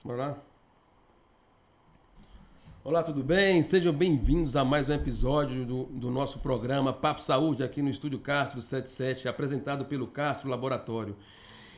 Bora lá? Olá, tudo bem? Sejam bem-vindos a mais um episódio do nosso programa Papo Saúde aqui no Estúdio Castro 77, apresentado pelo Castro Laboratório.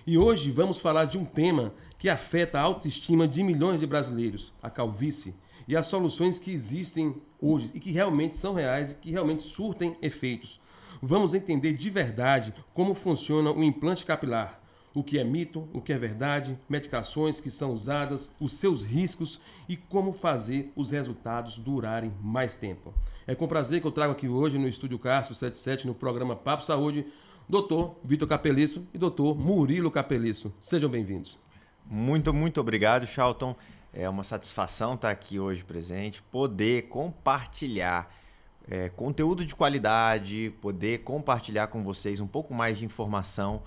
E hoje vamos falar de um tema que afeta a autoestima de milhões de brasileiros, a calvície, e as soluções que existem hoje e que realmente são reais e que realmente surtem efeitos. Vamos entender de verdade como funciona o implante capilar, o que é mito, o que é verdade, medicações que são usadas, os seus riscos e como fazer os resultados durarem mais tempo. É com prazer que eu trago aqui hoje no Estúdio Castro 77, no programa Papo Saúde, Dr. Vitor Capelisso e Dr. Murilo Capelisso. Sejam bem-vindos. Muito obrigado, Charlton. É uma satisfação estar aqui hoje presente, poder compartilhar conteúdo de qualidade, poder compartilhar com vocês um pouco mais de informação,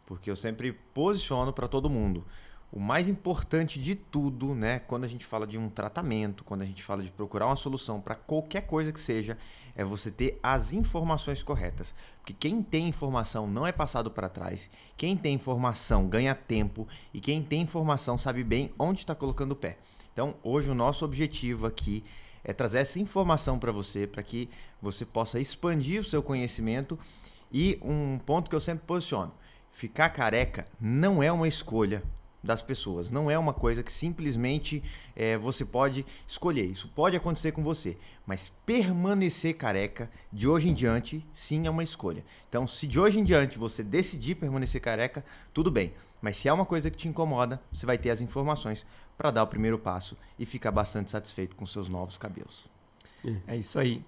porque eu sempre posiciono para todo mundo. O mais importante de tudo, né, quando a gente fala de um tratamento, quando a gente fala de procurar uma solução para qualquer coisa que seja, é você ter as informações corretas. Porque quem tem informação não é passado para trás, quem tem informação ganha tempo e quem tem informação sabe bem onde está colocando o pé. Então, hoje o nosso objetivo aqui é trazer essa informação para você, para que você possa expandir o seu conhecimento. E um ponto que eu sempre posiciono: ficar careca não é uma escolha das pessoas, não é uma coisa que simplesmente você pode escolher. Isso pode acontecer com você, mas permanecer careca de hoje em diante, sim, é uma escolha. Então, se de hoje em diante você decidir permanecer careca, tudo bem, mas se é uma coisa que te incomoda, você vai ter as informações para dar o primeiro passo e ficar bastante satisfeito com seus novos cabelos. É isso aí.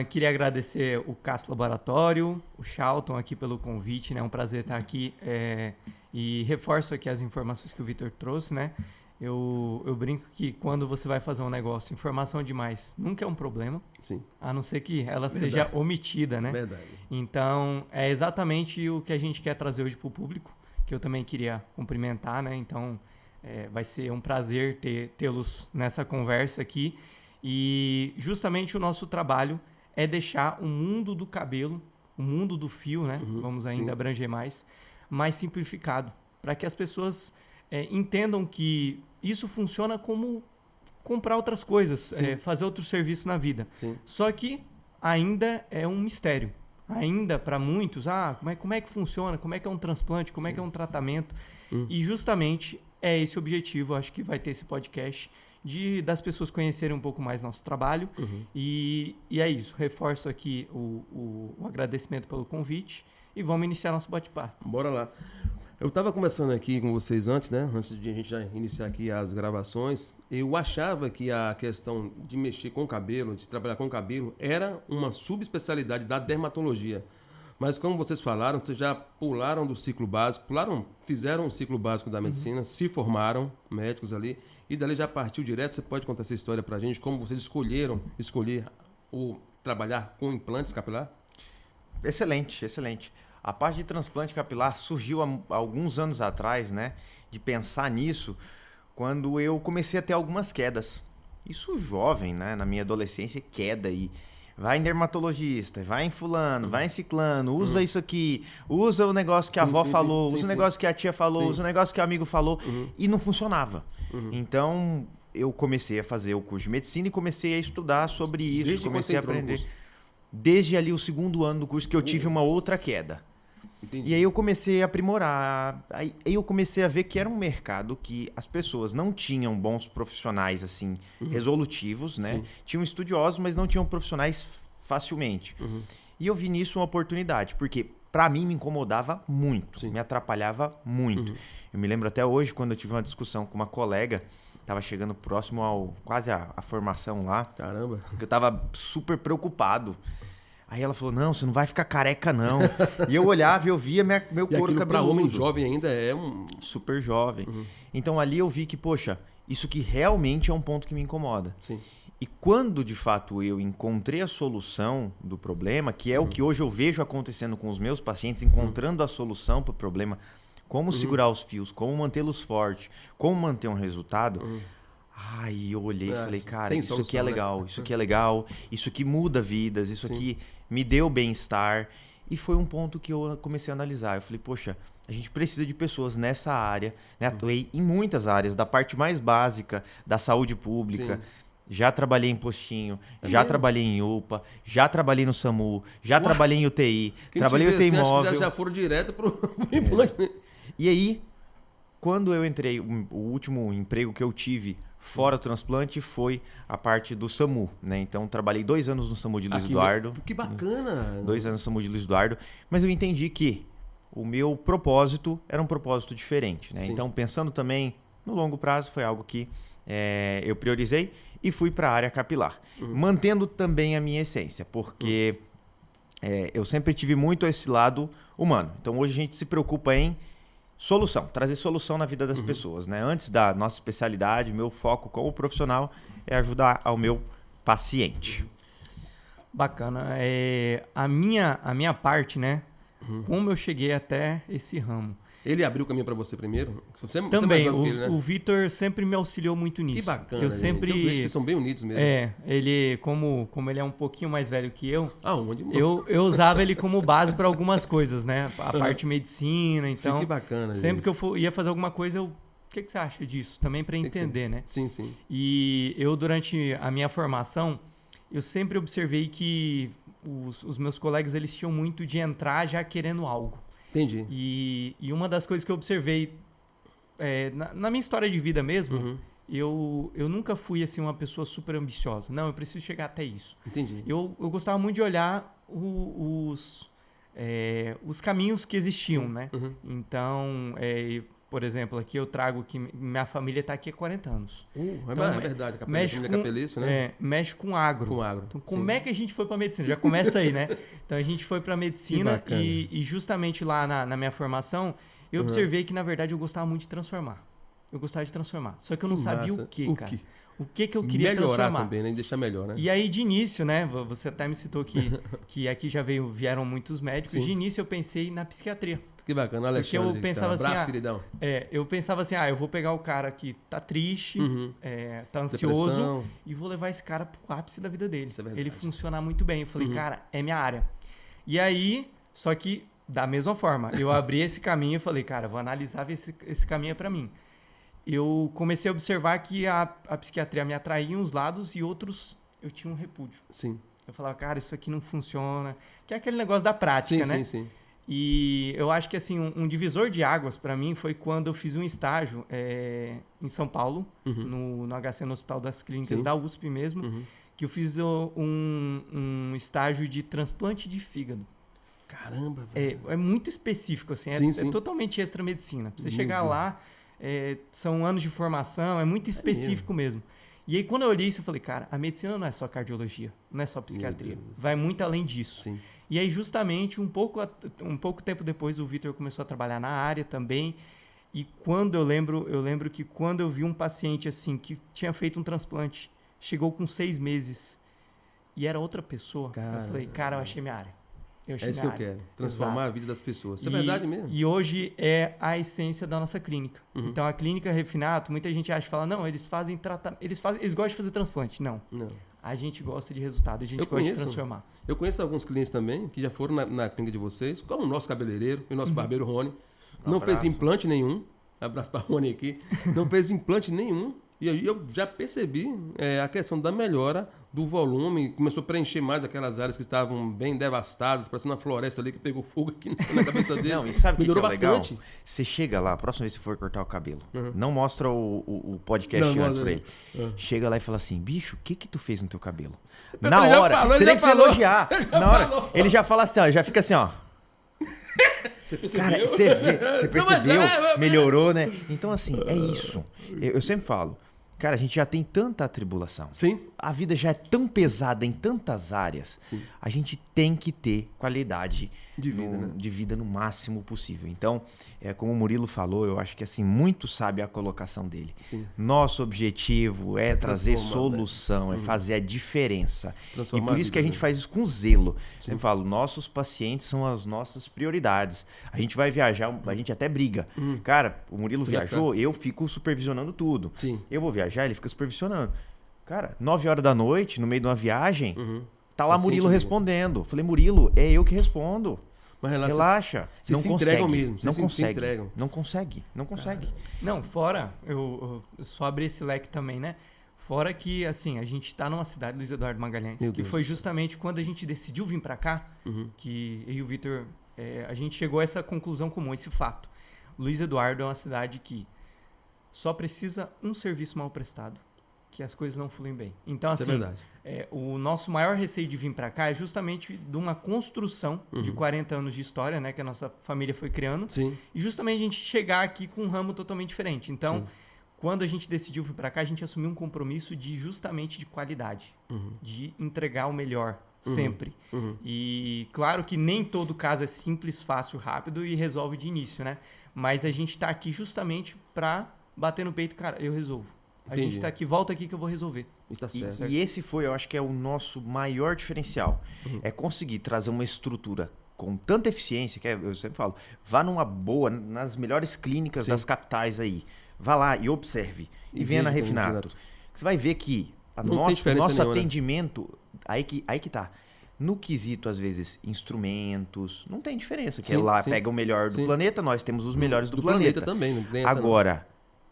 Queria agradecer o Castro Laboratório, o Charlton aqui pelo convite, né? É um prazer estar aqui e reforço aqui as informações que o Vitor trouxe, né? Eu brinco que quando você vai fazer um negócio, informação demais nunca é um problema, Sim. a não ser que ela seja omitida, né? Verdade. Então, é exatamente o que a gente quer trazer hoje para o público, que eu também queria cumprimentar, né? Então, vai ser um prazer tê-los nessa conversa aqui. E justamente o nosso trabalho é deixar o mundo do cabelo, o mundo do fio, né? Vamos ainda abranger mais simplificado, para que as pessoas entendam que isso funciona como comprar outras coisas, fazer outro serviço na vida. Sim. Só que ainda é um mistério. Ainda para muitos, como é que funciona? Como é que é um transplante? Como é que é um tratamento? E justamente é esse o objetivo, acho que vai ter esse podcast, das pessoas conhecerem um pouco mais nosso trabalho. E é isso. Reforço aqui o agradecimento pelo convite e vamos iniciar nosso bate-papo. Bora lá. Eu estava conversando aqui com vocês antes, né? Antes de a gente já iniciar aqui as gravações, eu achava que a questão de mexer com o cabelo, de trabalhar com o cabelo, era uma subespecialidade da dermatologia. Mas como vocês falaram, vocês já pularam do ciclo básico, fizeram o ciclo básico da medicina, se formaram médicos ali, e dali já partiu direto. Você pode contar essa história pra gente, como vocês escolher ou trabalhar com implantes capilar? Excelente. A parte de transplante capilar surgiu há alguns anos atrás, né? De pensar nisso, quando eu comecei a ter algumas quedas. Isso jovem, né? Na minha adolescência, queda e... Vai em dermatologista, vai em fulano, vai em ciclano, usa isso aqui, usa o negócio que a avó falou, usa o negócio que a tia falou, usa o negócio que o amigo falou, e não funcionava. Então, eu comecei a fazer o curso de medicina e comecei a estudar sobre isso, Desde comecei a quando você entrou no aprender. Desde ali o segundo ano do curso que eu tive uma outra queda. Entendi. E aí eu comecei a aprimorar, aí eu comecei a ver que era um mercado que as pessoas não tinham bons profissionais assim resolutivos, né? Sim. Tinham estudiosos, mas não tinham profissionais facilmente. E eu vi nisso uma oportunidade, porque para mim me incomodava muito, Sim. me atrapalhava muito. Eu me lembro até hoje quando eu tive uma discussão com uma colega, estava chegando próximo quase a formação lá, Caramba. que eu estava super preocupado. Aí ela falou, não, você não vai ficar careca, não. E eu olhava e eu via meu E couro aquilo para cabeludo. homem jovem ainda é um... Super jovem. Então ali eu vi que, poxa, isso que realmente é um ponto que me incomoda. Sim. E quando, de fato, eu encontrei a solução do problema, que é o que hoje eu vejo acontecendo com os meus pacientes, encontrando a solução para o problema, como segurar os fios, como mantê-los fortes, como manter um resultado... Aí eu olhei e falei, cara, tem isso solução, aqui é né? legal, isso aqui é legal, isso aqui muda vidas, isso aqui me deu bem-estar. E foi um ponto que eu comecei a analisar. Eu falei, poxa, a gente precisa de pessoas nessa área, né? Atuei em muitas áreas, da parte mais básica, da saúde pública. Sim. Já trabalhei em postinho, já trabalhei em UPA, já trabalhei no SAMU, já trabalhei em UTI, trabalhei em UTI móvel. Já foram direto pro implante, né? E aí, quando eu entrei, o último emprego que eu tive fora do transplante foi a parte do SAMU, né? Então, trabalhei 2 anos no SAMU de Luiz Eduardo. Que bacana! 2 anos no SAMU de Luiz Eduardo. Mas eu entendi que o meu propósito era um propósito diferente, né? Então, pensando também no longo prazo, foi algo que eu priorizei e fui para a área capilar. Mantendo também a minha essência, porque eu sempre tive muito esse lado humano. Então, hoje a gente se preocupa em solução, trazer solução na vida das pessoas, né? Antes da nossa especialidade, meu foco como profissional é ajudar ao meu paciente. Bacana. A minha parte, né? Como eu cheguei até esse ramo. Ele abriu o caminho para você primeiro? Você Também, que ele, né? O Vitor sempre me auxiliou muito nisso. Que bacana. Eu sempre... Eu vejo que vocês são bem unidos mesmo. Ele, como ele é um pouquinho mais velho que eu, Aonde? Eu usava ele como base para algumas coisas, né? A parte de medicina, então... Sim, que bacana. Sempre que eu ia fazer alguma coisa, o que você acha disso? Também para entender, né? Sim, sim. E eu, durante a minha formação, eu sempre observei que os meus colegas, eles tinham muito de entrar já querendo algo. Entendi. E uma das coisas que eu observei na minha história de vida mesmo, eu nunca fui assim uma pessoa super ambiciosa. Não, eu preciso chegar até isso. Entendi. Eu gostava muito de olhar os caminhos que existiam, né? Então, por exemplo, aqui eu trago que minha família está aqui há 40 anos. Então, é verdade, capeliço, né? Mexe com agro. Então, como é que a gente foi para medicina? Já começa aí, né? Então, a gente foi para medicina e justamente lá na minha formação, eu observei que, na verdade, eu gostava muito de transformar. Eu gostava de transformar. Só que eu não sabia o que, cara. O que eu queria melhorar transformar. Também, né? E deixar melhor, né? E aí, de início, né? Você até me citou que aqui já vieram muitos médicos. Sim. De início, eu pensei na psiquiatria. Que bacana, Alexandre. Porque eu pensava abraço, assim, queridão. Eu pensava assim, eu vou pegar o cara que tá triste, tá ansioso, depressão, e vou levar esse cara pro ápice da vida dele. Ele funcionar muito bem. Eu falei, cara, é minha área. E aí, só que da mesma forma, eu abri esse caminho e falei, cara, vou analisar, ver se esse caminho é para mim. Eu comecei a observar que a psiquiatria me atraía em uns lados e outros eu tinha um repúdio. Sim. Eu falava, cara, isso aqui não funciona. Que é aquele negócio da prática, né? Sim. E eu acho que assim um divisor de águas para mim foi quando eu fiz um estágio em São Paulo, no HC, no Hospital das Clínicas da USP mesmo, que eu fiz um estágio de transplante de fígado. Caramba, velho. É muito específico, assim, é totalmente extra-medicina. Pra você chegar lá, são anos de formação, é muito específico mesmo. E aí, quando eu olhei isso, eu falei, cara, a medicina não é só cardiologia, não é só psiquiatria. Vai muito além disso. Sim. E aí, justamente, um pouco tempo depois, o Vitor começou a trabalhar na área também. E quando eu lembro que quando eu vi um paciente assim, que tinha feito um transplante, chegou com 6 meses e era outra pessoa, eu falei, cara, eu achei minha área. É isso que eu quero, transformar a vida das pessoas. Isso é verdade mesmo. E hoje é a essência da nossa clínica. Então, a clínica Refinato, muita gente acha, fala, não, eles fazem tratamento, eles gostam de fazer transplante. Não. A gente gosta de resultado, a gente gosta de transformar. Eu conheço alguns clientes também que já foram na clínica de vocês, como o nosso cabeleireiro e o nosso barbeiro Rony. Não fez implante nenhum. Abraço para Rony aqui. Não fez implante nenhum. E aí eu já percebi a questão da melhora do volume, começou a preencher mais aquelas áreas que estavam bem devastadas, parecendo uma floresta ali que pegou fogo aqui na cabeça dele. Não, e sabe o que é bastante. Legal? Você chega lá, a próxima vez que for cortar o cabelo, não mostra o podcast antes pra ele. Chega lá e fala assim, bicho, o que tu fez no teu cabelo? Na hora, você nem precisa elogiar. Na hora, ele já fala assim, ó, já fica assim, ó. Você percebeu? Cara, você percebeu, melhorou, né? Então, assim, é isso. Eu sempre falo, cara, a gente já tem tanta atribulação. Sim. A vida já é tão pesada em tantas áreas. Sim. A gente tem que ter qualidade de vida no máximo possível. Então, como o Murilo falou, eu acho que assim, muito sabe a colocação dele. Sim. Nosso objetivo é trazer solução, é fazer a diferença. E por isso que a gente faz isso com zelo. Sim. Eu falo, nossos pacientes são as nossas prioridades. A gente vai viajar, a gente até briga. Cara, o Murilo viajou, eu fico supervisionando tudo. Sim. Eu vou viajar, ele fica supervisionando. Cara, 9 horas da noite, no meio de uma viagem, tá lá Murilo respondendo. Falei, Murilo, é eu que respondo. Mas relaxa. Vocês não se consegue. entregam mesmo. Não Se consegue. entregam. Não consegue. Não consegue. Não, fora, eu só abri esse leque também, né? Fora que, assim, a gente tá numa cidade, Luiz Eduardo Magalhães, Meu que Deus. foi justamente quando a gente decidiu vir pra cá, que eu e o Vitor, a gente chegou a essa conclusão comum, esse fato. Luiz Eduardo é uma cidade que só precisa um serviço mal prestado, que as coisas não fluem bem. Então, Isso assim, é verdade. o nosso maior receio de vir pra cá é justamente de uma construção de 40 anos de história, né, que a nossa família foi criando, Sim. e justamente a gente chegar aqui com um ramo totalmente diferente. Então, Sim. quando a gente decidiu vir para cá, a gente assumiu um compromisso justamente de qualidade, de entregar o melhor sempre. E claro que nem todo caso é simples, fácil, rápido e resolve de início, né? Mas a gente está aqui justamente para bater no peito, cara, eu resolvo. A Entendi. gente está aqui, volta aqui que eu vou resolver. E tá certo. E esse foi, eu acho que é o nosso maior diferencial. É conseguir trazer uma estrutura com tanta eficiência, que eu sempre falo, vá numa boa, nas melhores clínicas Sim. das capitais aí. Vá lá e observe. E venha na veja como Refinato. Você vai ver que Não tem o diferença nosso nenhuma, né? atendimento, aí que tá. No quesito, às vezes, instrumentos, não tem diferença. Que Sim, lá sim. pega o melhor do Sim. planeta, nós temos os melhores do planeta planeta. também, não tem essa não. Agora,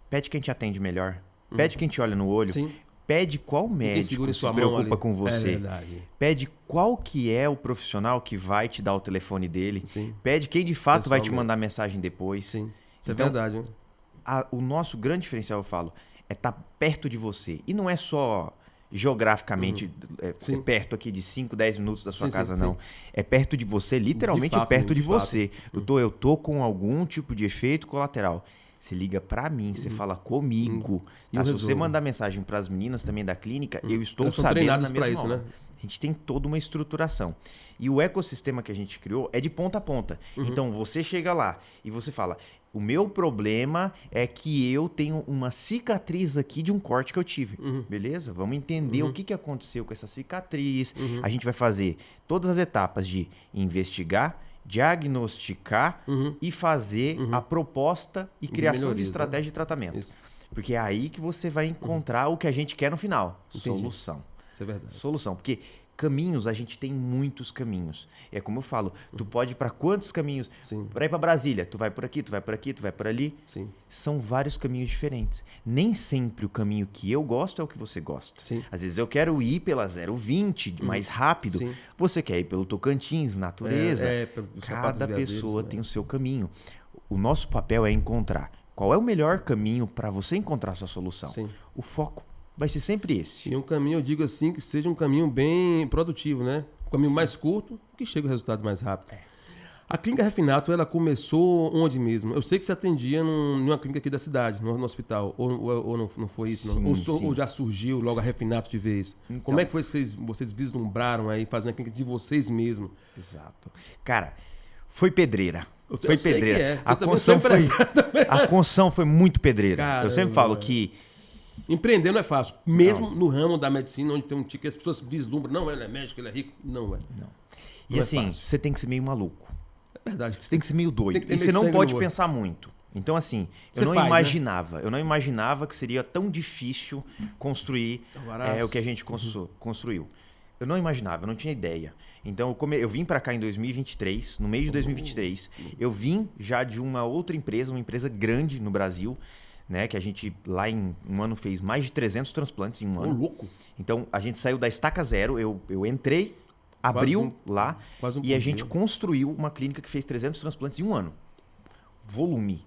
pede quem te atende melhor. Pede quem te olha no olho. Sim. Pede qual Quem médico segura em se sua mão preocupa ali. com É você. verdade. Pede qual que é o profissional que vai te dar o telefone dele. Sim. Pede quem de fato vai te Pessoalmente. mandar mensagem depois. Sim. Isso Então, é verdade. Né? O nosso grande diferencial, eu falo, é estar perto de você. E não é só geograficamente Sim. perto aqui de 5, 10 minutos da sua Sim, casa, sim, não. sim. É perto de você, literalmente De fato, perto de de fato. você. Doutor, eu tô com algum tipo de efeito colateral. Você liga pra mim, você fala comigo. E Tá? eu Se você resolvo. mandar mensagem pras meninas também da clínica, eu estou Elas são sabendo treinadas na pra mesma isso, hora. né? A gente tem toda uma estruturação. E o ecossistema que a gente criou é de ponta a ponta. Então, você chega lá e você fala, o meu problema é que eu tenho uma cicatriz aqui de um corte que eu tive. Beleza? Vamos entender o que aconteceu com essa cicatriz. A gente vai fazer todas as etapas de investigar, diagnosticar e fazer a proposta e criação de melhorias, estratégia né? de tratamento. Isso. Porque é aí que você vai encontrar o que a gente quer no final. Entendi. Solução. Isso é verdade. Solução. Porque caminhos, a gente tem muitos caminhos. É como eu falo, tu pode ir para quantos caminhos? Sim. Para ir para Brasília, tu vai por aqui, tu vai por aqui, tu vai por ali. Sim. São vários caminhos diferentes. Nem sempre o caminho que eu gosto é o que você gosta. Sim. Às vezes eu quero ir pela 020 mais rápido. Sim. Você quer ir pelo Tocantins, natureza. pelos sapatos Cada veadeiros, pessoa né? tem o seu caminho. O nosso papel é encontrar qual é o melhor caminho para você encontrar a sua solução. Sim. O foco vai ser sempre esse. E um caminho, eu digo assim, que seja um caminho bem produtivo, né? Um caminho mais curto, que chega o resultado mais rápido. A Clínica Refinato, ela começou onde mesmo? Eu sei que você atendia numa clínica aqui da cidade, no hospital. Ou não foi isso? Sim, Não? sim. Ou já surgiu logo a Refinato de vez? Então. Como é que foi que vocês vislumbraram aí, fazendo a clínica de vocês mesmo? Exato. Cara, foi pedreira. Foi sei pedreira. que é, A eu também construção sou foi, empresário também. a construção foi muito pedreira. Caramba. Eu sempre falo que Empreender não é fácil. Mesmo no ramo da medicina, onde tem um tique que as pessoas vislumbram, não, ele é médico, ele é rico. Não é. e Não é assim, fácil. você tem que ser meio maluco. É verdade. Você tem que ser meio doido. Tem que ter E meio você não sangue pode no olho. pensar muito. Então, assim, Você eu não faz, né? imaginava. Eu não imaginava que seria tão difícil construir Alvarás. o que a gente construiu. Eu não imaginava, eu não tinha ideia. Então, eu vim pra cá em 2023, no mês de 2023. Eu vim já de uma outra empresa, uma empresa grande no Brasil, né? Que a gente lá em um ano fez mais de 300 transplantes em um Ô, ano. louco. Então, a gente saiu da estaca zero, eu entrei, abriu lá quase um e a por gente dia. construiu uma clínica que fez 300 transplantes em um ano. Volume.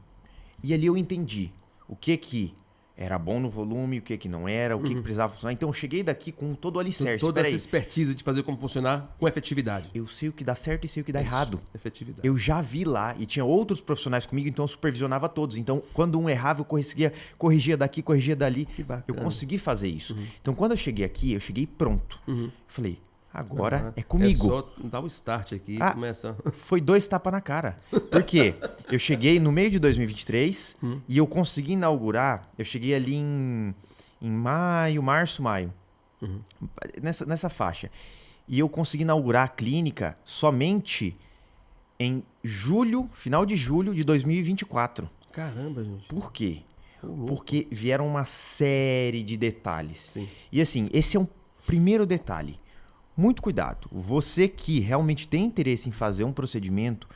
E ali eu entendi o que era bom no volume, o que não era, o que precisava funcionar. Então, eu cheguei daqui com todo o alicerce. Toda essa Peraí, expertise de fazer como funcionar com efetividade. eu sei o que dá certo e sei o que dá Isso, errado. Efetividade. Eu já vi lá e tinha outros profissionais comigo, então eu supervisionava todos. Então, quando um errava, eu corrigia daqui, corrigia dali. Que bacana. Eu consegui fazer isso. Então, quando eu cheguei aqui, eu cheguei pronto. Eu falei, agora é comigo. É só dar o start aqui e Ah. começa. Foi 2 tapas na cara. Por quê? Eu cheguei no meio de 2023 e eu consegui inaugurar, eu cheguei ali em março, maio. Nessa faixa. E eu consegui inaugurar a clínica somente em julho, final de julho de 2024. Caramba, gente. Por quê? Ô, louco. Porque vieram uma série de detalhes. Sim. E assim, esse é um primeiro detalhe. muito cuidado. Você que realmente tem interesse em fazer um procedimento,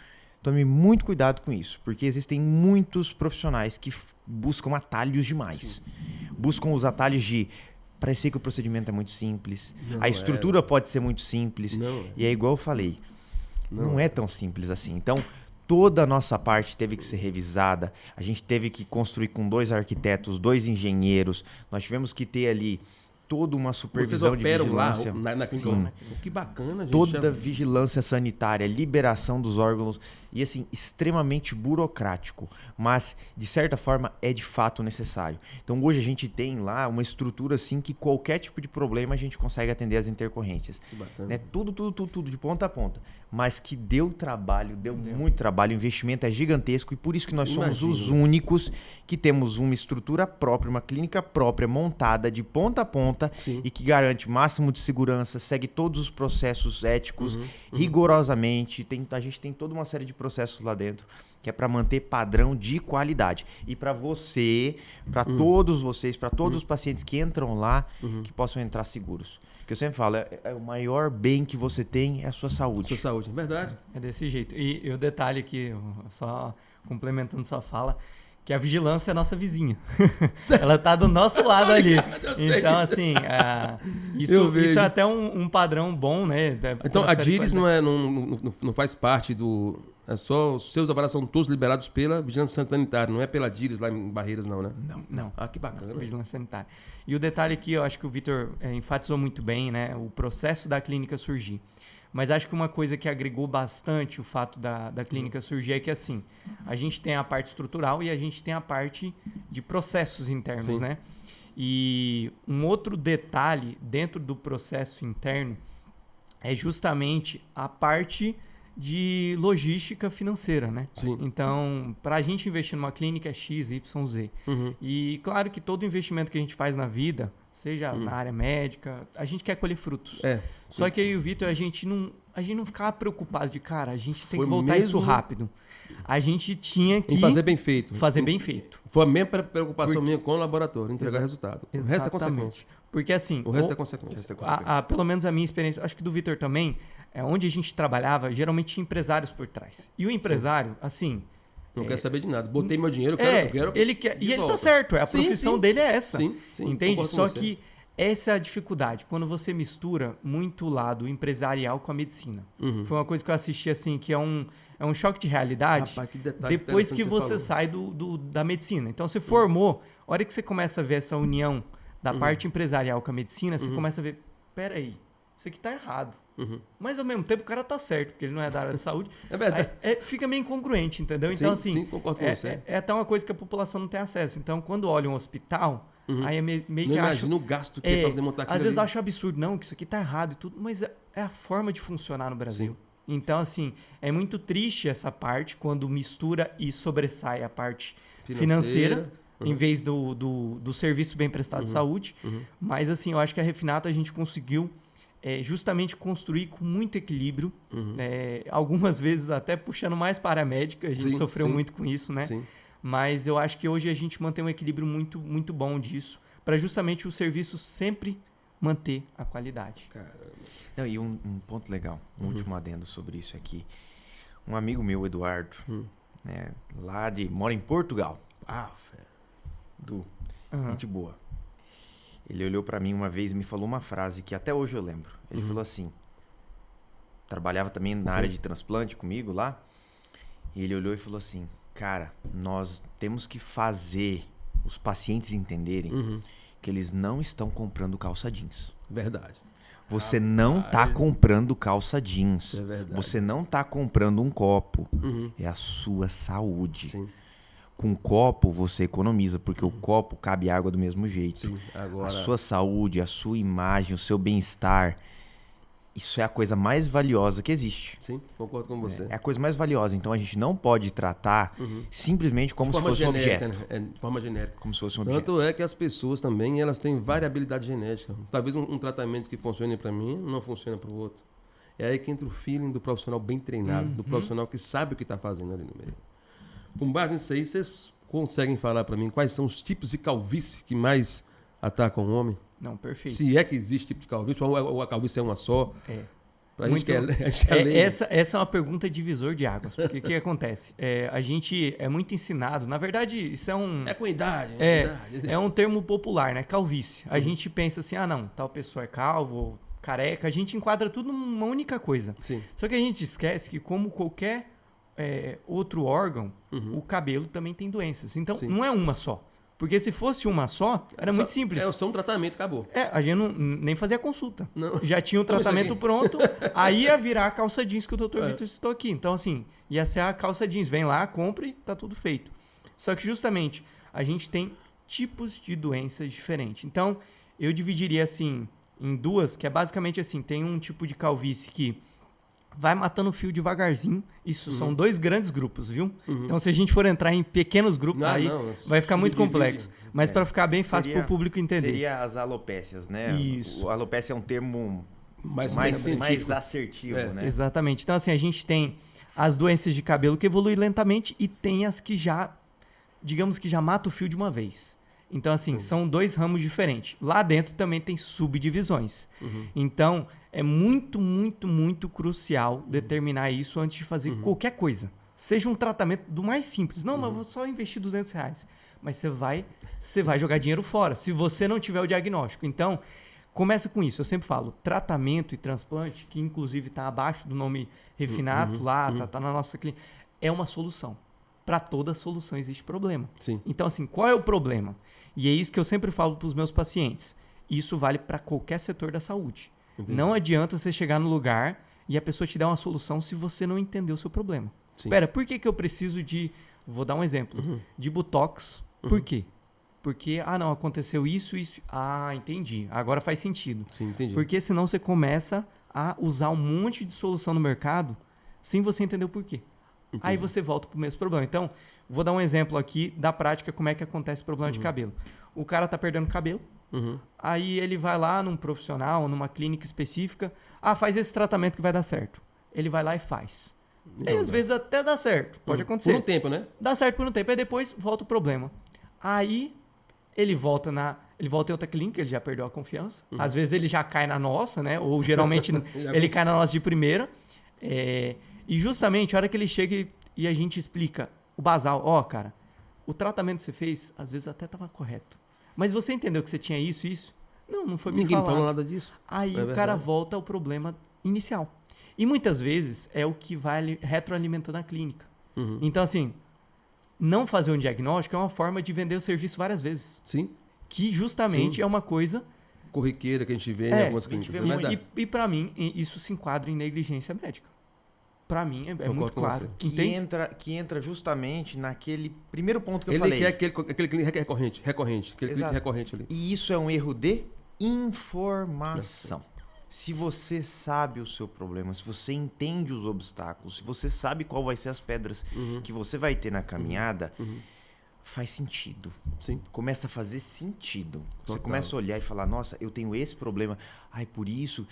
tome muito cuidado com isso, porque existem muitos profissionais que buscam atalhos demais. Buscam os atalhos de parecer que o procedimento é muito simples, a estrutura pode ser muito simples, e é igual eu falei, não é tão simples assim. Então, toda a nossa parte teve que ser revisada, a gente teve que construir com 2 arquitetos, 2 engenheiros, nós tivemos que ter ali toda uma supervisão de vigilância. Lá na clínica? Que bacana, gente. Toda vigilância sanitária, liberação dos órgãos e assim, extremamente burocrático, mas de certa forma é de fato necessário. Então hoje a gente tem lá uma estrutura assim que qualquer tipo de problema a gente consegue atender as intercorrências. Que bacana. Né? Tudo de ponta a ponta, mas que deu trabalho, deu muito trabalho, o investimento é gigantesco e por isso que nós somos os únicos que temos uma estrutura própria, uma clínica própria montada de ponta a ponta. Sim. E que garante máximo de segurança, segue todos os processos éticos rigorosamente. A gente tem toda uma série de processos lá dentro que é para manter padrão de qualidade. E para você, para todos vocês, para todos os pacientes que entram lá, que possam entrar seguros. Porque eu sempre falo, o maior bem que você tem é a sua saúde. Sua saúde, é verdade. É desse jeito. E o detalhe aqui, só complementando sua fala, que a vigilância é nossa vizinha. Ela tá do nosso lado ali. Então, assim, isso é até um padrão bom, né? Então, a DIRES não faz parte do... É só os seus avaliados são todos liberados pela Vigilância Sanitária, não é pela DIRES lá em Barreiras, não, né? Não. Ah, que bacana. Vigilância Sanitária. E o detalhe aqui, eu acho que o Vitor enfatizou muito bem, né? O processo da clínica surgir. Mas acho que uma coisa que agregou bastante o fato da clínica surgir é que, assim, a gente tem a parte estrutural e a gente tem a parte de processos internos, né? E um outro detalhe dentro do processo interno é justamente a parte de logística financeira, né? Sim. Então, para a gente investir numa clínica é X, Y, Z. E claro que todo investimento que a gente faz na vida, seja na área médica, a gente quer colher frutos. Só que aí o Vitor, a gente não ficava preocupado de, cara, a gente tem que voltar isso rápido. A gente tinha que... E fazer bem feito. Fazer bem feito. Foi a mesma preocupação minha com o laboratório, entregar resultado. Exatamente. O resto é consequência. Porque assim... O resto é consequência. Pelo menos a minha experiência, acho que do Vitor também, onde a gente trabalhava, geralmente tinha empresários por trás. E o empresário, assim... Não quer saber de nada. Botei meu dinheiro, eu quero ele quer, e ele tá certo, a profissão dele é essa. Sim, entende? Só que essa é a dificuldade, quando você mistura muito o lado empresarial com a medicina. Foi uma coisa que eu assisti assim, que é um choque de realidade. Rapaz, que detalhe depois que você sai da medicina. Então você formou, a hora que você começa a ver essa união da parte empresarial com a medicina, você começa a ver, peraí, isso aqui tá errado. Mas ao mesmo tempo o cara tá certo, porque ele não é da área de saúde. É verdade. Fica meio incongruente, entendeu? Então, assim, sim, concordo com você. É até uma coisa que a população não tem acesso. Então, quando olha um hospital, aí é meio que imagina o gasto que é para demontar aquilo. Às vezes acho absurdo, não, que isso aqui tá errado e tudo, mas é a forma de funcionar no Brasil. Sim. Então, assim, é muito triste essa parte quando mistura e sobressai a parte financeira em vez do serviço bem prestado de saúde. Mas, assim, eu acho que a Refinato a gente conseguiu justamente construir com muito equilíbrio, algumas vezes até puxando mais para a médica, a gente sofreu muito com isso, né? Sim. Mas eu acho que hoje a gente mantém um equilíbrio muito, muito bom disso, para justamente o serviço sempre manter a qualidade. Caramba. Não, e um ponto legal, um último adendo sobre isso aqui. Um amigo meu, Eduardo, mora em Portugal. Gente boa. Ele olhou pra mim uma vez e me falou uma frase que até hoje eu lembro. Ele falou assim, trabalhava também na área de transplante comigo lá, e ele olhou e falou assim, cara, nós temos que fazer os pacientes entenderem que eles não estão comprando calça jeans. Verdade. Você não tá comprando calça jeans. É verdade. Você não tá comprando um copo. É a sua saúde. Sim. Com copo você economiza, porque o copo cabe água do mesmo jeito. Sim, agora... A sua saúde, a sua imagem, o seu bem-estar, isso é a coisa mais valiosa que existe. Sim, concordo com você. É a coisa mais valiosa. Então a gente não pode tratar simplesmente como se fosse um objeto. Né? De forma genérica. Como se fosse um objeto. Tanto é que as pessoas também elas têm variabilidade genética. Talvez um tratamento que funcione para mim não funcione para o outro. É aí que entra o feeling do profissional bem treinado, do profissional que sabe o que está fazendo ali no meio. Com base nisso aí, vocês conseguem falar para mim quais são os tipos de calvície que mais atacam o homem? Não, perfeito. Se é que existe tipo de calvície, ou a calvície é uma só? Pra gente que é essa é uma pergunta divisor de águas. Porque o que acontece? A gente é muito ensinado. Na verdade, isso é um... É com idade. É um termo popular, né? Calvície. A gente pensa assim, não, tal pessoa é calvo ou careca. A gente enquadra tudo numa única coisa. Sim. Só que a gente esquece que, como qualquer outro órgão, o cabelo também tem doenças. Então, não é uma só. Porque se fosse uma só, era muito simples. Só um tratamento, acabou. A gente nem fazia consulta. Não. Já tinha o tratamento pronto, aí ia virar a calça jeans que o Dr. Vitor citou aqui. Então, assim, ia ser a calça jeans. Vem lá, compra e tá tudo feito. Só que, justamente, a gente tem tipos de doenças diferentes. Então, eu dividiria, assim, em duas, que é basicamente assim, tem um tipo de calvície que vai matando o fio devagarzinho. Isso são 2 grandes grupos, viu? Então, se a gente for entrar em pequenos grupos, vai ficar muito complexo. Mas para ficar bem fácil para o público entender. Seria as alopécias, né? Isso. O alopécia é um termo mais assertivo, né? Exatamente. Então, assim, a gente tem as doenças de cabelo que evoluem lentamente e tem as que já, digamos que já matam o fio de uma vez. Então, assim, são 2 ramos diferentes. Lá dentro também tem subdivisões. Então, é muito, muito, muito crucial determinar isso antes de fazer qualquer coisa. Seja um tratamento do mais simples. Não, mas eu vou só investir R$200. Mas você vai jogar dinheiro fora, se você não tiver o diagnóstico. Então, começa com isso. Eu sempre falo, tratamento e transplante, que inclusive está abaixo do nome refinado tá na nossa clínica, é uma solução. Para toda solução existe problema. Sim. Então, assim, qual é o problema? E é isso que eu sempre falo para os meus pacientes. Isso vale para qualquer setor da saúde. Entendi. Não adianta você chegar no lugar e a pessoa te dar uma solução se você não entender o seu problema. Sim. Espera, por que eu preciso de... Vou dar um exemplo. De Botox. Por quê? Porque, não, aconteceu isso. Entendi. Agora faz sentido. Sim, entendi. Porque senão você começa a usar um monte de solução no mercado sem você entender o porquê. Entendi. Aí você volta para o mesmo problema. Então, vou dar um exemplo aqui da prática, como é que acontece o problema de cabelo. O cara tá perdendo cabelo, aí ele vai lá num profissional, numa clínica específica, faz esse tratamento que vai dar certo. Ele vai lá e faz. E às vezes até dá certo, pode acontecer. Por um tempo, né? Dá certo por um tempo, aí depois volta o problema. Aí ele volta em outra clínica, ele já perdeu a confiança. Às vezes ele já cai na nossa, né? Ou geralmente ele cai na nossa de primeira. E justamente, a hora que ele chega e a gente explica o basal, cara, o tratamento que você fez, às vezes até estava correto. Mas você entendeu que você tinha isso? Não foi me Ninguém falado. falou nada disso. Aí o cara volta ao problema inicial. E muitas vezes é o que vai retroalimentando a clínica. Então, assim, não fazer um diagnóstico é uma forma de vender o serviço várias vezes. Sim. Que justamente é uma coisa... corriqueira que a gente vê em algumas clínicas. E para mim, isso se enquadra em negligência médica. Para mim, é muito claro. Que entra justamente naquele primeiro ponto que eu ele falei. Ele quer aquele cliente recorrente. Aquele cliente recorrente ali. E isso é um erro de informação. Se você sabe o seu problema, se você entende os obstáculos, se você sabe qual vai ser as pedras que você vai ter na caminhada, faz sentido. Sim. Começa a fazer sentido. Total. Você começa a olhar e falar, nossa, eu tenho esse problema. Por isso...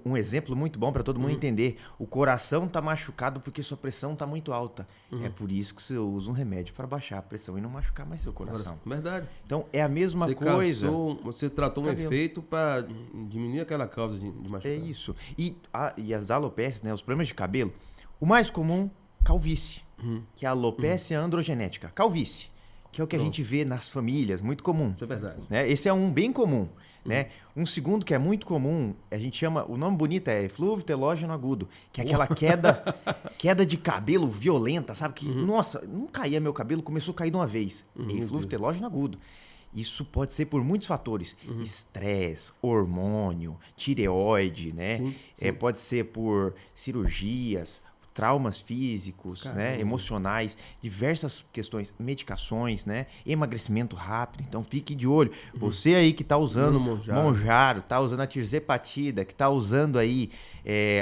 Um exemplo muito bom para todo mundo entender. O coração está machucado porque sua pressão está muito alta. É por isso que você usa um remédio para baixar a pressão e não machucar mais seu coração. Verdade. Então, é a mesma coisa. Você tratou um efeito para diminuir aquela causa de machucar. É isso. E as alopécias, né, os problemas de cabelo, o mais comum, calvície, que é a alopecia androgenética. Calvície, que é o que a gente vê nas famílias, muito comum. Isso é verdade. Né? Esse é um bem comum. Né? Um segundo que é muito comum, a gente chama, o nome bonito é eflúvio telógeno agudo, que é aquela queda de cabelo violenta, sabe? Que, nossa, não caía meu cabelo, começou a cair de uma vez. Eflúvio telógeno agudo. Isso pode ser por muitos fatores. Estresse, hormônio, tireoide, né? Sim. Pode ser por cirurgias, traumas físicos, né, emocionais, diversas questões, medicações, né, emagrecimento rápido. Então fique de olho. Você aí que está usando Monjaro, está usando a tirzepatida, que está usando aí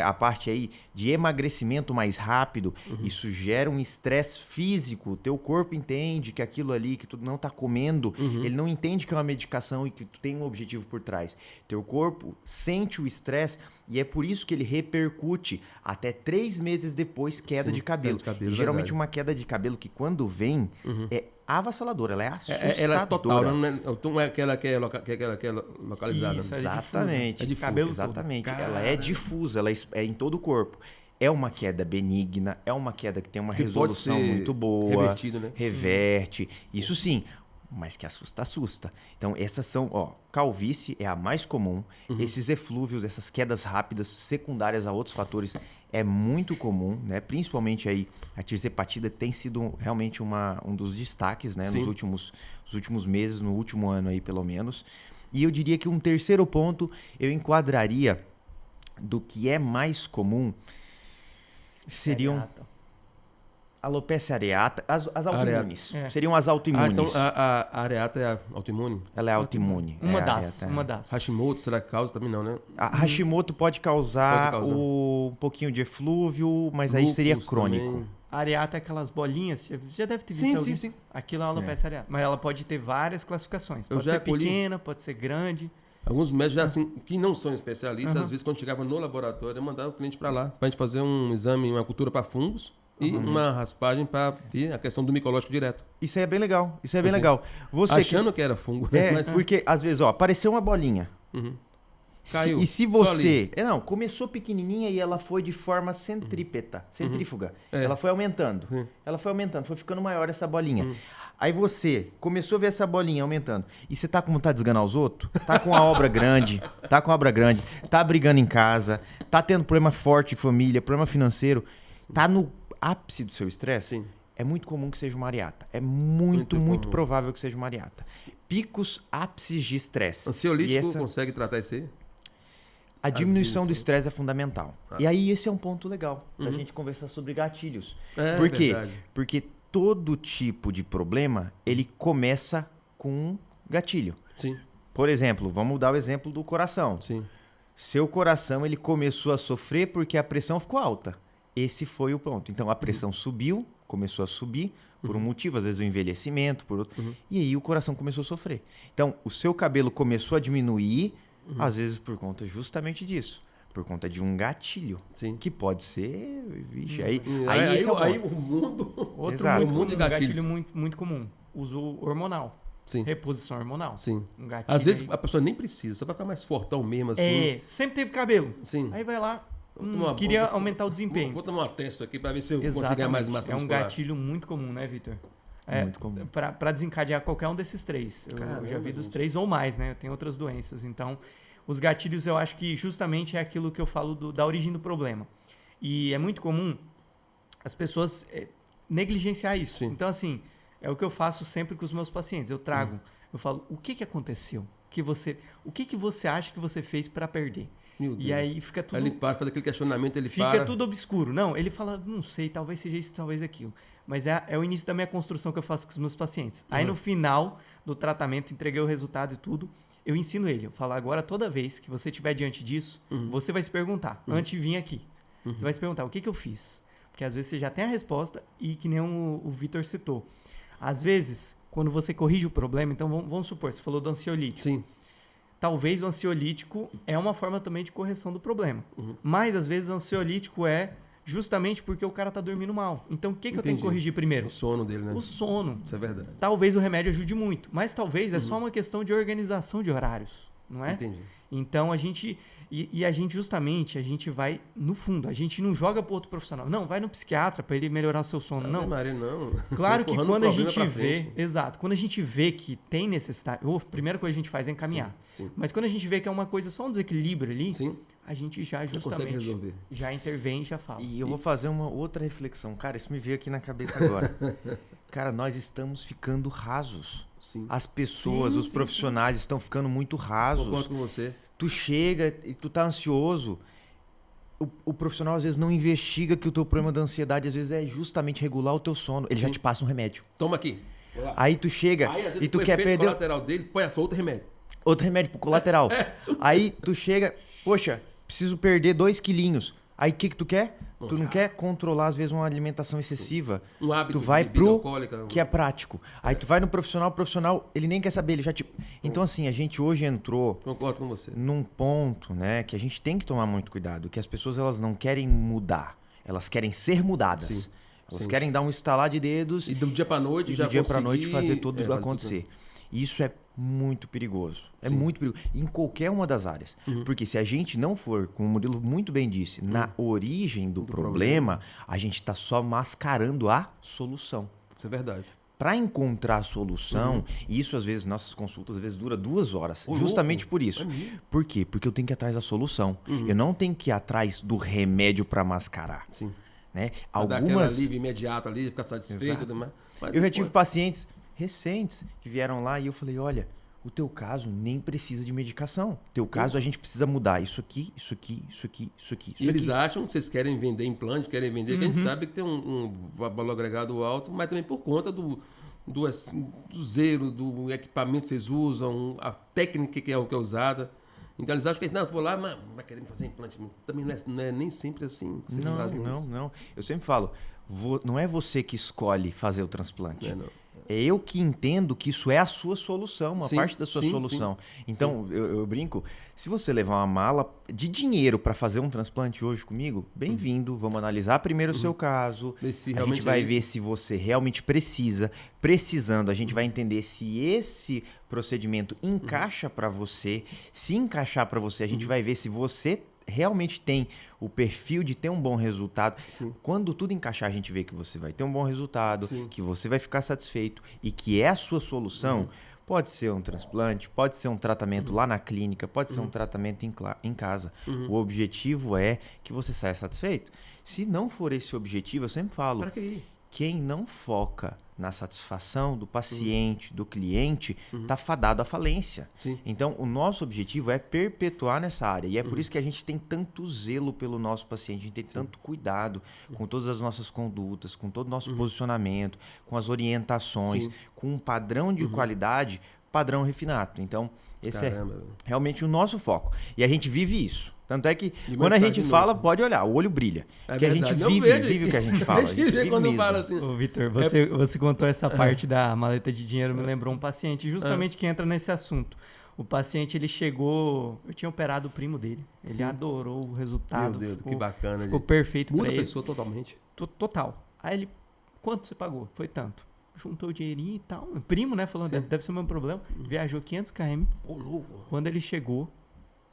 a parte aí de emagrecimento mais rápido, isso gera um estresse físico. O teu corpo entende que aquilo ali que tu não está comendo, ele não entende que é uma medicação e que tu tem um objetivo por trás. Teu corpo sente o estresse e é por isso que ele repercute até 3 meses depois queda de cabelo. Queda de cabelo, e geralmente uma queda de cabelo que quando vem avassaladora, ela é assustadora. Ela é total, não é aquela que é localizada. Isso, Exatamente. é de cabelo exatamente. todo. Ela é difusa, ela é em todo o corpo. É uma queda benigna, é uma queda que tem uma Que resolução pode ser muito boa. revertido, né? Reverte. Isso sim. Mas que assusta. Então, essas são, calvície é a mais comum. Esses eflúvios, essas quedas rápidas, secundárias a outros fatores, é muito comum, né? Principalmente aí, a tirzepatida tem sido realmente um dos destaques, né? Nos últimos meses, no último ano aí, pelo menos. E eu diria que um terceiro ponto, eu enquadraria do que é mais comum, seriam... Alopecia areata, as autoimunes. Seriam as autoimunes. Então a areata é autoimune? Ela é autoimune. Uma das. Hashimoto, será que causa? Também não, né? A Hashimoto pode causar um pouquinho de eflúvio, mas aí seria crônico. Também. A areata é aquelas bolinhas, já deve ter visto. Sim. Aquilo é a alopecia areata. Mas ela pode ter várias classificações. Pode ser pequena, pode ser grande. Alguns médicos já assim, que não são especialistas, às vezes quando chegava no laboratório, eu mandava o cliente para lá, para a gente fazer um exame, uma cultura para fungos. E uma raspagem para ter a questão do micológico direto. Isso aí é bem legal. Legal. Você achando que era fungo. Mas... porque às vezes, apareceu uma bolinha. Caiu. E se você... começou pequenininha e ela foi de forma centrífuga. Ela foi aumentando. Foi ficando maior essa bolinha. Aí você começou a ver essa bolinha aumentando. E você tá com vontade de esganar os outros? Tá com a obra grande, tá brigando em casa, tá tendo problema forte de família, problema financeiro, tá no ápice do seu estresse, é muito comum que seja uma areata. É muito provável que seja uma areata. Picos, ápices de estresse. Ansiolítico consegue tratar isso aí? A diminuição do estresse é fundamental. E aí esse é um ponto legal da gente conversar sobre gatilhos. Por quê? Verdade. Porque todo tipo de problema, ele começa com um gatilho. Sim. Por exemplo, vamos dar o exemplo do coração. Sim. Seu coração, ele começou a sofrer porque a pressão ficou alta. Esse foi o ponto. Então, a pressão subiu, começou a subir, por um motivo, às vezes o envelhecimento, por outro. E aí o coração começou a sofrer. Então, o seu cabelo começou a diminuir, às vezes por conta justamente disso. Por conta de um gatilho. Sim. Que pode ser... Vixe, Aí o mundo... Outro mundo de gatilhos. gatilho muito comum. Uso hormonal. Sim. Reposição hormonal. Sim. Um gatilho Às vezes a pessoa nem precisa, só pra ficar mais fortão mesmo, assim. Sempre teve cabelo. Sim. Aí vai lá... queria aumentar o desempenho. Vou tomar um testo aqui para ver se eu consigo ganhar mais massa muscular. É um gatilho muito comum, né, Vitor? Muito comum. Para desencadear qualquer um desses três. Eu já vi dos três ou mais, né? Tem outras doenças. Então, os gatilhos eu acho que justamente é aquilo que eu falo da origem do problema. E é muito comum as pessoas negligenciar isso. Sim. Então, assim, é o que eu faço sempre com os meus pacientes. Eu trago, eu falo, o que aconteceu? O que você acha que você fez para perder? Meu Deus. E aí fica tudo... Aí ele para, faz aquele questionamento, fica tudo obscuro. Não, ele fala, não sei, talvez seja isso, talvez aquilo. Mas é o início da minha construção que eu faço com os meus pacientes. Aí no final do tratamento, entreguei o resultado e tudo, eu ensino ele. Eu falo, agora toda vez que você estiver diante disso, você vai se perguntar, antes de vir aqui. Você vai se perguntar, o que eu fiz? Porque às vezes você já tem a resposta e que nem o Vitor citou. Às vezes, quando você corrige o problema, então vamos supor, você falou do ansiolítico. Sim. Talvez o ansiolítico é uma forma também de correção do problema. Mas, às vezes, o ansiolítico é justamente porque o cara está dormindo mal. Então, o que eu tenho que corrigir primeiro? O sono dele, né? O sono. Isso é verdade. Talvez o remédio ajude muito, mas talvez é só uma questão de organização de horários, não é? Entendi. Então, a gente justamente, a gente vai no fundo. A gente não joga para outro profissional. Não, vai no psiquiatra para ele melhorar o seu sono. Não. Maria, não. Claro que quando a gente vê... Exato. Quando a gente vê que tem necessidade... A primeira coisa que a gente faz é encaminhar. Sim. Mas quando a gente vê que é uma coisa, só um desequilíbrio ali, sim, a gente já justamente... consegue resolver. Já intervém e já fala. E eu vou fazer uma outra reflexão. Cara, isso me veio aqui na cabeça agora. Cara, nós estamos ficando rasos. Sim. As pessoas, os profissionais estão ficando muito rasos. Concordo com você. Tu chega e tu tá ansioso. O profissional às vezes não investiga que o teu problema da ansiedade às vezes é justamente regular o teu sono. Ele já te passa um remédio. Toma aqui. Aí tu chega e tu quer perder... o colateral dele, põe só outro remédio. Outro remédio pro colateral. Aí tu chega, poxa, preciso perder 2 quilinhos. Aí o que tu quer? Tu não quer controlar, às vezes, uma alimentação excessiva. Um hábito tu vai de pro alcoólica. Que é prático. Aí tu vai no profissional, o profissional, ele nem quer saber, ele já te... Então, assim, a gente hoje entrou... Concordo com você. Num ponto, né, que a gente tem que tomar muito cuidado, que as pessoas, elas não querem mudar. Elas querem ser mudadas. Sim. Vocês querem dar um estalar de dedos e do dia para noite já do dia para noite fazer tudo fazer acontecer. Isso é muito perigoso. É Sim. muito perigoso. Em qualquer uma das áreas. Porque se a gente não for, como o Murilo muito bem disse, na origem do problema, a gente está só mascarando a solução. Isso é verdade. Para encontrar a solução, e isso às vezes, nossas consultas às vezes dura 2 horas, justamente por isso. Por quê? Porque eu tenho que ir atrás da solução. Eu não tenho que ir atrás do remédio para mascarar. Sim. Né? Dar aquele alívio imediato ali, ficar satisfeito e tudo mais. Mas eu já tive pacientes recentes que vieram lá e eu falei, olha, o teu caso nem precisa de medicação. O teu caso a gente precisa mudar isso aqui, isso aqui, isso aqui, isso aqui. E eles acham que vocês querem vender implante, querem vender, que a gente sabe que tem um valor agregado alto, mas também por conta do zelo, do equipamento que vocês usam, a técnica que é usada. Então eles acham que não, vou lá, mas vai querer fazer implante. Também não é nem sempre assim que vocês fazem isso. Não. Eu sempre falo, não é você que escolhe fazer o transplante. Não. É eu que entendo que isso é a sua solução, uma parte da sua solução. Sim. Então, eu brinco, se você levar uma mala de dinheiro para fazer um transplante hoje comigo, bem-vindo, vamos analisar primeiro o seu caso, a gente vai ver se você realmente precisa. Precisando, a gente vai entender se esse procedimento encaixa para você. Se encaixar para você, a gente vai ver se você realmente tem o perfil de ter um bom resultado. Sim. Quando tudo encaixar, a gente vê que você vai ter um bom resultado, Sim. que você vai ficar satisfeito e que é a sua solução. Pode ser um transplante, pode ser um tratamento lá na clínica, pode ser um tratamento em casa. O objetivo é que você saia satisfeito. Se não for esse o objetivo, eu sempre falo, quem não foca na satisfação do paciente, do cliente, está fadado à falência. Sim. Então, o nosso objetivo é perpetuar nessa área. E é por isso que a gente tem tanto zelo pelo nosso paciente, a gente tem tanto cuidado com todas as nossas condutas, com todo o nosso posicionamento, com as orientações, com um padrão de qualidade, padrão refinado. Então, esse é realmente o nosso foco. E a gente vive isso. Tanto é que quando a gente fala, pode olhar, o olho brilha. Porque a gente vive o que a gente fala. A gente vive quando mesmo. fala assim. Ô, Vitor, você contou essa parte da maleta de dinheiro, me lembrou um paciente, justamente que entra nesse assunto. O paciente, ele chegou... Eu tinha operado o primo dele. Ele adorou o resultado. Meu Deus, que bacana. Ficou perfeito pra ele. Muda a pessoa totalmente. Total. Aí ele... Quanto você pagou? Foi tanto. Juntou o dinheirinho e tal. O primo, né? Falando, deve ser o mesmo problema. Viajou 500 km. Ô, louco. Quando ele chegou...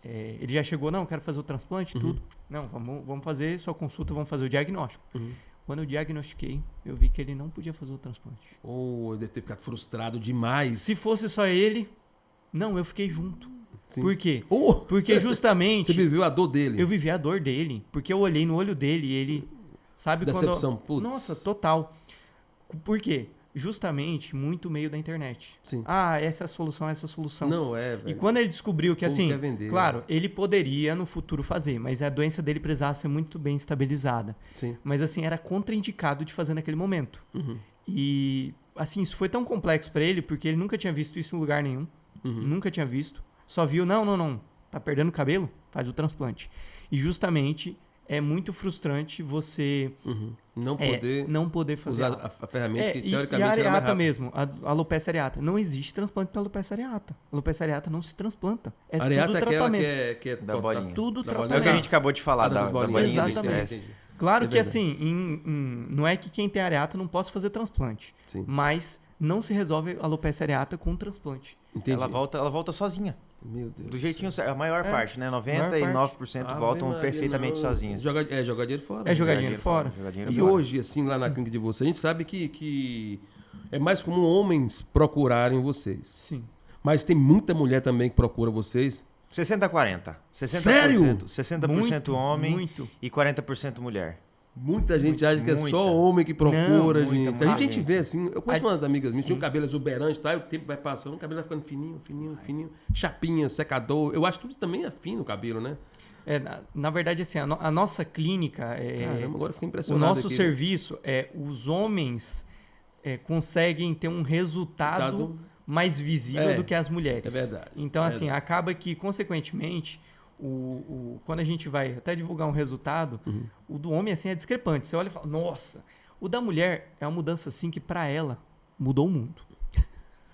ele já chegou, não, quero fazer o transplante, tudo. Não, vamos fazer sua consulta, vamos fazer o diagnóstico. Quando eu diagnostiquei, eu vi que ele não podia fazer o transplante. Eu deve ter ficado frustrado demais. Se fosse só ele, não, eu fiquei junto. Sim. Por quê? Oh, Porque justamente... Você viveu a dor dele. Eu vivi a dor dele, porque eu olhei no olho dele e ele... Sabe Decepção, quando... Nossa, total. Por quê? Justamente muito meio da internet. Sim. Essa é a solução, essa é a solução. Não é, velho. E quando ele descobriu que, assim, quer vender, claro, ele poderia no futuro fazer, mas a doença dele precisava ser muito bem estabilizada. Sim. Mas, assim, era contraindicado de fazer naquele momento. E, assim, isso foi tão complexo para ele, porque ele nunca tinha visto isso em lugar nenhum. Nunca tinha visto. Só viu, não, tá perdendo cabelo? Faz o transplante. E, justamente... É muito frustrante você não poder fazer usar a ferramenta que teoricamente e a era mais areata rápida. mesmo, a alopecia areata. Não existe transplante para alopecia areata. A alopecia areata não se transplanta. É Areata tudo é aquela tratamento. que é Da bolinha. Tudo Da tratamento. É o que a gente acabou de falar, da bolinha do Exatamente. estresse. Claro que verdade. assim, não é que quem tem areata não possa fazer transplante. Sim. Mas não se resolve a alopecia areata com transplante. Entendi. Ela volta sozinha. Meu Deus. Do jeitinho certo. A maior parte, né? maior 99% voltam Maria, perfeitamente não. sozinhas. Jogar dinheiro fora. É jogar dinheiro fora. Jogar dinheiro E fora. hoje, assim, lá na clínica de vocês, a gente sabe que é mais comum homens procurarem vocês. Sim. Mas tem muita mulher também que procura vocês. 60-40. 60%, Sério? 60% Muito, homem muito. e 40% mulher. Muita gente acha que é muita. só homem que procura, Não, gente. muita A gente vê assim, eu conheço umas amigas minhas, Sim. tinha um cabelo exuberante, tá? E o tempo vai passando, o cabelo vai ficando fininho. Chapinha, secador. Eu acho que tudo isso também afina o cabelo, né? Na verdade, assim, a nossa clínica... Caramba, agora eu fiquei O impressionado nosso aqui. serviço os homens conseguem ter um resultado mais visível do que as mulheres. É verdade. Então, assim, acaba que, consequentemente, quando a gente vai até divulgar um resultado, o do homem, assim, é discrepante. Você olha e fala, nossa, o da mulher é uma mudança, assim, que pra ela mudou o mundo.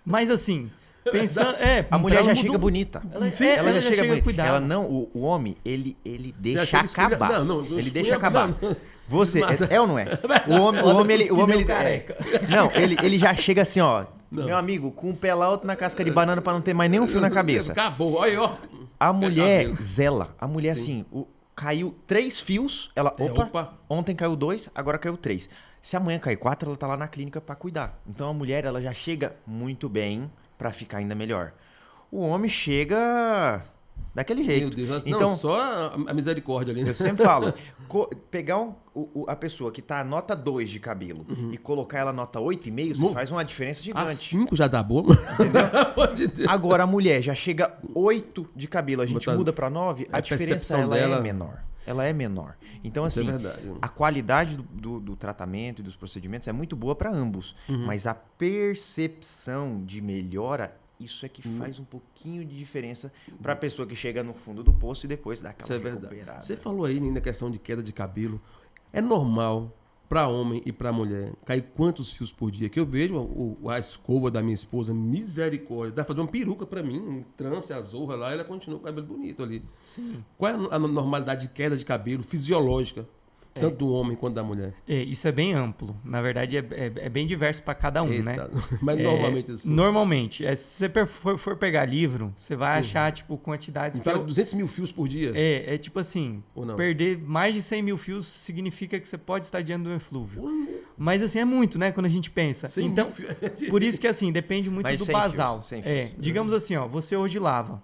Mas, assim, Pensando, A mulher ela já muda chega um- bonita. Ela, Sim, ela sim, já chega bonita. cuidada. Ela não, o homem, ele deixa chega esfriando. acabar. Não, ele esfriando, deixa acabar. não. Você, Mata. é ou não é? O homem, ele careca. Não, ele já chega assim, ó. Não. Meu amigo, com o pé lá alto na casca de banana pra não ter mais nenhum fio na cabeça. Acabou, olha aí, ó. A mulher cabelo. zela. A mulher, Sim. assim, caiu 3 fios. Ela, Opa. ontem caiu 2, agora caiu 3. Se amanhã cair 4, ela tá lá na clínica pra cuidar. Então a mulher, ela já chega muito bem pra ficar ainda melhor. O homem chega daquele jeito. Meu Deus, então, não, só a misericórdia ali. Né? eu sempre falo, pegar a pessoa que tá nota 2 de cabelo e colocar ela nota 8,5, você faz uma diferença A gigante. 5 já dá boa. Pelo amor de Deus. Agora a mulher já chega 8 de cabelo, a gente Botar- muda pra 9, a diferença percepção ela dela- é menor. Ela é menor. Então, Isso é assim, verdade. a qualidade do tratamento e dos procedimentos é muito boa para ambos. Mas a percepção de melhora, isso é que faz um pouquinho de diferença para a pessoa que chega no fundo do poço e depois dá aquela Isso é verdade. recuperada. Você falou aí na questão de queda de cabelo. É normal para homem e para mulher cair quantos fios por dia? Que eu vejo a escova da minha esposa, misericórdia, dá pra fazer uma peruca para mim, um trança, a zorra lá, e ela continua com o cabelo bonito ali. Sim. Qual é a normalidade de queda de cabelo fisiológica, tanto do homem quanto da mulher? Isso é bem amplo. Na verdade, é bem diverso para cada um, né? Eita, mas normalmente assim. Normalmente. Se você for pegar livro, você vai Sim. achar, tipo, quantidades que... Então, 200 mil fios por dia? É tipo assim, Ou não? perder mais de 100 mil fios significa que você pode estar diante do eflúvio. Mas assim, é muito, né? Quando a gente pensa. 100 Então, mil fios. por isso que assim, depende muito Mas do 100 basal. fios, 100 fios. Digamos assim, ó, você hoje lava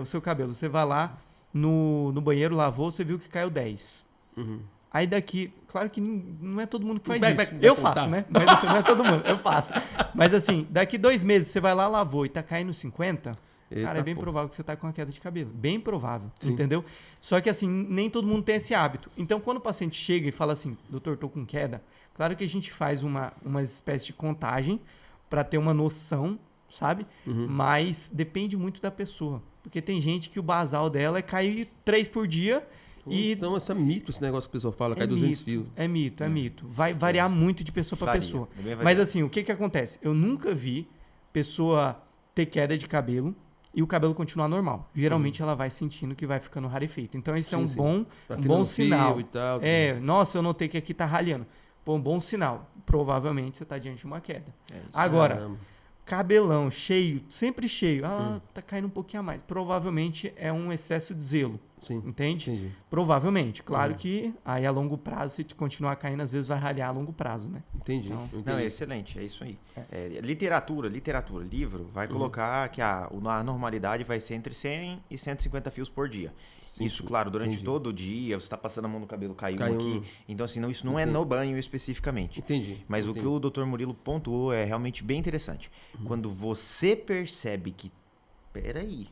o seu cabelo. Você vai lá no banheiro, lavou, você viu que caiu 10. Uhum. Aí daqui, claro que não é todo mundo que faz Vai isso. contar. Eu faço, né? Mas assim, não é todo mundo, eu faço. Mas assim, daqui 2 meses você vai lá, lavou e tá caindo 50, Eita, cara, é bem pô. provável que você tá com uma queda de cabelo. Bem provável, Sim. entendeu? Só que assim, nem todo mundo tem esse hábito. Então, quando o paciente chega e fala assim, doutor, tô com queda, claro que a gente faz uma espécie de contagem para ter uma noção, sabe? Mas depende muito da pessoa. Porque tem gente que o basal dela é cair 3 por dia e Então, esse é mito, esse negócio que o pessoal fala, cai 200 fios. é mito. Vai variar muito de pessoa para Varia, pessoa. é bem variado. Mas assim, o que acontece? Eu nunca vi pessoa ter queda de cabelo e o cabelo continuar normal. Geralmente ela vai sentindo que vai ficando rarefeito. Então isso é Sim, um sim. bom, Vai um afinando bom o fio sinal. e tal. Nossa, eu notei que aqui tá ralhando. Pô, um bom sinal. Provavelmente você tá diante de uma queda. É isso. Agora, Caramba. cabelão cheio, sempre cheio. Tá caindo um pouquinho a mais. Provavelmente é um excesso de zelo. Sim, Entende? entendi. Provavelmente. Claro que aí a longo prazo, se continuar caindo, às vezes vai ralhar a longo prazo, né? Entendi. Então, entendi. Não, é excelente, é isso aí. Literatura, livro, vai colocar que a normalidade vai ser entre 100 e 150 fios por dia. Sim, Isso, claro, durante entendi. todo o dia, você está passando a mão no cabelo, caiu Caiu aqui. um. Então, assim, isso não é no banho especificamente. Entendi. Mas o entendi. que o Dr. Murilo pontuou é realmente bem interessante. Quando você percebe que, peraí,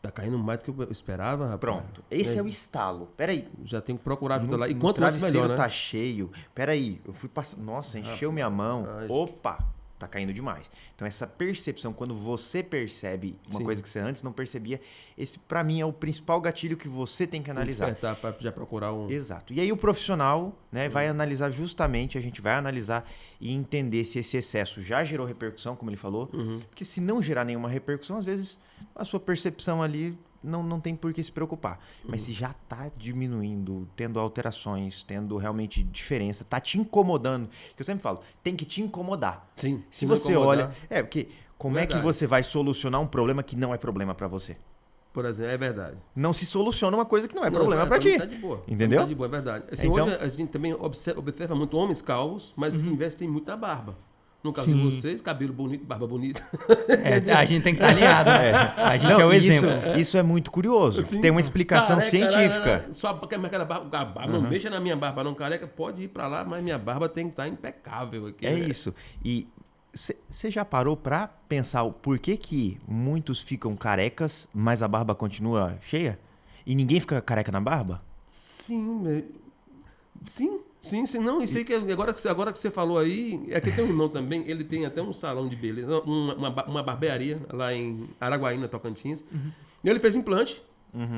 Tá caindo mais do que eu esperava, rapaz. pronto, esse é o estalo, peraí. Já tenho que procurar ajuda lá. E No quanto antes travesseiro melhor, né? tá cheio. Peraí, eu fui passar. Nossa, encheu minha mão. Rapaz. Opa, tá caindo demais. Então, essa percepção, quando você percebe uma Sim. coisa que você antes não percebia, esse pra mim é o principal gatilho que você tem que analisar. Despertar pra já procurar um... Exato. E aí o profissional, né, vai analisar justamente, a gente vai analisar e entender se esse excesso já gerou repercussão, como ele falou. Porque se não gerar nenhuma repercussão, às vezes a sua percepção ali não tem por que se preocupar. Mas se já tá diminuindo, tendo alterações, tendo realmente diferença, tá te incomodando, que eu sempre falo, tem que te incomodar. Sim. Se não você incomodar, olha... porque como é que Verdade. você vai solucionar um problema que não é problema pra você? Por exemplo, é verdade. Não se soluciona uma coisa que não é Não, problema pra ti. Tá de boa. Entendeu? Tá de boa, é verdade. Assim, Então- hoje a gente também observa muito homens calvos, mas que investem muito na barba. No caso de Sim. vocês, cabelo bonito, barba bonita. A gente tem que estar alinhado, né? A gente é o isso, exemplo. isso é muito curioso. Assim, Tem uma explicação careca, científica. Só porque aquela barba, não mexa na minha barba, não careca, pode ir pra lá, mas minha barba tem que estar impecável aqui. É né? isso. E você já parou pra pensar o porquê que muitos ficam carecas, mas a barba continua cheia? E ninguém fica careca na barba? Sim. Não, isso aí que agora que você falou aí, é que tem um irmão também, ele tem até um salão de beleza, uma barbearia lá em Araguaína, Tocantins. E ele fez implante.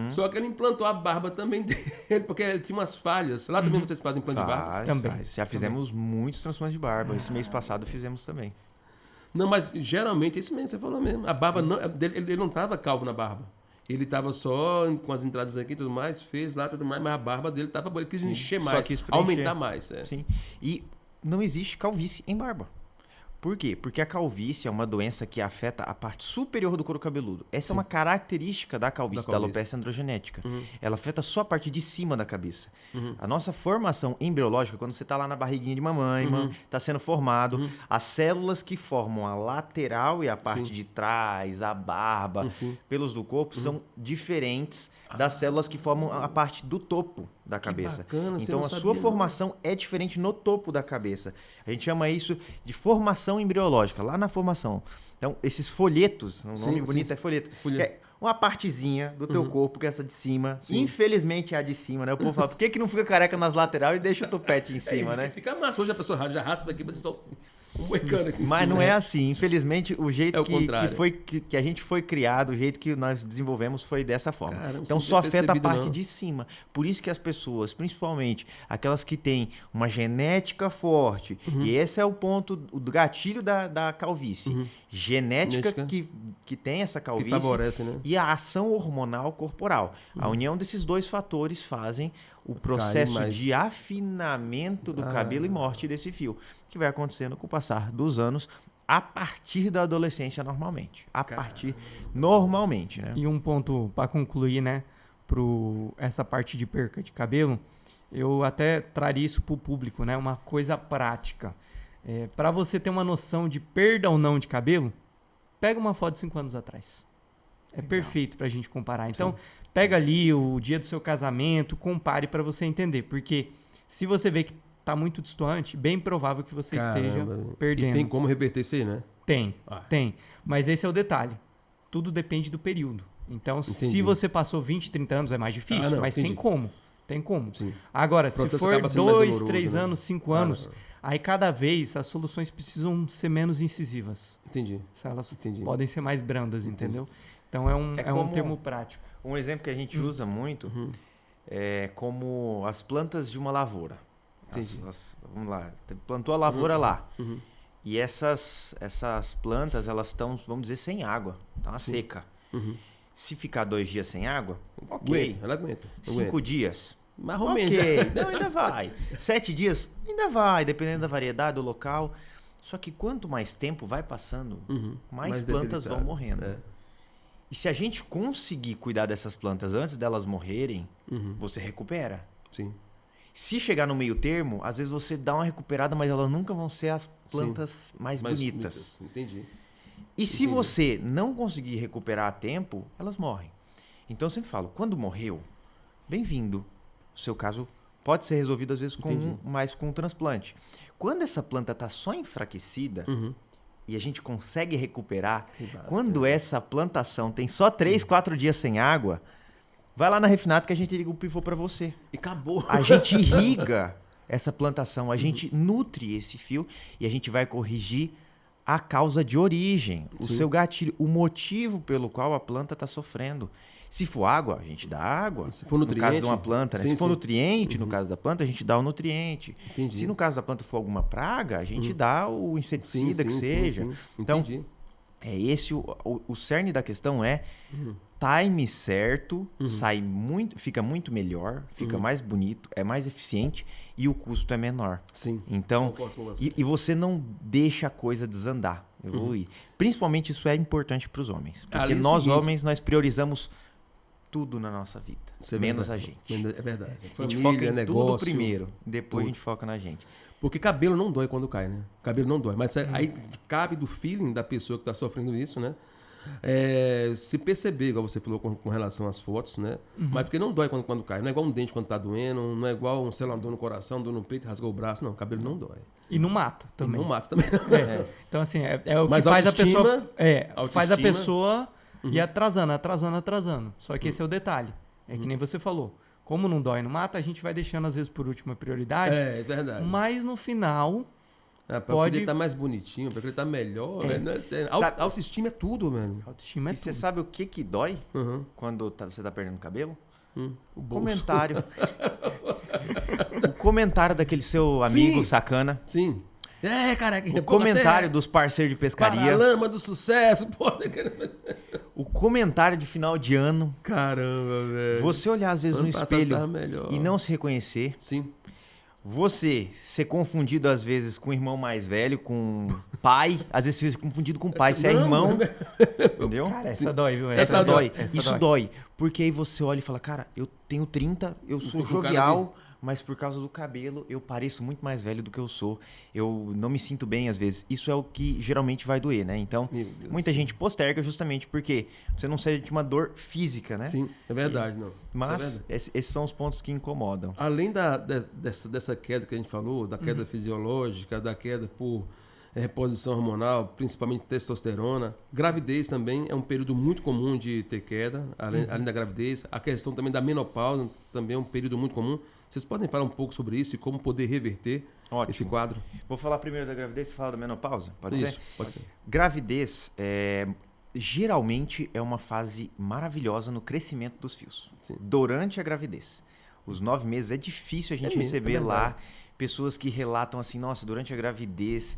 Só que ele implantou a barba também dele, porque ele tinha umas falhas. Lá também vocês fazem implante de barba? Faz, Também. faz. Já fizemos muitos transplantes de barba. Esse mês passado fizemos também. Não, mas geralmente é isso mesmo, você falou mesmo. A barba, não, ele não tava calvo na barba. Ele tava só com as entradas aqui e tudo mais, fez lá tudo mais, mas a barba dele tava boa. Ele quis encher mais, quis aumentar mais. Sim. E não existe calvície em barba. Por quê? Porque a calvície é uma doença que afeta a parte superior do couro cabeludo. Essa é uma característica da calvície, da alopecia androgenética. Ela afeta só a parte de cima da cabeça. A nossa formação embriológica, quando você está lá na barriguinha de mamãe, está sendo formado, as células que formam a lateral e a parte de trás, a barba, pelos do corpo, são diferentes das células que formam a parte do topo da cabeça. Bacana, então a sua formação é diferente no topo da cabeça. A gente chama isso de formação embriológica, lá na formação. Então, esses folhetos, o nome bonito é folheto. É uma partezinha do teu corpo, que é essa de cima. Infelizmente é a de cima, né? O povo fala, por que não fica careca nas laterais e deixa o topete em cima, né? Fica massa. Hoje a pessoa já raspa aqui, mas só um moicano aqui em Mas cima, não é assim. Infelizmente, o jeito que que a gente foi criado, o jeito que nós desenvolvemos foi dessa forma. Caramba, então só afeta a parte de cima. Por isso que as pessoas, principalmente aquelas que têm uma genética forte, e esse é o ponto do gatilho da calvície. Genética que tem essa calvície que favorece, né? E a ação hormonal corporal. A união desses dois fatores fazem o processo de afinamento do cabelo e morte desse fio, que vai acontecendo com o passar dos anos a partir da adolescência normalmente. Normalmente, né? E um ponto para concluir, né, essa parte de perca de cabelo, eu até traria isso para o público, né, uma coisa prática. Para você ter uma noção de perda ou não de cabelo, pega uma foto de 5 anos atrás. É perfeito para a gente comparar. Então, pega ali o dia do seu casamento, compare para você entender. Porque se você vê que está muito distante, bem provável que você esteja perdendo. E tem como reverter isso aí, né? Tem. Mas esse é o detalhe. Tudo depende do período. Então, se você passou 20, 30 anos, é mais difícil, mas tem como. Tem como. Sim. Agora, se for 2, 3 né? anos, 5 anos, aí cada vez as soluções precisam ser menos incisivas. Entendi. Elas podem ser mais brandas, entendeu? Então é um termo prático. Um exemplo que a gente usa muito é como as plantas de uma lavoura. Vamos lá, plantou a lavoura lá. E essas plantas, elas estão, vamos dizer, sem água. Tá uma seca. Se ficar 2 dias sem água, ok. Ela aguenta. 5 dias. Mais ou menos. Ok, não, ainda vai. 7 dias, ainda vai, dependendo da variedade, do local. Só que quanto mais tempo vai passando, mais plantas vão morrendo. E se a gente conseguir cuidar dessas plantas antes delas morrerem, você recupera. Sim. Se chegar no meio termo, às vezes você dá uma recuperada, mas elas nunca vão ser as plantas mais bonitas. Entendi. E se você não conseguir recuperar a tempo, elas morrem. Então eu sempre falo, quando morreu, bem-vindo. O seu caso pode ser resolvido às vezes mais com um transplante. Quando essa planta está só enfraquecida e a gente consegue recuperar, quando essa plantação tem só 3, 4 dias sem água, vai lá na Refinato que a gente liga o pivô para você. E acabou. A gente irriga essa plantação, a gente nutre esse fio e a gente vai corrigir a causa de origem, o seu gatilho, o motivo pelo qual a planta está sofrendo. Se for água, a gente dá água. Se for nutriente, no caso de uma planta, né? Se for nutriente, no caso da planta, a gente dá o nutriente. Entendi. Se no caso da planta for alguma praga, a gente dá o inseticida que seja. Então, é esse o cerne da questão é time certo, fica muito melhor, fica mais bonito, é mais eficiente e o custo é menor. Sim. Então, e você não deixa a coisa desandar, evoluir. Principalmente isso é importante para os homens. Porque nós homens, nós priorizamos tudo na nossa vida, menos a gente. É verdade. A gente foca em tudo primeiro, depois a gente foca na gente. Porque cabelo não dói quando cai, né? Cabelo não dói. Mas aí cabe do feeling da pessoa que está sofrendo isso, né? Se perceber, igual você falou com relação às fotos, né? Mas porque não dói quando cai. Não é igual um dente quando tá doendo, não é igual, sei lá, uma dor no coração, dor no peito, rasgou o braço. Não, cabelo não dói. E não mata também. E não mata também. Então, assim, é o que faz a pessoa... faz a pessoa ir atrasando. Só que esse é o detalhe. É que nem você falou. Como não dói, não mata, a gente vai deixando às vezes por última prioridade. É verdade. Mas no final... Pra ele estar mais bonitinho, pra ele estar melhor. Autoestima é tudo, mano. Autoestima é tudo. Você sabe o que dói quando você tá perdendo cabelo? O comentário. O comentário daquele seu amigo sacana. Sim. carequinha. O comentário dos parceiros de pescaria. Paralama do sucesso, pô. O comentário de final de ano. Caramba, velho. Você olhar às vezes no espelho melhor. e não se reconhecer. Sim. Você ser confundido às vezes com o irmão mais velho, com pai. Às vezes você ser confundido com pai, você é irmão. Entendeu? Cara, essa dói, viu? Essa dói. Isso dói. Porque aí você olha e fala, cara, eu tenho 30, eu sou jovial, mas por causa do cabelo eu pareço muito mais velho do que eu sou. Eu não me sinto bem às vezes. Isso é o que geralmente vai doer, né? Então, muita gente posterga justamente porque você não sente uma dor física, né? Sim, é verdade, não. Mas esses são os pontos que incomodam. Além dessa queda que a gente falou, da queda fisiológica, da queda por reposição hormonal, principalmente testosterona, gravidez também é um período muito comum de ter queda, além da gravidez. A questão também da menopausa também é um período muito comum. Vocês podem falar um pouco sobre isso e como poder reverter esse quadro? Vou falar primeiro da gravidez, você fala da menopausa? Pode ser? Pode ser. Gravidez, geralmente, é uma fase maravilhosa no crescimento dos fios. Sim. Durante a gravidez. Os 9 meses é difícil a gente receber lá pessoas que relatam assim, nossa, durante a gravidez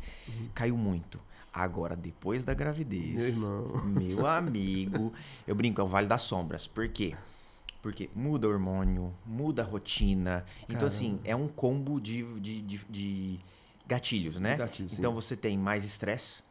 caiu muito. Agora, depois da gravidez, meu irmão, meu amigo, eu brinco, é o Vale das Sombras. Por quê? Porque muda o hormônio, muda a rotina. Então, assim, é um combo de gatilhos, né? Então, você tem mais estresse.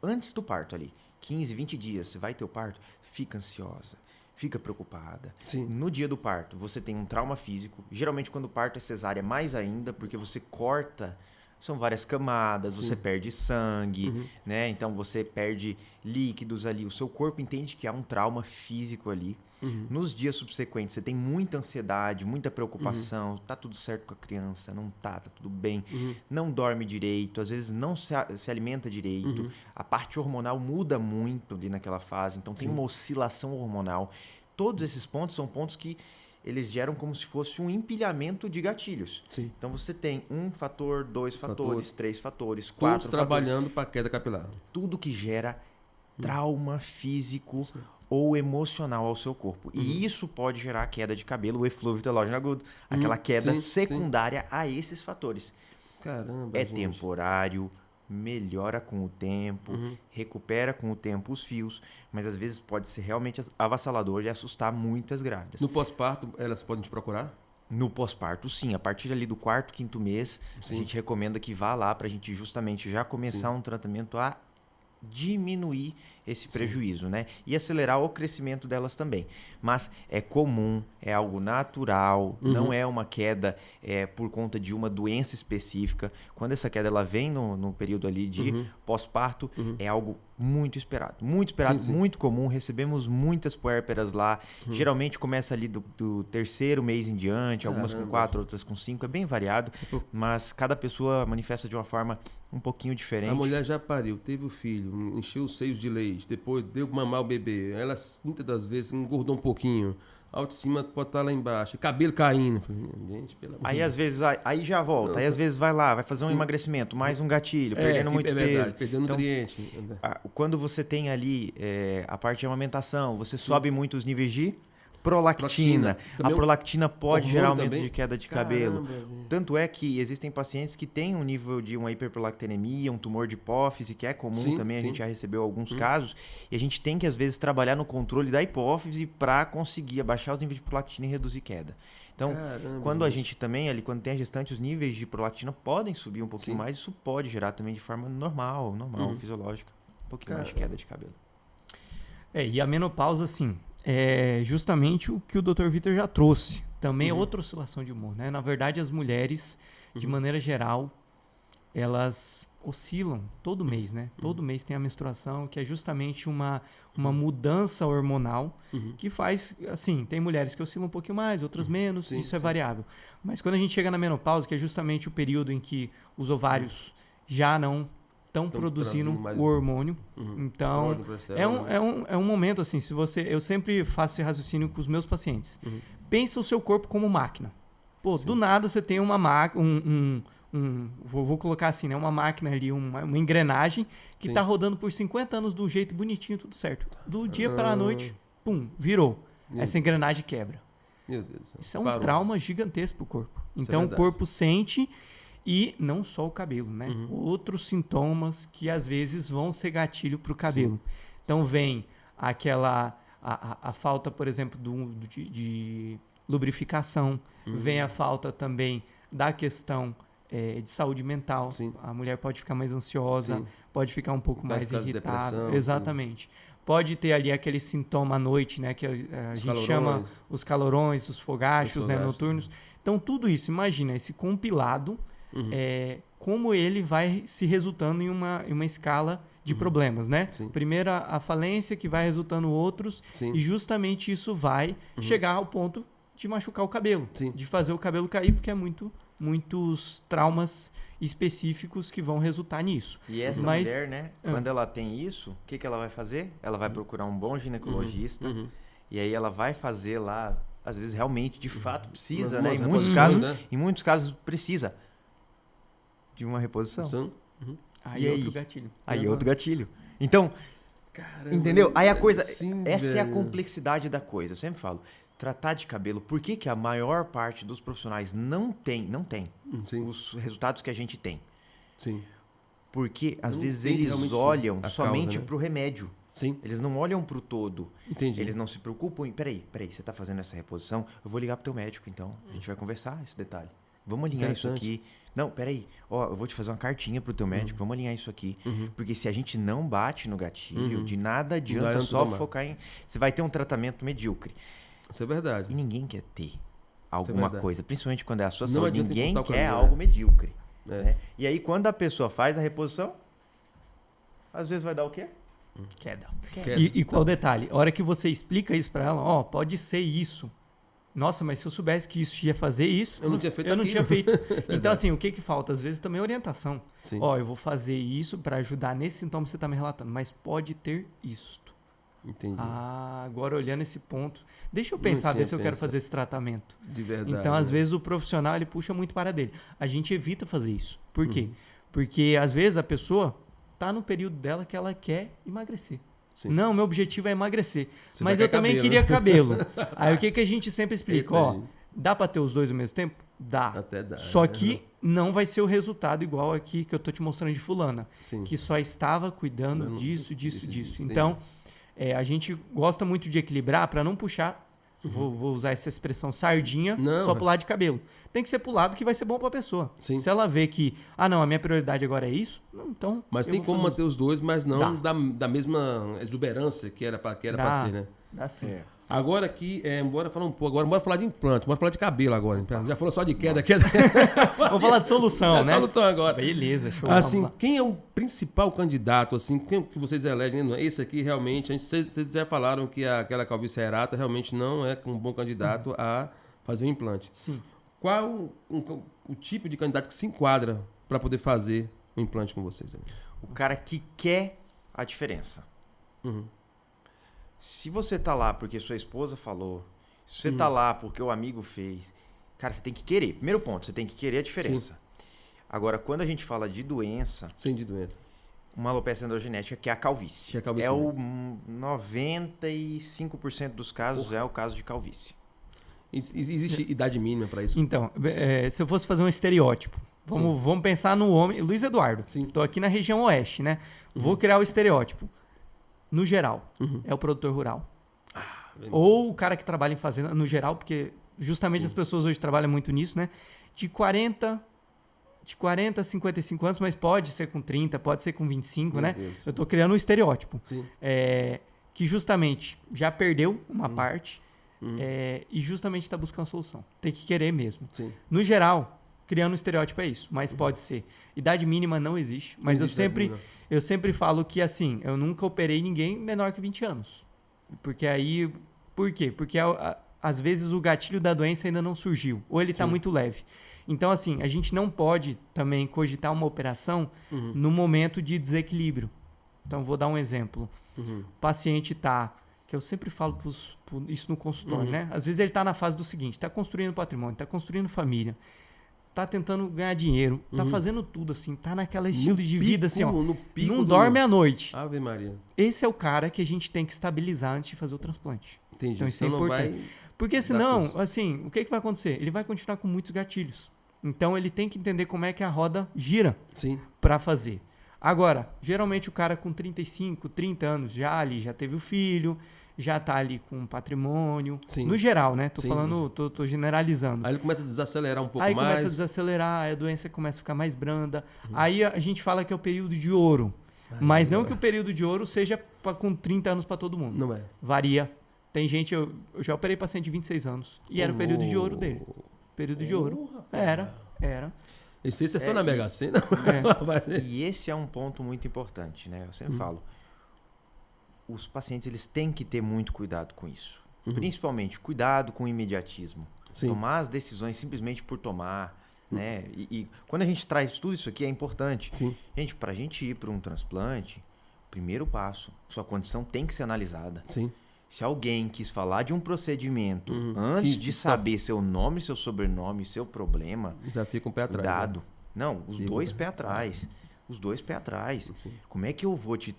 Antes do parto ali, 15, 20 dias, você vai ter o parto, fica ansiosa, fica preocupada. Sim. No dia do parto, você tem um trauma físico. Geralmente, quando o parto é cesárea, mais ainda, porque você corta... São várias camadas, você perde sangue, né? Então você perde líquidos ali. O seu corpo entende que há um trauma físico ali. Nos dias subsequentes, você tem muita ansiedade, muita preocupação. Tá tudo certo com a criança? Não tá tudo bem. Não dorme direito, às vezes não se alimenta direito. A parte hormonal muda muito ali naquela fase. Então tem uma oscilação hormonal. Todos esses pontos são pontos que eles geram como se fosse um empilhamento de gatilhos. Sim. Então você tem um fator, 2 fatores, 3 fatores, 4 fatores. Trabalhando para queda capilar. Tudo que gera trauma físico ou emocional ao seu corpo. E isso pode gerar queda de cabelo, o eflúvio telógeno agudo, aquela queda secundária a esses fatores. Caramba, gente. Temporário, melhora com o tempo, recupera com o tempo os fios, mas às vezes pode ser realmente avassalador e assustar muitas grávidas. No pós-parto, elas podem te procurar? No pós-parto, sim. A partir ali do 4º, 5º mês, a gente recomenda que vá lá para a gente justamente já começar um tratamento a diminuir esse prejuízo, né? E acelerar o crescimento delas também. Mas é comum, é algo natural, não é uma queda por conta de uma doença específica. Quando essa queda ela vem no período ali de pós-parto, é algo muito esperado, muito comum. Recebemos muitas puérperas lá. Geralmente começa ali do 3º mês em diante, algumas com 4, outras com 5. É bem variado, mas cada pessoa manifesta de uma forma um pouquinho diferente. A mulher já pariu, teve o filho, encheu os seios de leite, depois deu mamar o bebê. Ela, muitas das vezes, engordou um pouquinho. A autoestima pode estar lá embaixo. Cabelo caindo. Gente, pelo amor. Aí, às vezes, aí já volta. Aí, às vezes, vai lá, vai fazer um emagrecimento, mais um gatilho, perdendo muito peso. Verdade, perdendo nutriente. Quando você tem ali a parte de amamentação, você sobe muito os níveis de prolactina. A prolactina pode gerar aumento de queda de cabelo. Tanto é que existem pacientes que têm um nível de uma hiperprolactinemia, um tumor de hipófise, que é comum também, a gente já recebeu alguns casos, e a gente tem que, às vezes, trabalhar no controle da hipófise para conseguir abaixar os níveis de prolactina e reduzir queda. Então, quando a gente também, ali, quando tem a gestante, os níveis de prolactina podem subir um pouquinho mais, isso pode gerar também de forma normal, fisiológica, um pouquinho mais de queda de cabelo. E a menopausa, assim, é justamente o que o Dr. Vitor já trouxe. Também é outra oscilação de humor, né? Na verdade, as mulheres, de maneira geral, elas oscilam todo mês, né? Todo mês tem a menstruação, que é justamente uma mudança hormonal que faz, assim, tem mulheres que oscilam um pouquinho mais, outras menos, isso é variável. Mas quando a gente chega na menopausa, que é justamente o período em que os ovários já não estão produzindo o hormônio. Então, é um momento, assim, eu sempre faço esse raciocínio com os meus pacientes. Pensa o seu corpo como máquina. Pô, do nada você tem uma máquina, vou colocar assim, né? Uma máquina ali, uma engrenagem que está rodando por 50 anos de um jeito bonitinho, tudo certo. Do dia para a noite, pum, virou. Essa engrenagem quebra. Meu Deus do céu. Isso é um trauma gigantesco para o corpo. Então, o corpo sente E não só o cabelo, né? Outros sintomas que às vezes vão ser gatilho para o cabelo. Sim. Então vem aquela a falta, por exemplo, de lubrificação, vem a falta também da questão de saúde mental. Sim. A mulher pode ficar mais ansiosa, sim, pode ficar um pouco mais irritada. Exatamente. Sim. Pode ter ali aquele sintoma à noite, né? Que a gente chama os calorões, os fogachos, né, noturnos. Então, tudo isso, imagina, esse compilado, como ele vai se resultando em uma escala de problemas, né? Sim. Primeiro a falência, que vai resultando outros, sim, e justamente isso vai chegar ao ponto de machucar o cabelo, sim, de fazer o cabelo cair, porque é muitos traumas específicos que vão resultar nisso. E essa mulher, né, quando ela tem isso, o que ela vai fazer? Ela vai procurar um bom ginecologista, e aí ela vai fazer lá, às vezes realmente, de fato, precisa, né? Em muitos casos precisa de uma reposição. Aí outro gatilho. Aí outro gatilho. Então, caramba, entendeu? Aí a coisa, essa é a complexidade da coisa. Eu sempre falo, tratar de cabelo, por que a maior parte dos profissionais não tem os resultados que a gente tem? Sim. Porque às vezes eles olham somente para o remédio. Sim. Eles não olham para o todo. Entendi. Eles não se preocupam em, peraí, você está fazendo essa reposição? Eu vou ligar para o teu médico, então. A gente vai conversar esse detalhe. Vamos alinhar isso aqui. Não, peraí. Eu vou te fazer uma cartinha pro teu médico. Vamos alinhar isso aqui. Porque se a gente não bate no gatilho, de nada adianta só focar em... Você vai ter um tratamento medíocre. Isso é verdade. E ninguém quer ter alguma coisa. Principalmente quando é a sua saúde. Ninguém quer algo medíocre. Né? E aí, quando a pessoa faz a reposição, às vezes vai dar o quê? Queda. E qual o detalhe? A hora que você explica isso para ela, pode ser isso. Nossa, mas se eu soubesse que isso ia fazer isso... Eu não tinha feito não tinha feito. Então, assim, o que falta? Às vezes também é orientação. Sim. Eu vou fazer isso para ajudar nesse sintoma que você está me relatando, mas pode ter isto. Entendi. Agora olhando esse ponto, deixa eu pensar, ver se eu quero fazer esse tratamento. De verdade. Então, às vezes, o profissional, ele puxa muito para dele. A gente evita fazer isso. Por quê? Porque, às vezes, a pessoa tá no período dela que ela quer emagrecer. Sim. Não, meu objetivo é emagrecer. Mas eu também queria cabelo. Aí o que a gente sempre explica? Dá para ter os dois ao mesmo tempo? Dá. Até dá. Só que não vai ser o resultado igual aqui que eu tô te mostrando de fulana. Sim. Que só estava cuidando disso. Então, a gente gosta muito de equilibrar para não puxar, vou usar essa expressão, sardinha, só pro lado de cabelo. Tem que ser pro lado que vai ser bom pra pessoa. Sim. Se ela vê que, a minha prioridade agora é isso, então... Mas tem como manter os dois, mas não da mesma exuberância que era pra ser, né? Dá sim. Agora aqui, bora falar um pouco. Agora bora falar de implante, bora falar de cabelo agora. Já falou só de queda. Vamos falar de solução, né? Solução agora. Beleza, show. Assim, quem é o principal candidato, assim, quem que vocês elegem? Esse aqui realmente, vocês já falaram que aquela calvície aerata realmente não é um bom candidato a fazer um implante. Sim. Qual o tipo de candidato que se enquadra para poder fazer um implante com vocês? O cara que quer a diferença. Se você tá lá porque sua esposa falou, se você tá lá porque o amigo fez, cara, você tem que querer. Primeiro ponto, você tem que querer a diferença. Sim. Agora, quando a gente fala de doença... Sim, de doença. Uma alopecia endogenética, que é a calvície. Que é a calvície o 95% dos casos é o caso de calvície. Existe idade mínima para isso? Então, se eu fosse fazer um estereótipo, vamos pensar no homem... Luiz Eduardo, estou aqui na região oeste, né? Vou criar o estereótipo. No geral, é o produtor rural. Ou o cara que trabalha em fazenda, no geral, porque justamente as pessoas hoje trabalham muito nisso, né? De 40 a 55 anos, mas pode ser com 30, pode ser com 25, né? Deus. Eu estou criando um estereótipo. Que justamente já perdeu uma parte e justamente está buscando solução. Tem que querer mesmo. Sim. No geral, criando um estereótipo é isso, mas pode ser. Idade mínima não existe, mas eu sempre falo que assim, eu nunca operei ninguém menor que 20 anos. Porque aí... Por quê? Porque às vezes o gatilho da doença ainda não surgiu, ou ele está muito leve. Então, assim, a gente não pode também cogitar uma operação no momento de desequilíbrio. Então, vou dar um exemplo. O paciente que eu sempre falo isso no consultório, né? Às vezes ele está na fase do seguinte, está construindo patrimônio, está construindo família, tá tentando ganhar dinheiro, tá fazendo tudo assim, tá naquela estilo de vida assim, ó, não dorme à noite. Ave Maria. Esse é o cara que a gente tem que estabilizar antes de fazer o transplante. Entendi. Então isso é importante. Porque senão, assim, o que vai acontecer? Ele vai continuar com muitos gatilhos. Então ele tem que entender como é que a roda gira Sim. para fazer. Agora, geralmente o cara com 35, 30 anos já teve o filho, já tá ali com um patrimônio. Sim. No geral, né? Tô Sim. falando, tô generalizando. Aí ele começa a desacelerar um pouco Aí mais. começa a desacelerar, a doença começa a ficar mais branda. Aí a gente fala que é o período de ouro. Mas não que o período de ouro seja com 30 anos para todo mundo. Não é. Varia. Tem gente, eu já operei paciente de 26 anos. E era o período de ouro dele. Período de ouro. Era. Esse aí acertou na Mega Sena. E esse é um ponto muito importante, né? Eu sempre falo. Os pacientes, eles têm que ter muito cuidado com isso. Principalmente, cuidado com o imediatismo. Sim. Tomar as decisões simplesmente por tomar, né? E quando a gente traz tudo isso aqui, é importante. Sim. Gente, pra gente ir para um transplante, primeiro passo, sua condição tem que ser analisada. Sim. Se alguém quis falar de um procedimento Que antes de saber seu nome, seu sobrenome, seu problema, Já fica um pé atrás. cuidado. Né? Não, os Fica. dois pés atrás. Os dois pés atrás. Sim. Como é que eu vou te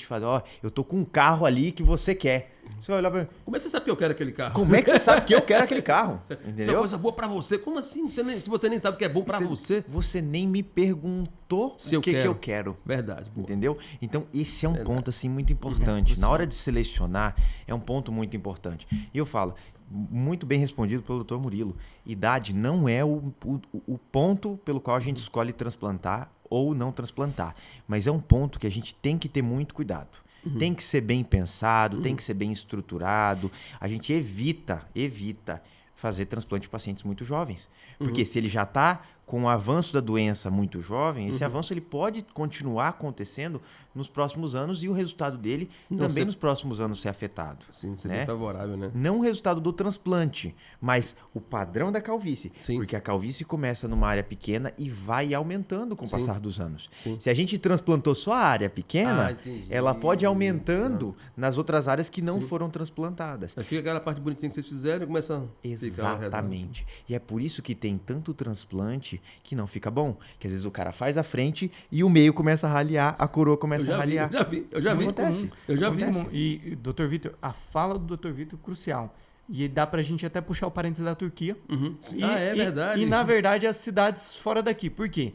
fazer? Ó, eu tô com um carro ali que você quer. Você vai olhar pra mim. Como é que você sabe que eu quero aquele carro? Como é que você sabe que eu quero aquele carro? Tem uma Entendeu? coisa boa pra você. Como assim? Se você nem sabe que é bom pra você. Você nem me perguntou Se o eu que quero. eu quero. Verdade. Boa. Entendeu? Então, esse é um ponto assim muito importante. Na hora de selecionar, é um ponto muito importante. E eu falo, muito bem respondido pelo Dr. Murilo, idade não é o ponto pelo qual a gente escolhe transplantar ou não transplantar. Mas é um ponto que a gente tem que ter muito cuidado. Tem que ser bem pensado, tem que ser bem estruturado. A gente evita fazer transplante de pacientes muito jovens. Porque se ele já está com o avanço da doença muito jovem, esse avanço ele pode continuar acontecendo nos próximos anos e o resultado dele também nos próximos anos ser afetado. Sim, você né? bem favorável, né? Não o resultado do transplante, mas o padrão da calvície. Sim. Porque a calvície começa numa área pequena e vai aumentando com o Sim. passar dos anos. Sim. Se a gente transplantou só a área pequena, Entendi. ela pode ir aumentando nas outras áreas que não foram transplantadas. Aí fica aquela parte bonitinha que vocês fizeram e começa a ficar ao redor. Exatamente. E é por isso que tem tanto transplante que não fica bom. Que às vezes o cara faz a frente e o meio começa a raliar, a coroa começa a raliar. Eu já vi. Acontece. Eu já vi. Muito comum. E, Dr. Vitor, a fala do Dr. Vitor é crucial. E dá pra gente até puxar o parênteses da Turquia. Sim. É verdade. E, na verdade, as cidades fora daqui. Por quê?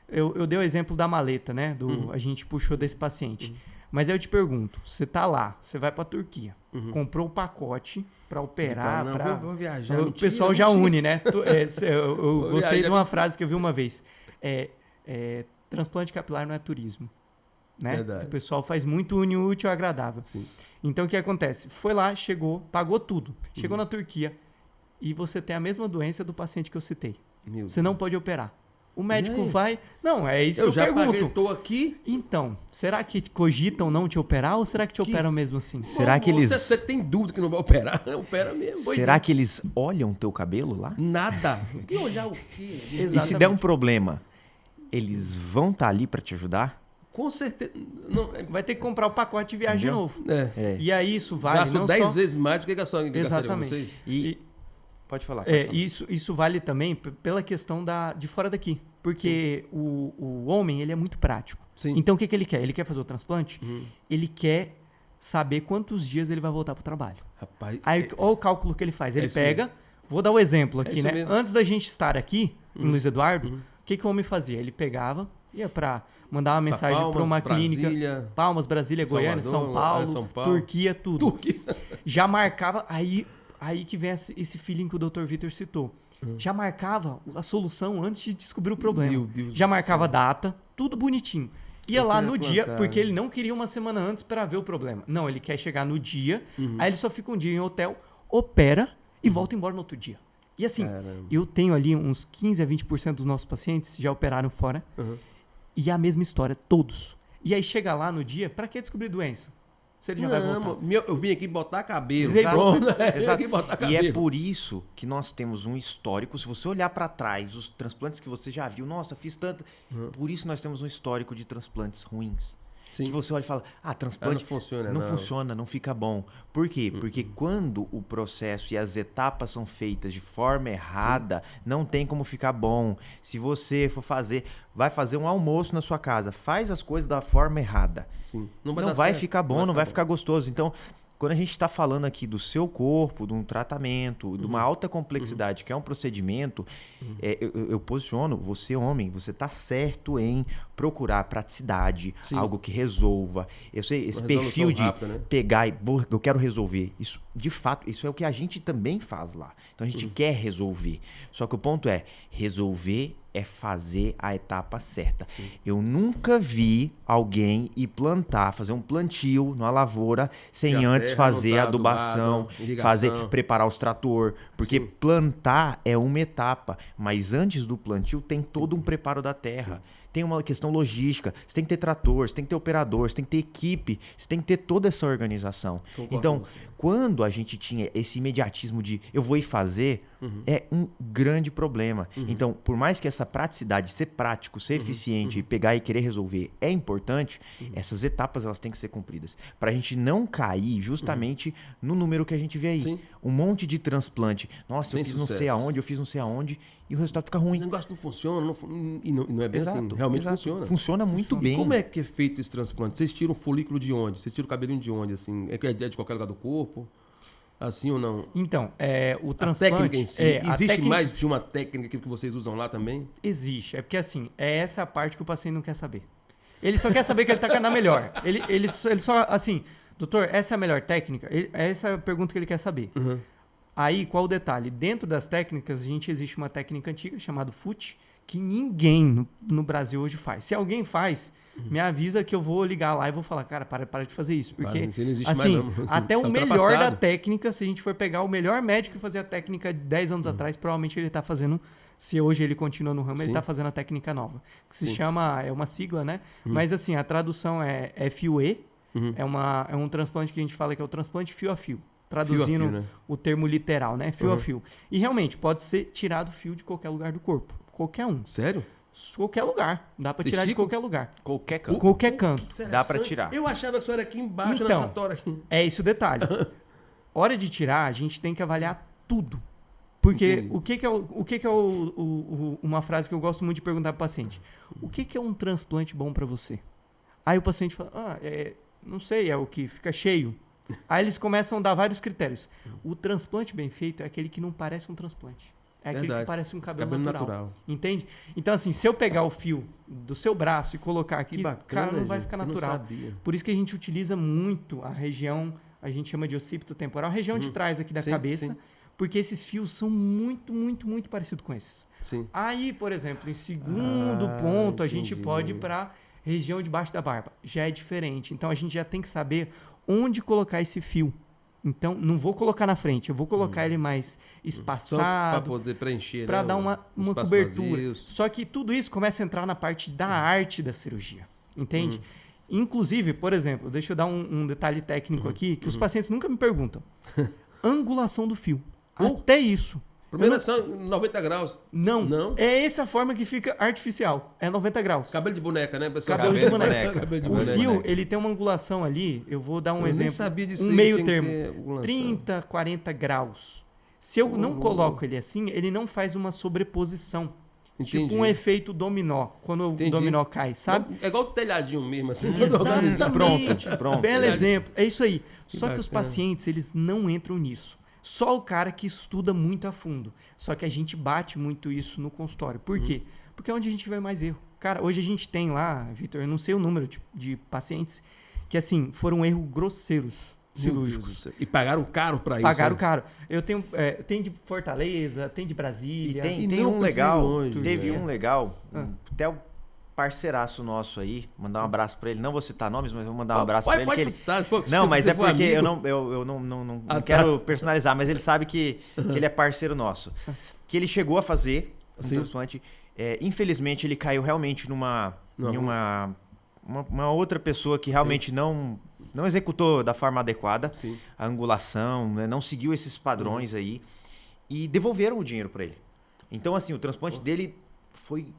Eu dei o exemplo da maleta, né? A gente puxou desse paciente. Mas aí eu te pergunto, você tá lá, você vai pra Turquia, comprou o pacote pra operar, Vou viajar. o mentira, pessoal já mentira. une, né? Eu gostei viajar, de uma frase que eu vi uma vez. Transplante capilar não é turismo. Né? Verdade. O pessoal faz muito útil e agradável. Sim. Então, o que acontece? Foi lá, chegou, pagou tudo. Chegou na Turquia e você tem a mesma doença do paciente que eu citei. Meu Você não pode operar. O médico aí? vai... Não, é isso que eu já pergunto. paguei, tô aqui. Então, será que cogitam não te operar ou será que te operam mesmo assim? Será que eles... Você tem dúvida que não vai operar? Opera mesmo. Pois Será é. que eles olham teu cabelo lá? Nada. Que olhar o quê? E se Exatamente. der um problema, eles vão estar ali para te ajudar? Com certeza. Não, Vai ter que comprar o pacote de viagem Entendeu? de novo. É. E aí isso vale Gasto não 10 só... vezes mais do que gastou com Exatamente. vocês. E... Pode falar. Isso vale também pela questão de fora daqui. Porque o homem, ele é muito prático. Sim. Então, o que ele quer? Ele quer fazer o transplante? Ele quer saber quantos dias ele vai voltar para o trabalho. Rapaz, Aí, olha o cálculo que ele faz. Ele isso pega... Vou dar o exemplo aqui, isso né? mesmo. Antes da gente estar aqui, em Luiz Eduardo, o que o homem fazia? Ele pegava, ia para mandar uma mensagem para Palmas, uma Brasília, clínica. Palmas, Brasília, Goiânia, Salvador, São Paulo, São Paulo. Turquia, tudo. Turquia. Já marcava... Aí que vem esse feeling que o Dr. Vitor citou. Já marcava a solução antes de descobrir o problema. Meu Deus Já do marcava a céu. data, tudo bonitinho. Ia Eu lá quero no dia, plantar. porque ele não queria uma semana antes para ver o problema. Não, ele quer chegar no dia, aí ele só fica um dia em hotel, opera e volta embora no outro dia. E assim, Caramba. eu tenho ali uns 15 a 20% dos nossos pacientes já operaram fora. E é a mesma história, todos. E aí chega lá no dia, pra que descobrir doença? Se ele já vai voltar. Eu vim aqui botar cabelo. Exato. Pronto. Eu vim Exato. aqui botar E cabelo. é por isso que nós temos um histórico. Se você olhar para trás, os transplantes que você já viu, nossa, fiz tanto. Por isso nós temos um histórico de transplantes ruins. Sim. Que você olha e fala, transplante não funciona, não não. funciona, não fica bom. Por quê? Porque quando o processo e as etapas são feitas de forma errada, não tem como ficar bom. Se você for vai fazer um almoço na sua casa, faz as coisas da forma errada. Sim. Não dar vai certo. ficar bom, não vai ficar gostoso. Então, quando a gente está falando aqui do seu corpo, de um tratamento, de uma alta complexidade, que é um procedimento, eu posiciono, você homem, você está certo em procurar praticidade, algo que resolva. Eu sei, esse perfil de rápida, né? pegar e eu quero resolver. Isso, de fato, isso é o que a gente também faz lá. Então a gente quer resolver. Só que o ponto é, resolver é fazer a etapa certa. Sim. Eu nunca vi alguém ir plantar, fazer um plantio numa lavoura sem antes fazer adubação, preparar os trator. Porque plantar é uma etapa, mas antes do plantio tem todo um preparo da terra. Sim. Tem uma questão logística, você tem que ter trator, você tem que ter operador, você tem que ter equipe, você tem que ter toda essa organização. Então, quando a gente tinha esse imediatismo de eu vou ir fazer, é um grande problema. Então, por mais que essa praticidade, ser prático, ser eficiente, e pegar e querer resolver é importante, essas etapas elas têm que ser cumpridas. Para a gente não cair justamente no número que a gente vê aí. Sim. Um monte de transplante. Nossa, eu fiz não sei aonde, eu fiz não sei aonde, e o resultado fica ruim. O negócio não funciona, não é bem assim. Realmente funciona. Funciona muito bem. E como é que é feito esse transplante? Vocês tiram o folículo de onde? Vocês tiram o cabelinho de onde? Assim? É de qualquer lugar do corpo? Assim ou não? Então, o transplante... A técnica em si. Existe mais de uma técnica que vocês usam lá também? Existe. É porque assim, é essa a parte que o paciente não quer saber. Ele só quer saber que ele está na melhor. Ele só, assim, doutor, essa é a melhor técnica? Essa é a pergunta que ele quer saber. Aí, qual o detalhe? Dentro das técnicas, existe uma técnica antiga chamada FUT, que ninguém no Brasil hoje faz. Se alguém faz, me avisa que eu vou ligar lá e vou falar, cara, para de fazer isso. Porque, não existe assim, mais, não. até o melhor da técnica, se a gente for pegar o melhor médico que fazia a técnica 10 anos atrás, provavelmente ele está fazendo, se hoje ele continua no ramo, ele está fazendo a técnica nova. Que se chama, é uma sigla, né? Mas assim, a tradução é FUE, é um transplante que a gente fala que é o transplante fio a fio. Traduzindo né? O termo literal, né? Fio a fio. E realmente, pode ser tirado fio de qualquer lugar do corpo. Qualquer um. Sério? Qualquer lugar. Dá pra tirar de qualquer lugar. Qualquer canto. Qualquer canto. Dá pra tirar. Eu achava que só era aqui embaixo, então, nessa tora aqui. É esse o detalhe. Hora de tirar, a gente tem que avaliar tudo. Porque o que é uma frase que eu gosto muito de perguntar pro paciente. O que é um transplante bom pra você? Aí o paciente fala, não sei, é o que fica cheio. Aí eles começam a dar vários critérios. O transplante bem feito é aquele que não parece um transplante. É aquele que parece um cabelo natural. Entende? Então, assim, se eu pegar o fio do seu braço e colocar aqui, cara, não vai ficar natural. Por isso que a gente utiliza muito a região, a gente chama de occipito temporal, a região de trás aqui da cabeça, porque esses fios são muito, muito, muito parecidos com esses. Sim. Aí, por exemplo, em segundo ponto, a gente pode ir para região debaixo da barba. Já é diferente. Então, a gente já tem que saber onde colocar esse fio. Então, não vou colocar na frente, eu vou colocar ele mais espaçado. Para poder preencher, para dar uma cobertura. Vazios. Só que tudo isso começa a entrar na parte da arte da cirurgia. Entende? Inclusive, por exemplo, deixa eu dar um detalhe técnico aqui, que os pacientes nunca me perguntam. Angulação do fio. Até isso. Primeira são 90 graus. Não. É essa forma que fica artificial. É 90 graus. Cabelo de boneca, né, pessoal? Cabelo de boneca. O fio, ele tem uma angulação ali, eu vou dar um exemplo. Nem sabia disso. Um meio termo. 30, 40 graus. Se eu não coloco ele assim, ele não faz uma sobreposição. Entendi. Tipo um efeito dominó, quando o dominó cai, sabe? É igual o telhadinho mesmo, assim. Pronto. Belo exemplo. É isso aí. Só que os pacientes, eles não entram nisso. Só o cara que estuda muito a fundo. Só que a gente bate muito isso no consultório. Por quê? Porque é onde a gente vê mais erro. Cara, hoje a gente tem lá, Vitor, eu não sei o número de pacientes que, assim, foram erros grosseiros cirúrgicos. E pagaram caro pra isso. Pagaram caro. Eu tenho, tem de Fortaleza, tem de Brasília. E tem um legal, teve um legal, até o parceiraço nosso aí, mandar um abraço pra ele. Não vou citar nomes, mas vou mandar um abraço pra ele. Pode citar. Não, mas é porque eu não quero personalizar, mas ele sabe que ele é parceiro nosso. Que ele chegou a fazer um transplante. Infelizmente, ele caiu realmente em uma outra pessoa que realmente não executou da forma adequada a angulação, né? Não seguiu esses padrões aí e devolveram o dinheiro pra ele. Então, assim, o transplante dele foi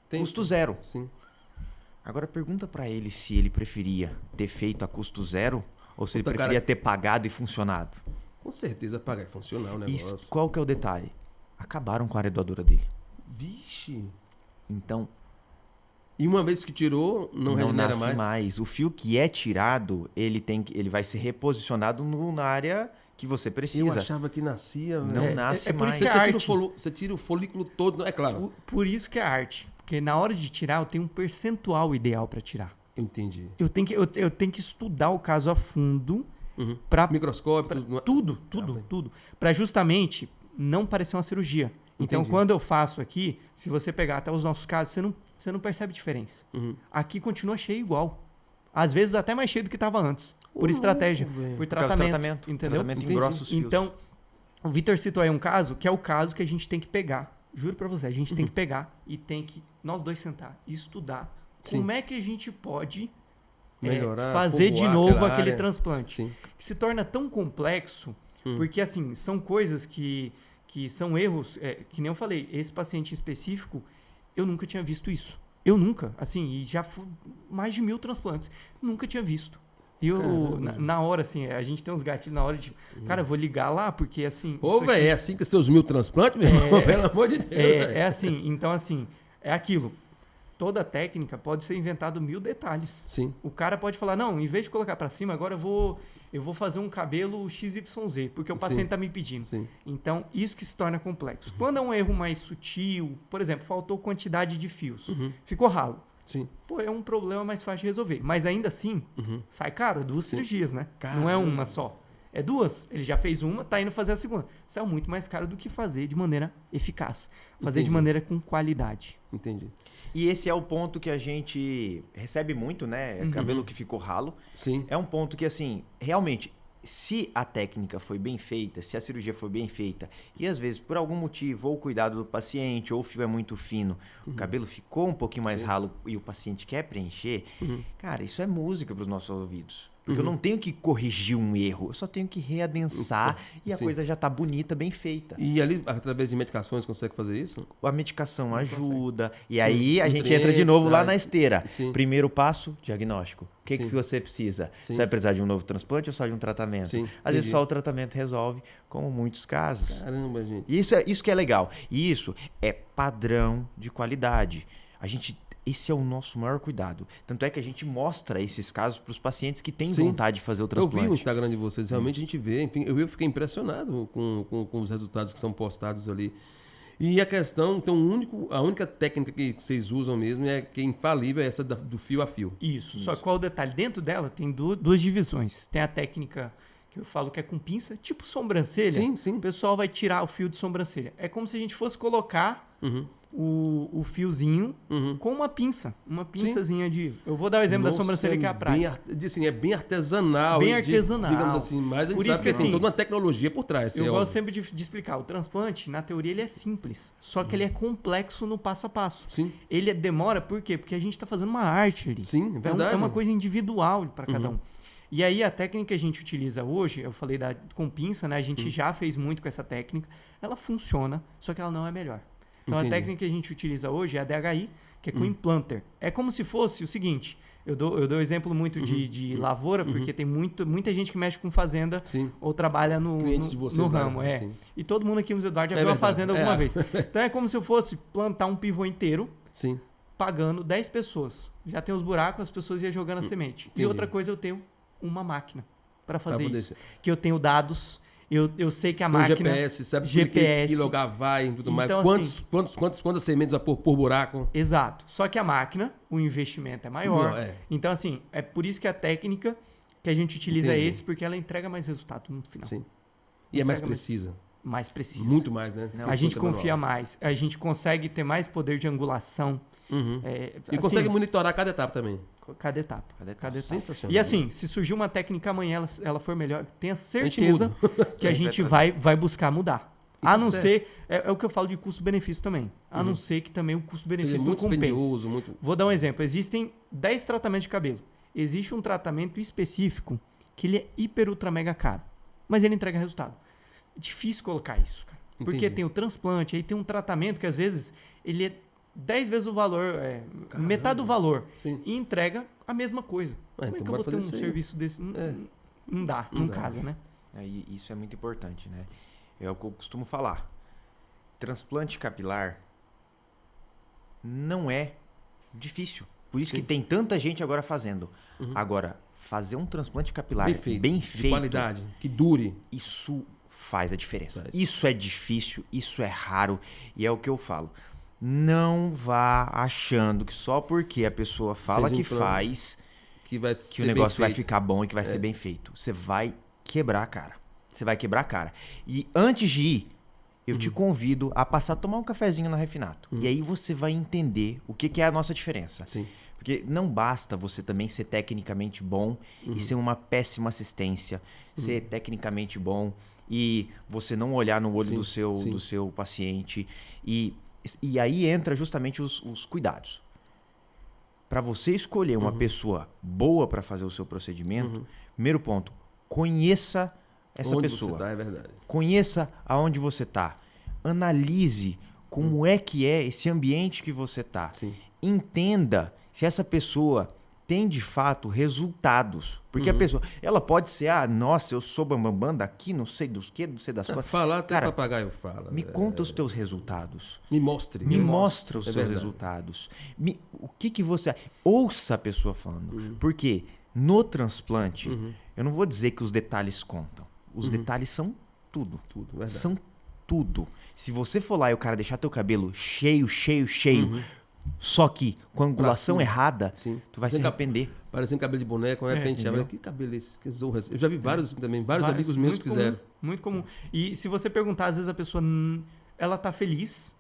custo zero. Sim. Agora pergunta pra ele se ele preferia ter feito a custo zero ou se ele preferia ter pagado e funcionado. Com certeza pagar e funcionar o negócio. E qual que é o detalhe? Acabaram com a área doadora dele. Vixe. Então, E uma vez que tirou, não regenera nasce mais. O fio que é tirado, ele vai ser reposicionado na área que você precisa. Eu achava que nascia... Não nasce por mais. isso que é arte. Você tira o folículo todo, é claro. Por isso que é arte. Porque na hora de tirar, eu tenho um percentual ideal para tirar. Entendi. Eu tenho que estudar o caso a fundo Uhum. para Microscópio... tudo. Para justamente não parecer uma cirurgia. Então, Entendi. quando eu faço aqui, se você pegar até os nossos casos, você não percebe diferença. Uhum. Aqui continua cheio igual. Às vezes até mais cheio do que estava antes. Por estratégia, velho. por Por causa do tratamento. Entendeu? Tratamento Entendi. engrossa os fios. Então, o Vitor citou aí um caso, que é o caso que a gente tem que pegar. Juro pra você, a gente tem que pegar e tem que, nós dois sentar e estudar Sim. como é que a gente pode Melhorar, fazer de povoar novo aquela aquele área. transplante. Sim. Que se torna tão complexo, porque assim, são coisas que são erros, que nem eu falei, esse paciente em específico, eu nunca tinha visto isso. Eu nunca, assim, e já fui mais de 1000 transplantes, nunca tinha visto. E eu, na hora, assim, a gente tem uns gatilhos na hora de, cara, eu vou ligar lá, porque assim... Ô, isso velho, aqui- é assim que seus 1000 transplantes, meu irmão? Pelo amor de Deus, velho. é assim, então assim, é aquilo. Toda técnica pode ser inventado 1000 detalhes. Sim. O cara pode falar, não, em vez de colocar pra cima, agora eu vou fazer um cabelo XYZ, porque o paciente Sim. tá me pedindo. Sim. Então, isso que se torna complexo. Quando é um erro mais sutil, por exemplo, faltou quantidade de fios, ficou ralo. Sim. Pô, é um problema mais fácil de resolver. Mas ainda assim, sai caro, 2 cirurgias, né? Não é uma só. É 2. Ele já fez uma, tá indo fazer a segunda. Saiu muito mais caro do que fazer de maneira eficaz. Fazer de Entendi. maneira com qualidade. Entendi. E esse é o ponto que a gente recebe muito, né? Cabelo que ficou ralo. Sim. É um ponto que, assim, realmente, se a técnica foi bem feita, se a cirurgia foi bem feita, e às vezes, por algum motivo, ou o cuidado do paciente, ou o fio é muito fino, o cabelo ficou um pouquinho mais ralo e o paciente quer preencher, cara, isso é música para os nossos ouvidos. Porque eu não tenho que corrigir um erro, eu só tenho que readensar e a Sim. coisa já tá bonita, bem feita. E ali, através de medicações, consegue fazer isso? A medicação ajuda. E aí a gente Nutrientes, entra de novo lá né? na esteira. Sim. Primeiro passo, diagnóstico. O que Sim. você precisa? Sim. Você vai precisar de um novo transplante ou só de um tratamento? Sim, Às vezes entendi. só o tratamento resolve, como muitos casos. Caramba, gente. E isso que é legal. E isso é padrão de qualidade. Esse é o nosso maior cuidado. Tanto é que a gente mostra esses casos para os pacientes que têm Sim. vontade de fazer o Eu transplante. vi o Instagram de vocês, realmente a gente vê, enfim, eu fiquei impressionado com os resultados que são postados ali. E a questão, então, a única técnica que vocês usam mesmo é que é infalível, é essa do fio a fio. Isso. Só que qual o detalhe? Dentro dela tem duas divisões. Tem a técnica que eu falo que é com pinça, tipo sobrancelha. Sim, sim. O pessoal vai tirar o fio de sobrancelha. É como se a gente fosse colocar o fiozinho com uma pinça. Uma pinçazinha de... Eu vou dar o exemplo da Nossa, sobrancelha que é a prática. É bem artesanal. Bem e artesanal. digamos assim, mas a gente Por sabe isso que que, tem assim, toda uma tecnologia por trás. Eu é gosto óbvio. sempre de explicar. O transplante, na teoria, ele é simples. Só que ele é complexo no passo a passo. Sim. Ele demora por quê? Porque a gente está fazendo uma arte ali. Sim, é verdade. É uma coisa individual para cada um. E aí, a técnica que a gente utiliza hoje, eu falei com pinça, né? A gente já fez muito com essa técnica. Ela funciona, só que ela não é melhor. Então, Entendi. a técnica que a gente utiliza hoje é a DHI, que é com implanter. É como se fosse o seguinte... Eu dou exemplo muito de lavoura, porque tem muita gente que mexe com fazenda Sim. ou trabalha Clientes de vocês no lá, ramo. sim. E todo mundo aqui no Eduardo já É viu uma verdade. fazenda alguma vez. Então, é como se eu fosse plantar um pivô inteiro, Sim. pagando 10 pessoas. Já tem os buracos, as pessoas iam jogando a semente. Entendi. E outra coisa, eu tenho uma máquina para fazer poder isso. ser. Que eu tenho dados, eu sei que a Com máquina... GPS, sabe GPS. que lugar vai e tudo mais. Então, Quantas sementes vai por buraco? Exato. Só que a máquina, o investimento é maior. Não, é. Então, assim, é por isso que a técnica que a gente utiliza Entendi. é esse, porque ela entrega mais resultado no final. Sim. E é mais Entrega precisa. Mais preciso. Muito mais, né? A gente confia mais. A gente consegue ter mais poder de angulação. E consegue monitorar cada etapa também. Cada etapa. Cada etapa. Sensacional. E assim, se surgir uma técnica amanhã, ela for melhor, tenha gente certeza que a gente vai buscar mudar. E A tá não certo. ser, é o que eu falo de custo-benefício também. A não ser que também o Seria custo-benefício não muito compense. dispendioso, muito... Vou dar um exemplo. Existem 10 tratamentos de cabelo. Existe um tratamento específico que ele é hiper, ultra, mega caro. Mas ele entrega resultado. É difícil colocar isso, cara. Porque Entendi. tem o transplante, aí tem um tratamento que às vezes ele é 10 vezes o valor, metade do valor. Sim. E entrega a mesma coisa. Como é então que eu bora vou ter um fazer isso aí. serviço desse? Não dá, Não não dá. casa, né? E isso é muito importante, né? É o que eu costumo falar. Transplante capilar não é Difícil. Por isso que tem tanta gente agora fazendo. Agora, fazer um transplante capilar bem feito, de qualidade, que dure. isso faz a diferença. Isso é difícil, isso é raro e é o que eu falo. Não vá achando que só porque a pessoa fala que faz, que o negócio vai ficar bom e que vai ser bem feito. Você vai quebrar a cara. Você vai quebrar a cara. E antes de ir, eu te convido a passar a tomar um cafezinho na Refinato. E aí você vai entender o que é a nossa diferença. Sim. Porque não basta você também ser tecnicamente bom e ser uma péssima assistência, ser tecnicamente bom e você não olhar no olho do seu paciente. E aí entra justamente os cuidados. Para você escolher uma pessoa boa para fazer o seu procedimento, primeiro ponto, conheça essa pessoa. Onde você tá, é verdade. Conheça aonde você está. Analise como é que é esse ambiente que você está. Entenda se essa pessoa tem de fato resultados. Porque a pessoa, ela pode ser, nossa, eu sou bambambam daqui, não sei dos que, não sei das coisas. Falar até Cara, papagaio fala. Me conta os teus resultados. Me mostre. Me mostra os seus resultados. O que você... Ouça a pessoa falando. Porque no transplante, eu não vou dizer que os detalhes contam. Os detalhes são tudo. Verdade. São tudo. Se você for lá e o cara deixar teu cabelo cheio, só que com a angulação errada, tu vai se arrepender. Parecendo cabelo de boneco, de repente, que cabelo é esse? Que zorra. Eu já vi vários assim também, vários amigos meus que fizeram. Muito comum. E se você perguntar, às vezes a pessoa, ela tá feliz.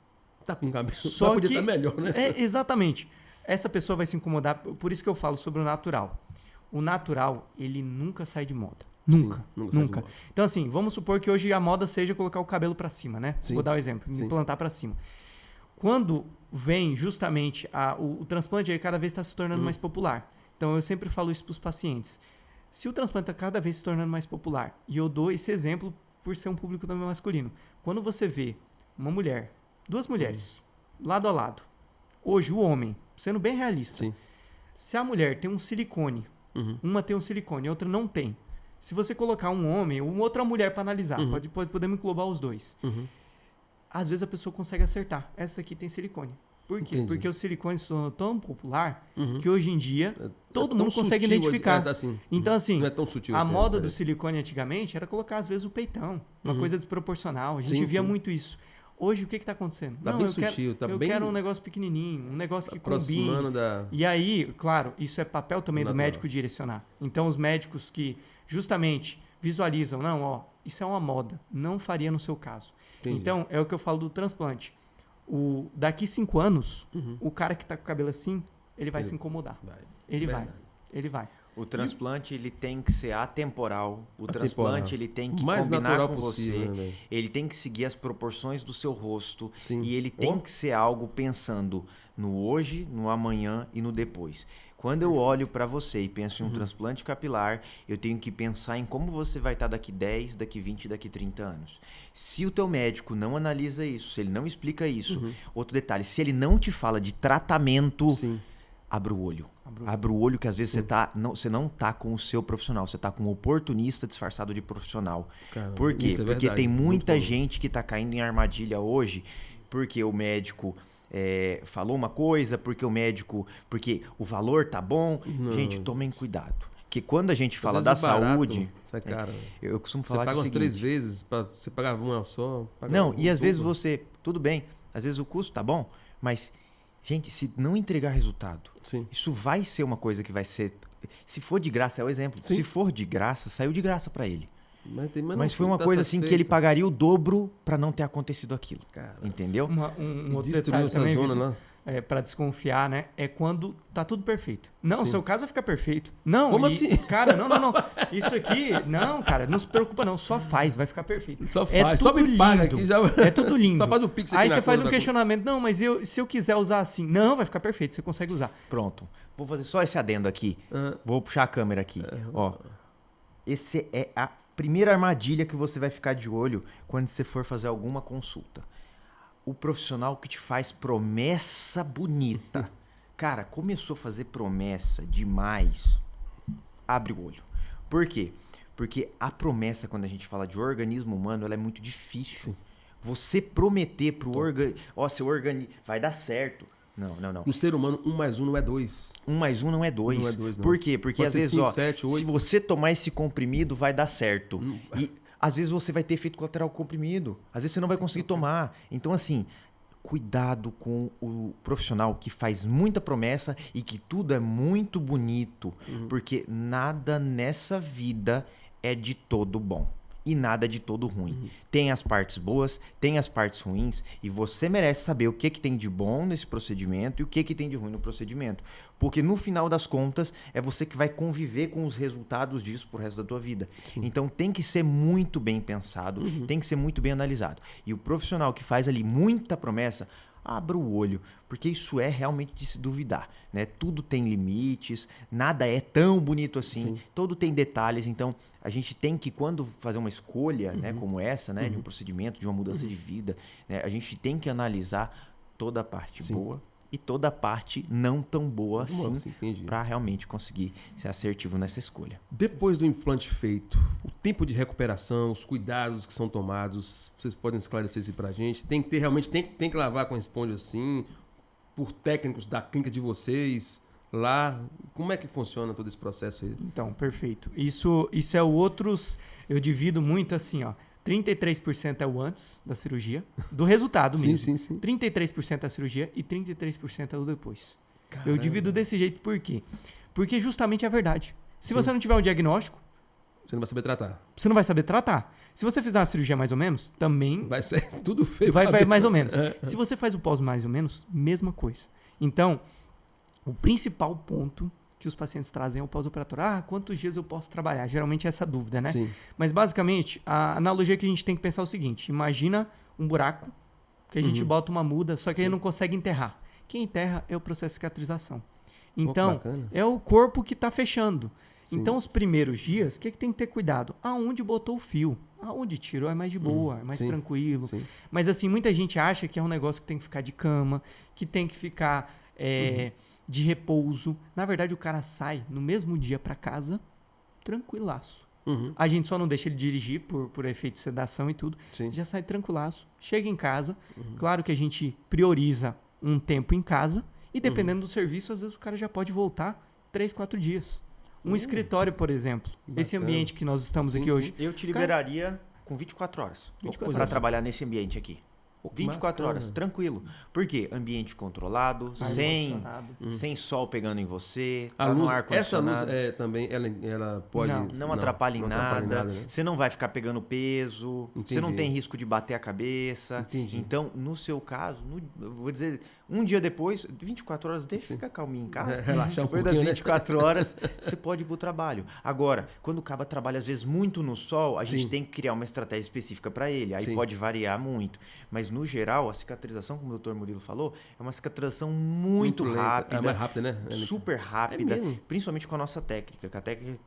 Tá com cabelo, só podia que estar melhor, né? Exatamente. Essa pessoa vai se incomodar, por isso que eu falo sobre o natural. O natural, ele nunca sai de moda. Nunca. Então, assim, vamos supor que hoje a moda seja colocar o cabelo para cima, né? Vou dar um exemplo, implantar para cima. Quando vem justamente o transplante, aí cada vez está se tornando mais popular. Então, eu sempre falo isso para os pacientes. Se o transplante está cada vez se tornando mais popular, e eu dou esse exemplo por ser um público também masculino. Quando você vê uma mulher, duas mulheres, lado a lado, hoje o homem, sendo bem realista, se a mulher tem um silicone, uma tem um silicone, a outra não tem. Se você colocar um homem ou uma outra mulher para analisar, podemos englobar os dois. Às vezes a pessoa consegue acertar. Essa aqui tem silicone. Por quê? Entendi. Porque o silicone se tornou tão popular que hoje em dia todo mundo consegue identificar. Então, assim, não é tão sutil a assim, moda do silicone antigamente era colocar, às vezes, o peitão. Uma coisa desproporcional. A gente via muito isso. Hoje, o que está acontecendo? Tá bem sutil. Eu quero um negócio pequenininho, um negócio que combine. Da... E aí, claro, isso é papel também do médico direcionar. Então, os médicos que justamente visualizam, isso é uma moda, não faria no seu caso. Entendi. Então, é o que eu falo do transplante. Daqui 5 anos, o cara que está com o cabelo assim, ele vai se incomodar. Ele vai. O transplante, ele tem que ser atemporal. O transplante, ele tem que mais combinar natural com possível, você. Né, ele tem que seguir as proporções do seu rosto. E ele tem que ser algo pensando no hoje, no amanhã e no depois. Quando eu olho para você e penso em um transplante capilar, eu tenho que pensar em como você vai estar daqui 10, daqui 20, daqui 30 anos. Se o teu médico não analisa isso, se ele não explica isso, outro detalhe, se ele não te fala de tratamento, abra o olho. Abra o olho que às vezes você não tá com o seu profissional, você tá com um oportunista disfarçado de profissional. Caramba, por quê? isso é Porque verdade, tem muita gente que tá caindo em armadilha hoje, porque o médico... falou uma coisa, porque o valor tá bom. Não. Gente, tomem cuidado. Que quando a gente fala da saúde... Sai caro. Eu costumo falar que é o umas seguinte, 3 vezes, você pagava uma só. Não, e às vezes você... Tudo bem, às vezes o custo tá bom, mas, gente, se não entregar resultado, isso vai ser uma coisa que vai ser... Se for de graça, é o exemplo. Se for de graça, saiu de graça para ele. Mas foi uma coisa assim que ele pagaria o dobro para não ter acontecido aquilo. Cara, entendeu? Um outro detalhe essa também, zona lá. Para desconfiar, né? É quando tá tudo perfeito. Não, o seu caso vai ficar perfeito. Não, como assim? Cara, não. Isso aqui, não, cara, não se preocupa não. Só faz, vai ficar perfeito. Só faz, só me paga aqui. Já... É tudo lindo. Só faz o pix aqui. Aí você faz um questionamento. Não, mas se eu quiser usar assim. Não, vai ficar perfeito, você consegue usar. Pronto. Vou fazer só esse adendo aqui. Vou puxar a câmera aqui. Ó, esse é a primeira armadilha que você vai ficar de olho quando você for fazer alguma consulta. O profissional que te faz promessa bonita. Cara, começou a fazer promessa demais. Abre o olho. Por quê? Porque a promessa, quando a gente fala de organismo humano, ela é muito difícil. Você prometer pro organismo... seu organismo vai dar certo. Não. No ser humano, 1 mais 1 não é 2. 1 mais 1 não é 2. Não é 2, não. Por quê? Porque Pode às ser vezes, 5, ó, 7, 8. se você tomar esse comprimido, vai dar certo. E às vezes você vai ter efeito colateral com o comprimido. Às vezes você não vai conseguir tomar. Então, assim, cuidado com o profissional que faz muita promessa e que tudo é muito bonito. Porque nada nessa vida é de todo bom. E nada de todo ruim. Tem as partes boas, tem as partes ruins, e você merece saber o que tem de bom nesse procedimento e o que tem de ruim no procedimento. Porque no final das contas, é você que vai conviver com os resultados disso pro resto da tua vida. Sim. Então tem que ser muito bem pensado, tem que ser muito bem analisado. E o profissional que faz ali muita promessa, abra o olho, porque isso é realmente de se duvidar, né? Tudo tem limites, nada é tão bonito assim, tudo tem detalhes, então a gente tem que, quando fazer uma escolha, né, como essa, né, de um procedimento, de uma mudança de vida, né, a gente tem que analisar toda a parte boa e toda a parte não tão boa assim, para realmente conseguir ser assertivo nessa escolha. Depois do implante feito, o tempo de recuperação, os cuidados que são tomados, vocês podem esclarecer isso pra gente? Tem que ter realmente, tem que lavar com a esponja assim, por técnicos da clínica de vocês lá? Como é que funciona todo esse processo aí? Então, perfeito. Isso é outros, eu divido muito assim, ó. 33% é o antes da cirurgia, do resultado mesmo. Sim. 33% é a cirurgia e 33% é o depois. Caramba. Eu divido desse jeito, por quê? Porque justamente é a verdade. Se você não tiver um diagnóstico, você não vai saber tratar. Você não vai saber tratar. Se você fizer uma cirurgia mais ou menos, também... vai ser tudo feio. Vai mais ou menos. Se você faz o pós mais ou menos, mesma coisa. Então, o principal ponto que os pacientes trazem é o pós-operatório. Quantos dias eu posso trabalhar? Geralmente é essa dúvida, né? Sim. Mas, basicamente, a analogia que a gente tem que pensar é o seguinte. Imagina um buraco que a gente bota uma muda, só que ele não consegue enterrar. Quem enterra é o processo de cicatrização. Então, é o corpo que está fechando. Sim. Então, os primeiros dias, o que tem que ter cuidado? Aonde botou o fio? Aonde tirou é mais de boa, é mais tranquilo. Sim. Mas, assim, muita gente acha que é um negócio que tem que ficar de cama, que tem que ficar... de repouso. Na verdade, o cara sai no mesmo dia para casa, tranquilaço. A gente só não deixa ele dirigir por efeito de sedação e tudo. Sim. Já sai tranquilaço, chega em casa. Claro que a gente prioriza um tempo em casa e dependendo do serviço, às vezes o cara já pode voltar 3, 4 dias. Um escritório, por exemplo. Bacana. Esse ambiente que nós estamos aqui hoje. Eu te liberaria com 24 horas para trabalhar nesse ambiente aqui. 24 horas, tranquilo. Por quê? Ambiente controlado, sem sol pegando em você, a luz, no ar-condicionado. Essa luz também, ela pode... Não atrapalha em nada, né? Você não vai ficar pegando peso, você não tem risco de bater a cabeça. Entendi. Então, no seu caso, eu vou dizer, um dia depois, 24 horas, deixa ficar calminho em casa. Relaxar um pouquinho, depois das 24 horas, você pode ir pro trabalho. Agora, quando o cabo trabalha, às vezes, muito no sol, a gente tem que criar uma estratégia específica para ele. Aí pode variar muito. Mas, no geral, a cicatrização, como o Dr. Murilo falou, é uma cicatrização muito rápida. É mais rápida, né? Super rápida. Principalmente com a nossa técnica. Que a técnica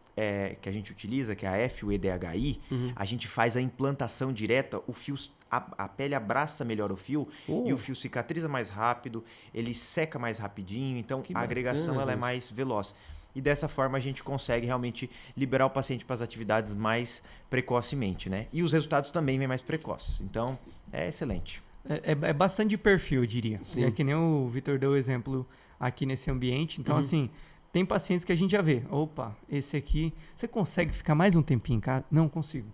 que a gente utiliza, que é a FUEDHI, a gente faz a implantação direta, o fio... A pele abraça melhor o fio e o fio cicatriza mais rápido, ele seca mais rapidinho, então a agregação ela é mais veloz. E dessa forma a gente consegue realmente liberar o paciente para as atividades mais precocemente, né? E os resultados também vêm mais precoces. Então, é excelente. É bastante de perfil, eu diria. Sim. É que nem o Vitor deu o exemplo aqui nesse ambiente. Então, assim, tem pacientes que a gente já vê. Opa, esse aqui... Você consegue ficar mais um tempinho em casa? Não consigo.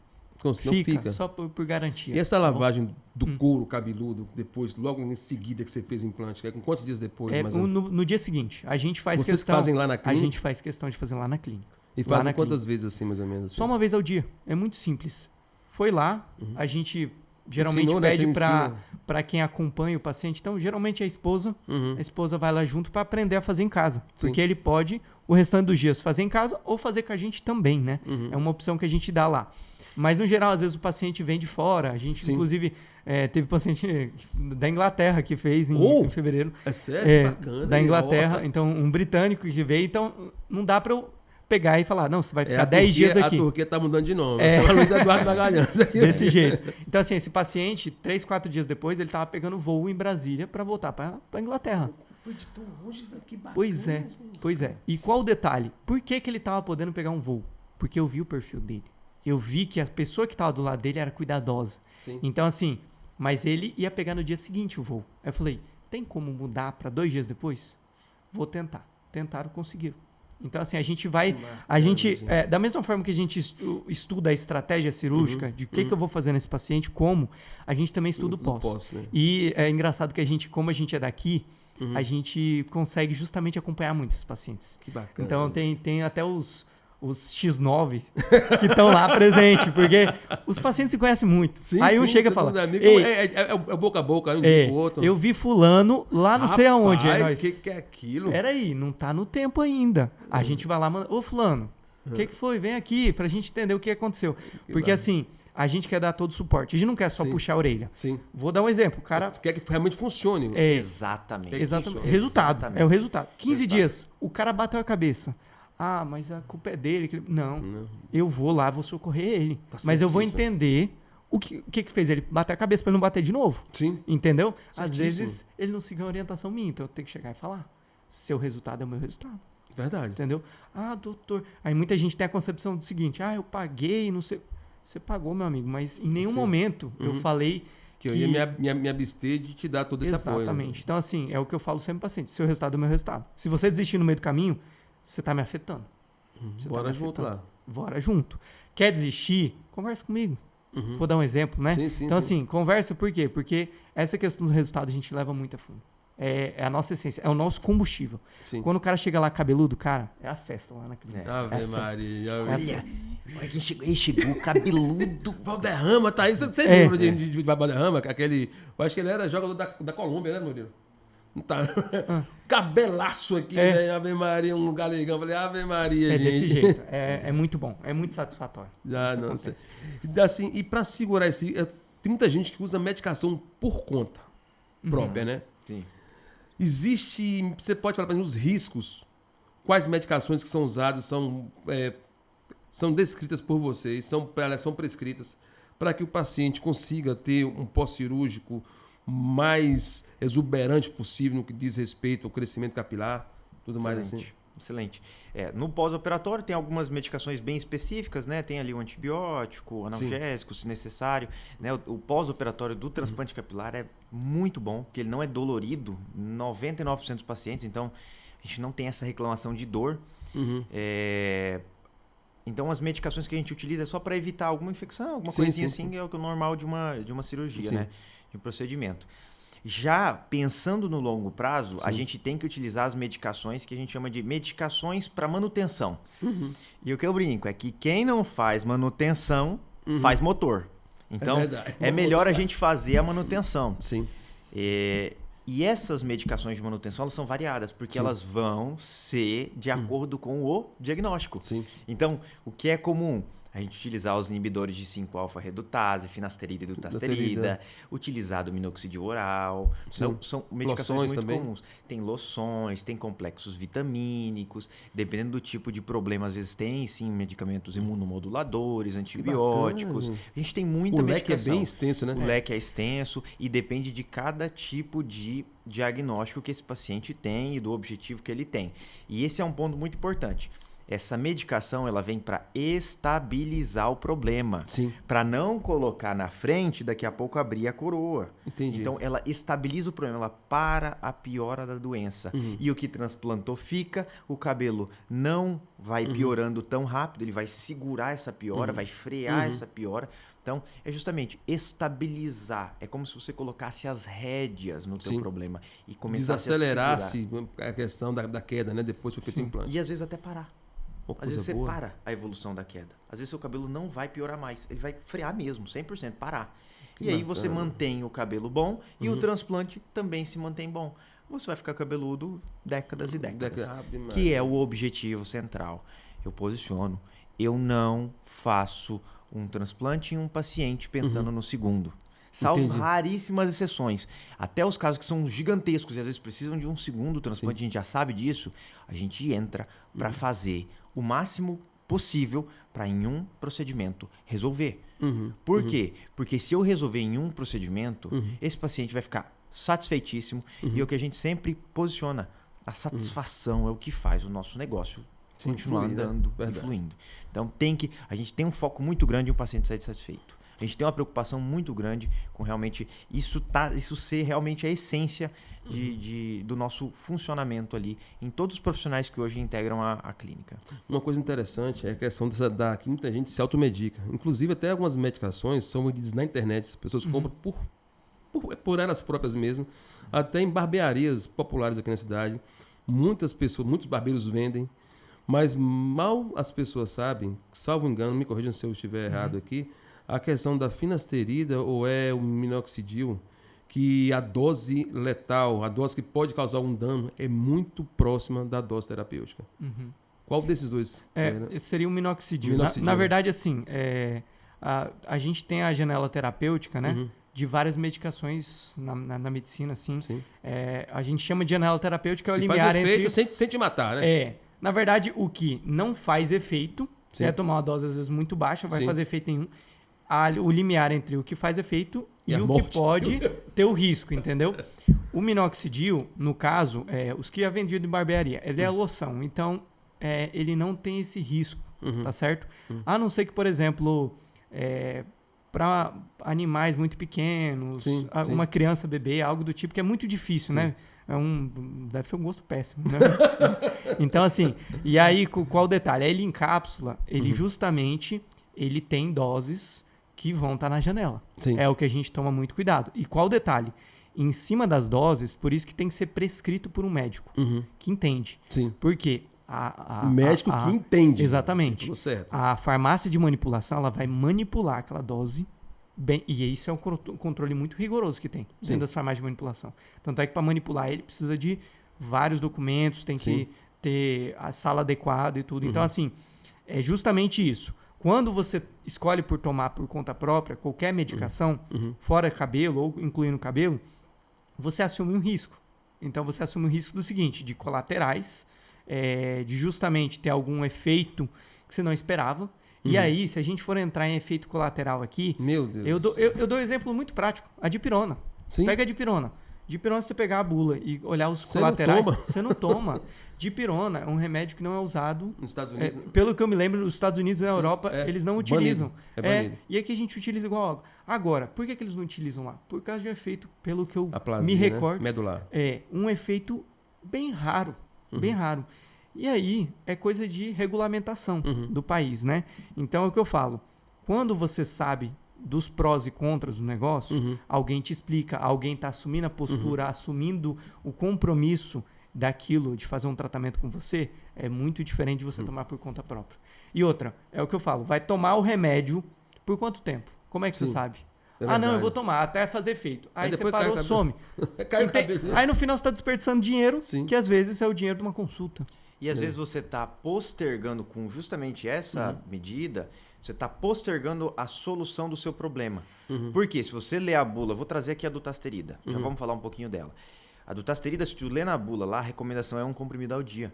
Fica, só por garantia. E essa lavagem do couro cabeludo, depois, logo em seguida que você fez o implante, com quantos dias depois? No dia seguinte. A gente faz Vocês fazem lá na clínica? A gente faz questão de fazer lá na clínica. E fazem quantas vezes assim, mais ou menos? Assim? Só uma vez ao dia. É muito simples. Foi lá, a gente geralmente pede para quem acompanha o paciente. Então, geralmente a esposa vai lá junto para aprender a fazer em casa. Porque ele pode, o restante dos dias, fazer em casa ou fazer com a gente também, né? É uma opção que a gente dá lá. Mas, no geral, às vezes o paciente vem de fora. A gente, inclusive, teve paciente da Inglaterra que fez em fevereiro. É sério? Bacana. Da Inglaterra. Então, um britânico que veio. Então, não dá para eu pegar e falar, não, você vai ficar 10 dias aqui. A Turquia tá mudando de nome. Chama Luiz Eduardo Magalhães. Aqui. Desse jeito. Então, assim, esse paciente, 3, 4 dias depois, ele tava pegando voo em Brasília para voltar para Inglaterra. Foi de tão longe, velho. Que bacana. Pois é. E qual o detalhe? Por que ele tava podendo pegar um voo? Porque eu vi o perfil dele. Eu vi que a pessoa que estava do lado dele era cuidadosa. Sim. Então, assim, mas ele ia pegar no dia seguinte o voo. Aí eu falei, tem como mudar para 2 dias depois? Vou tentar. Tentaram, conseguiram. Então, assim, a gente vai... da mesma forma que a gente estuda a estratégia cirúrgica, de o que eu vou fazer nesse paciente, como, a gente também estuda o pós. Né? E é engraçado que como a gente é daqui, a gente consegue justamente acompanhar muitos pacientes. Que bacana. Então, tem até os X9 que estão lá presentes, porque os pacientes se conhecem muito. Sim, aí um chega e fala... É boca a boca, um com o outro. Eu vi fulano lá não sei aonde. O que é aquilo? Peraí, não tá no tempo ainda. A gente vai lá, ô fulano, o que foi? Vem aqui pra gente entender o que aconteceu. Porque assim, a gente quer dar todo o suporte. A gente não quer só puxar a orelha. Sim. Vou dar um exemplo. O cara... Você quer que realmente funcione. Exatamente. Resultado. É o resultado. 15 dias, o cara bateu a cabeça. Ah, mas a culpa é dele. Não. Eu vou lá, vou socorrer ele. Tá, mas eu vou entender o que fez ele bater a cabeça para ele não bater de novo. Sim. Entendeu? Às vezes ele não seguiu a orientação minha, então eu tenho que chegar e falar. Seu resultado é o meu resultado. Verdade. Entendeu? Ah, doutor. Aí muita gente tem a concepção do seguinte: eu paguei, não sei. Você pagou, meu amigo, mas em nenhum momento eu falei que eu ia me abster de te dar todo esse apoio. Exatamente. Né? Então, assim, é o que eu falo sempre para o paciente. Seu resultado é o meu resultado. Se você desistir no meio do caminho, você está me afetando. Bora junto lá. Bora junto. Quer desistir? Conversa comigo. Vou dar um exemplo, né? Sim, então, assim, conversa por quê? Porque essa questão do resultado a gente leva muito a fundo. É a nossa essência, é o nosso combustível. Sim. Quando o cara chega lá cabeludo, cara, é a festa lá na clínica. Ave Maria. Olha quem chegou. Ele chegou cabeludo. Valderrama, tá aí. Você lembra de Valderrama? Eu acho que ele era jogador da Colômbia, né, Murilo? Tá. Cabelaço aqui, né? Ave Maria, um galegão. Falei, Ave Maria, gente. Desse jeito. É muito bom. É muito satisfatório. Não sei. Assim, e pra segurar esse... Tem muita gente que usa medicação por conta própria, né? Sim. Existe... Você pode falar para mim os riscos? Quais medicações que são usadas são descritas por vocês, são prescritas para que o paciente consiga ter um pós-cirúrgico mais exuberante possível no que diz respeito ao crescimento capilar, tudo mais assim. Excelente. No pós-operatório tem algumas medicações bem específicas, né? Tem ali o antibiótico, analgésico, se necessário. Né? O pós-operatório do transplante capilar é muito bom, porque ele não é dolorido, 99% dos pacientes, então a gente não tem essa reclamação de dor. Então as medicações que a gente utiliza é só para evitar alguma infecção, alguma coisinha assim, é o normal de uma cirurgia, né? De um procedimento. Já pensando no longo prazo, a gente tem que utilizar as medicações que a gente chama de medicações para manutenção. E o que eu brinco é que quem não faz manutenção, faz motor. Então, é melhor a gente fazer a manutenção. Sim. E essas medicações de manutenção, elas são variadas, porque elas vão ser de acordo com o diagnóstico. Sim. Então, o que é comum? A gente utilizar os inibidores de 5-alfa-redutase, finasterida e dutasterida, utilizar do minoxidil oral. São medicações muito comuns. Tem loções, tem complexos vitamínicos. Dependendo do tipo de problema, às vezes tem, sim, medicamentos imunomoduladores, antibióticos. A gente tem muita medicação. O leque é bem extenso, né? O leque é extenso e depende de cada tipo de diagnóstico que esse paciente tem e do objetivo que ele tem. E esse é um ponto muito importante. Essa medicação ela vem para estabilizar o problema. Para não colocar na frente, daqui a pouco abrir a coroa. Entendi. Então ela estabiliza o problema, ela para a piora da doença. E o que transplantou fica, o cabelo não vai piorando tão rápido, ele vai segurar essa piora, vai frear essa piora. Então, é justamente estabilizar. É como se você colocasse as rédeas no teu problema e começasse desacelerasse a questão da queda, né? Depois que eu tenho implante. E às vezes até parar. Às vezes você para a evolução da queda. Às vezes seu cabelo não vai piorar mais. Ele vai frear mesmo, 100%, parar. E aí você mantém o cabelo bom e o transplante também se mantém bom. Você vai ficar cabeludo décadas e décadas. Que é o objetivo central. Eu posiciono. Eu não faço um transplante em um paciente pensando no segundo. Salvo raríssimas exceções. Até os casos que são gigantescos e às vezes precisam de um segundo transplante, a gente já sabe disso, a gente entra para fazer o máximo possível para em um procedimento resolver. Por quê? Porque se eu resolver em um procedimento, esse paciente vai ficar satisfeitíssimo e é o que a gente sempre posiciona. A satisfação é o que faz o nosso negócio continuar andando e fluindo. Então a gente tem um foco muito grande em um paciente sair satisfeito. A gente tem uma preocupação muito grande com realmente isso ser realmente a essência do nosso funcionamento ali, em todos os profissionais que hoje integram a clínica. Uma coisa interessante é a questão que muita gente se automedica. Inclusive, até algumas medicações são vendidas na internet. As pessoas compram por elas próprias mesmo. Até em barbearias populares aqui na cidade. Muitos barbeiros vendem. Mas mal as pessoas sabem, salvo engano, me corrijam se eu estiver errado aqui, a questão da finasterida ou é o minoxidil, que a dose letal, a dose que pode causar um dano, é muito próxima da dose terapêutica. Qual desses dois? Seria o minoxidil. Na verdade, assim, a gente tem a janela terapêutica, né? De várias medicações na medicina, assim. Sim. A gente chama de janela terapêutica, é o que limiar faz efeito entre... sem te matar, né? Na verdade, o que não faz efeito, Sim. é tomar uma dose às vezes muito baixa, não vai Sim. fazer efeito nenhum. O limiar entre o que faz efeito e a o morte. que pode ter o risco, entendeu? O minoxidil, no caso, os que é vendido em barbearia, ele é loção, então ele não tem esse risco, tá certo? A não ser que, por exemplo, para animais muito pequenos, Sim. uma criança bebê, algo do tipo, que é muito difícil, né? Deve ser um gosto péssimo, né? Então, assim, e aí, qual o detalhe? Ele em cápsula, ele justamente, ele tem doses que vão estar na janela. Sim. É o que a gente toma muito cuidado. E qual o detalhe? Em cima das doses, por isso que tem que ser prescrito por um médico que entende. Sim. Por quê? O médico que entende. Exatamente. Falou certo. A farmácia de manipulação, ela vai manipular aquela dose bem, e isso é um controle muito rigoroso que tem dentro das farmácias de manipulação. Tanto é que para manipular ele precisa de vários documentos, tem que ter a sala adequada e tudo. Então, assim, é justamente isso. Quando você escolhe por tomar por conta própria qualquer medicação, fora cabelo ou incluindo cabelo, você assume um risco. Então, você assume o risco do seguinte, de colaterais, de justamente ter algum efeito que você não esperava. E aí, se a gente for entrar em efeito colateral aqui, meu Deus, eu dou um exemplo muito prático. A dipirona. Sim. Pega a dipirona. Dipirona, se você pegar a bula e olhar os colaterais, você não toma. Dipirona é um remédio que não é usado... Nos Estados Unidos? Pelo que eu me lembro, nos Estados Unidos e na Europa, eles não utilizam. Banido. E aqui a gente utiliza igual água. Agora, por que eles não utilizam lá? Por causa de um efeito, pelo que eu Aplasia, me recordo... Né? Medular. Um efeito bem raro. Bem raro. E aí, é coisa de regulamentação do país, né? Então, é o que eu falo. Quando você sabe dos prós e contras do negócio, alguém te explica, alguém está assumindo a postura, assumindo o compromisso daquilo, de fazer um tratamento com você, é muito diferente de você tomar por conta própria. E outra, é o que eu falo, vai tomar o remédio por quanto tempo? Como é que você sabe? Não, eu vou tomar até fazer efeito. Aí você parou, some. Aí no final você está desperdiçando dinheiro, que às vezes é o dinheiro de uma consulta. E às vezes você está postergando com justamente essa medida, você está postergando a solução do seu problema. Porque se você ler a bula, vou trazer aqui a dutasterida, já vamos falar um pouquinho dela. A dutasterida, se tu ler na bula lá, a recomendação é um comprimido ao dia.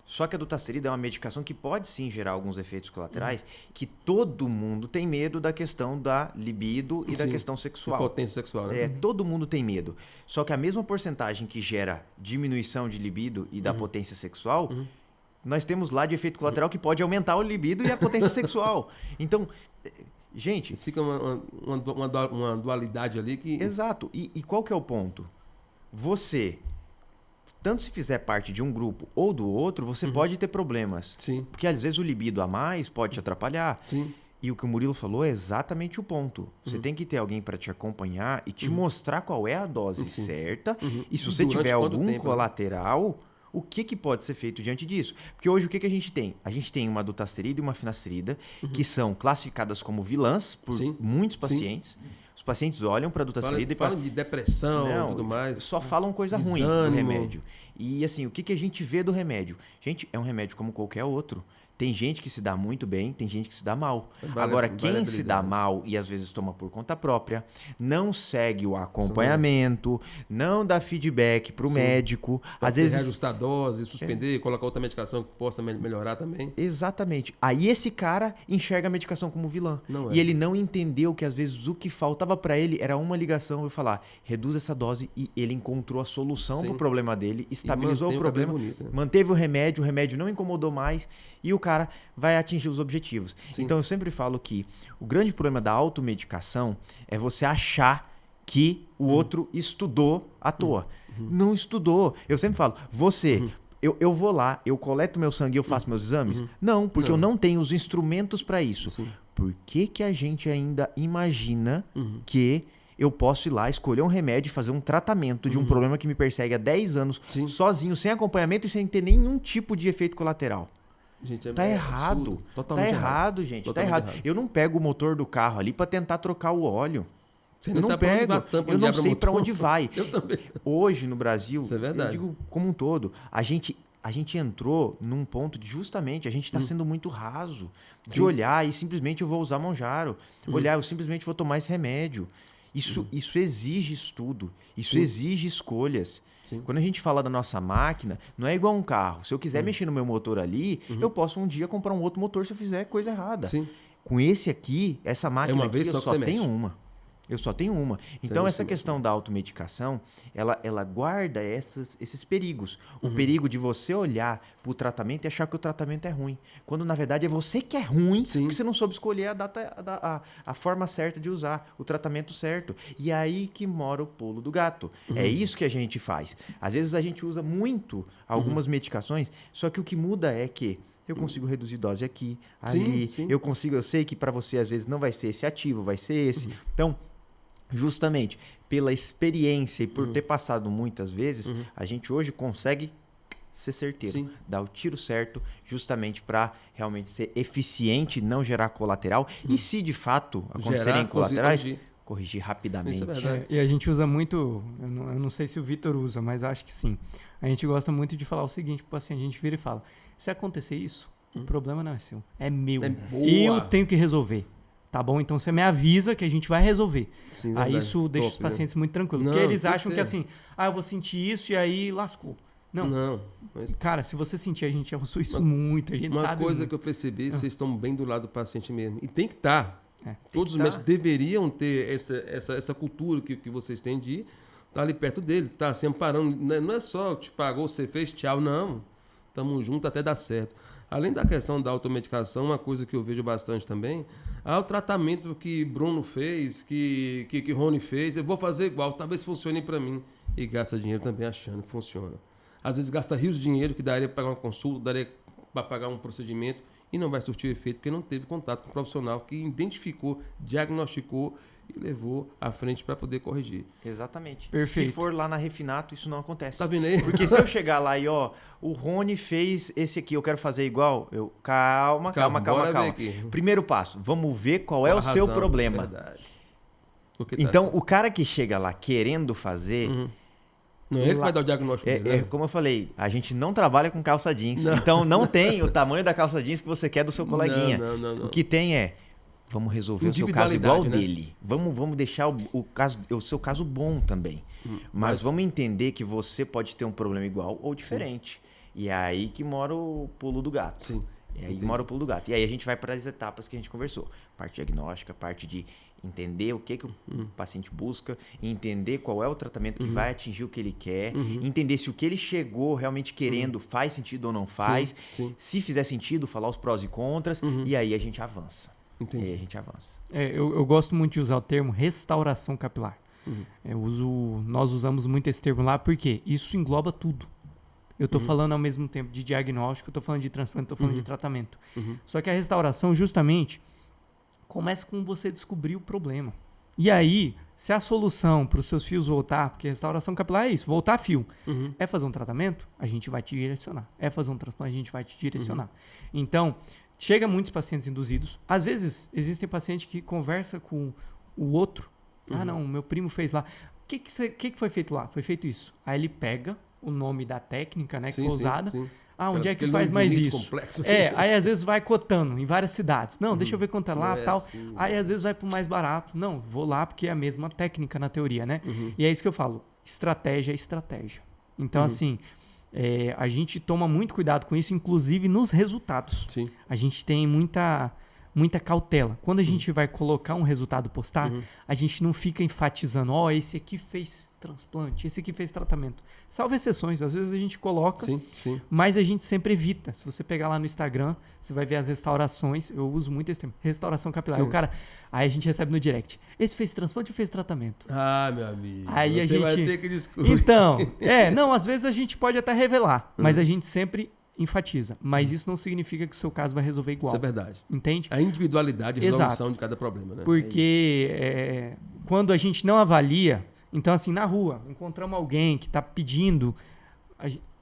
Só que a dutasterida é uma medicação que pode sim gerar alguns efeitos colaterais, que todo mundo tem medo da questão da libido e da questão sexual. Potência sexual, né? Todo mundo tem medo. Só que a mesma porcentagem que gera diminuição de libido e da potência sexual, nós temos lá de efeito colateral que pode aumentar o libido e a potência sexual. Então, gente... Fica uma dualidade ali que... Exato. E qual que é o ponto? Você... Tanto se fizer parte de um grupo ou do outro, você pode ter problemas. Sim. Porque às vezes o libido a mais pode te atrapalhar. Sim. E o que o Murilo falou é exatamente o ponto. Você tem que ter alguém para te acompanhar e te mostrar qual é a dose certa. E se você tiver algum colateral, o que pode ser feito diante disso? Porque hoje o que a gente tem? A gente tem uma dutasterida e uma finasterida que são classificadas como vilãs por muitos pacientes. Os pacientes olham para a dutasterida falam de depressão e tudo mais. Só falam coisa ruim do remédio. E assim, o que a gente vê do remédio? Gente, é um remédio como qualquer outro. Tem gente que se dá muito bem, tem gente que se dá mal. Agora, quem se dá mal e às vezes toma por conta própria, não segue o acompanhamento, não dá feedback para o médico. Às vezes reajustar a dose, suspender, colocar outra medicação que possa melhorar também. Exatamente. Aí esse cara enxerga a medicação como vilã. E ele não entendeu que às vezes o que faltava para ele era uma ligação e falar, reduz essa dose, e ele encontrou a solução para o problema dele, estabilizou o problema, manteve o remédio não incomodou mais, e o cara vai atingir os objetivos. Sim. Então eu sempre falo que o grande problema da automedicação é você achar que o outro estudou à toa. Não estudou. Eu sempre falo, eu vou lá, eu coleto meu sangue e eu faço meus exames? Não, porque eu não tenho os instrumentos para isso. Sim. Por que a gente ainda imagina que eu posso ir lá, escolher um remédio e fazer um tratamento de um problema que me persegue há 10 anos, Sim. sozinho, sem acompanhamento e sem ter nenhum tipo de efeito colateral? Gente, Tá errado. absurdo. Totalmente Tá errado, gente. Totalmente Tá errado. Eu não pego o motor do carro ali para tentar trocar o óleo. Você Eu nem não sabe pra onde pego. vai a tampa, Eu onde não abre o sei para motor. onde vai. Eu também. Hoje no Brasil, Isso é verdade. eu digo como um todo, a gente entrou num ponto de justamente a gente está sendo muito raso de Sim. olhar e simplesmente eu vou usar Monjaro, olhar eu simplesmente vou tomar esse remédio. Isso exige estudo, isso Sim. exige escolhas. Sim. Quando a gente fala da nossa máquina, não é igual um carro. Se eu quiser mexer no meu motor ali, eu posso um dia comprar um outro motor se eu fizer coisa errada. Sim. Com esse aqui, essa máquina uma aqui, vez só eu que só você tenho mexe. uma. Eu só tenho uma. Então, mexe essa mesmo. questão da automedicação, ela guarda esses perigos. O perigo de você olhar para o tratamento e achar que o tratamento é ruim. Quando, na verdade, é você que é ruim, Sim. porque você não soube escolher a forma certa de usar, o tratamento certo. E é aí que mora o pulo do gato. É isso que a gente faz. Às vezes, a gente usa muito algumas medicações, só que o que muda é que eu consigo reduzir dose aqui, ali. Sim. Eu sei que para você, às vezes, não vai ser esse ativo, vai ser esse. Então, justamente pela experiência e por ter passado muitas vezes, a gente hoje consegue ser certeiro, Sim. dar o tiro certo, justamente para realmente ser eficiente, não gerar colateral. E se de fato acontecerem colaterais, corrigir rapidamente. Isso é verdade. E a gente usa muito, eu não sei se o Vitor usa, mas acho que sim. A gente gosta muito de falar o seguinte pro paciente, a gente vira e fala, se acontecer isso, o problema não é seu, é meu. É boa. Eu tenho que resolver. Tá bom? Então você me avisa que a gente vai resolver. Sim, Aí verdade. isso deixa Top, os pacientes muito tranquilos. Não, Porque eles tem que acham que ser. assim, eu vou sentir isso e aí lascou. Não. Mas Cara, se você sentir, a gente já usou isso muito, a gente uma sabe coisa muito. que eu percebi, vocês estão bem do lado do paciente mesmo. E tem que estar. Todos os tá. médicos deveriam ter essa cultura que vocês têm de estar ali perto dele, estar se amparando. Não é só te pagou, você fez, tchau. Não. Tamo junto até dar certo. Além da questão da automedicação, uma coisa que eu vejo bastante também, o tratamento que Bruno fez, que Rony fez, eu vou fazer igual, talvez funcione para mim. E gasta dinheiro também achando que funciona. Às vezes gasta rios de dinheiro que daria para pagar uma consulta, daria para pagar um procedimento e não vai surtir o efeito porque não teve contato com o profissional que identificou, diagnosticou e levou à frente para poder corrigir. Exatamente. Perfeito. Se for lá na Refinato, isso não acontece. Tá vendo aí? Porque se eu chegar lá e, o Rony fez esse aqui, eu quero fazer igual, calma. Bora ver aqui. Primeiro passo, vamos ver qual é Qual o a seu razão, problema. verdade. Porque tá Então, assim. o cara que chega lá querendo fazer, Não é ele que vai dar o diagnóstico dele, né? como eu falei, a gente não trabalha com calça jeans. Então, não tem o tamanho da calça jeans que você quer do seu coleguinha. Não. O que tem vamos resolver o seu caso igual Individualidade, né? dele. Vamos deixar o seu caso bom também. Mas vamos entender que você pode ter um problema igual ou diferente. E é aí que mora o pulo do gato. Sim. E aí Entendi. mora o pulo do gato. E aí a gente vai para as etapas que a gente conversou. Parte diagnóstica, parte de entender o que o paciente busca, entender qual é o tratamento que vai atingir o que ele quer, entender se o que ele chegou realmente querendo faz sentido ou não faz. Sim. Se fizer sentido, falar os prós e contras. E aí a gente avança. Entendi. E aí a gente avança. Eu gosto muito de usar o termo restauração capilar. Nós usamos muito esse termo lá porque isso engloba tudo. Eu estou falando ao mesmo tempo de diagnóstico, estou falando de transplante, estou falando de tratamento. Só que a restauração, justamente, começa com você descobrir o problema. E aí, se a solução para os seus fios voltar, porque restauração capilar é isso, voltar fio, é fazer um tratamento, a gente vai te direcionar. É fazer um transplante, a gente vai te direcionar. Então, chega muitos pacientes induzidos. Às vezes, existem pacientes que conversam com o outro. Não, meu primo fez lá. O que foi feito lá? Foi feito isso. Aí ele pega o nome da técnica, né, que foi usada. Sim. Onde é que Aquele faz nome mais bonito, isso? complexo. Aí às vezes vai cotando em várias cidades. Não, deixa eu ver quanto é lá, Não é tal. assim, Aí às vezes vai pro mais barato. Não, vou lá porque é a mesma técnica na teoria, né? E é isso que eu falo. Estratégia é estratégia. Então, assim, a gente toma muito cuidado com isso, inclusive nos resultados. Sim. A gente tem muita cautela. Quando a gente vai colocar um resultado postar, a gente não fica enfatizando, esse aqui fez transplante, esse aqui fez tratamento. Salvo exceções, às vezes a gente coloca, Sim. mas a gente sempre evita. Se você pegar lá no Instagram, você vai ver as restaurações, eu uso muito esse termo, restauração capilar. O cara, aí a gente recebe no direct, esse fez transplante ou fez tratamento? Ah, meu amigo, aí você vai ter que descobrir. Então, não, às vezes a gente pode até revelar, mas a gente sempre enfatiza. Mas isso não significa que o seu caso vai resolver igual. Isso é verdade. Entende? A individualidade e resolução de cada problema, né? Porque quando a gente não avalia, então assim, na rua, encontramos alguém que está pedindo,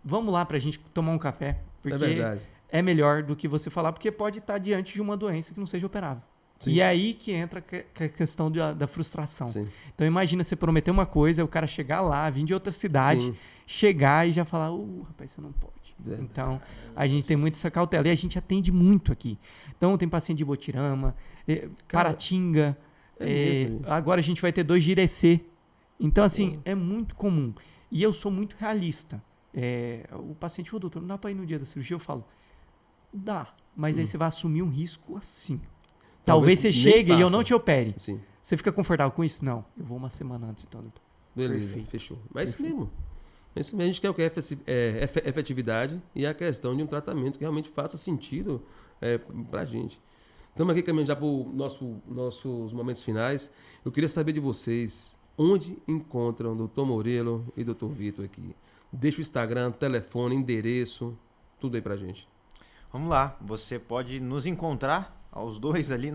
vamos lá pra gente tomar um café. Porque É verdade. é melhor do que você falar, porque pode estar diante de uma doença que não seja operável. Sim. E é aí que entra a questão da frustração. Sim. Então imagina você prometer uma coisa, o cara chegar lá, vir de outra cidade, Sim. chegar e já falar, rapaz, você não pode. Verdade. Então, a gente tem muito essa cautela. E a gente atende muito aqui. Então, tem paciente de Botirama, Paratinga. mesmo? Agora a gente vai ter 2 de Irecê. Então, assim, é muito comum. E eu sou muito realista. O paciente, doutor, não dá para ir no dia da cirurgia? Eu falo, dá. Mas aí você vai assumir um risco assim. Talvez você chegue e eu não te opere. Sim. Você fica confortável com isso? Não. Eu vou uma semana antes, então, doutor. Beleza, Perfeito. fechou. Mas isso mesmo. Isso mesmo. A gente quer o que é efetividade e a questão de um tratamento que realmente faça sentido pra gente. Estamos aqui caminhando já para os nossos momentos finais. Eu queria saber de vocês onde encontram o Dr. Murilo e Dr. Vitor aqui. Deixa o Instagram, telefone, endereço, tudo aí pra gente. Vamos lá, você pode nos encontrar, aos dois ali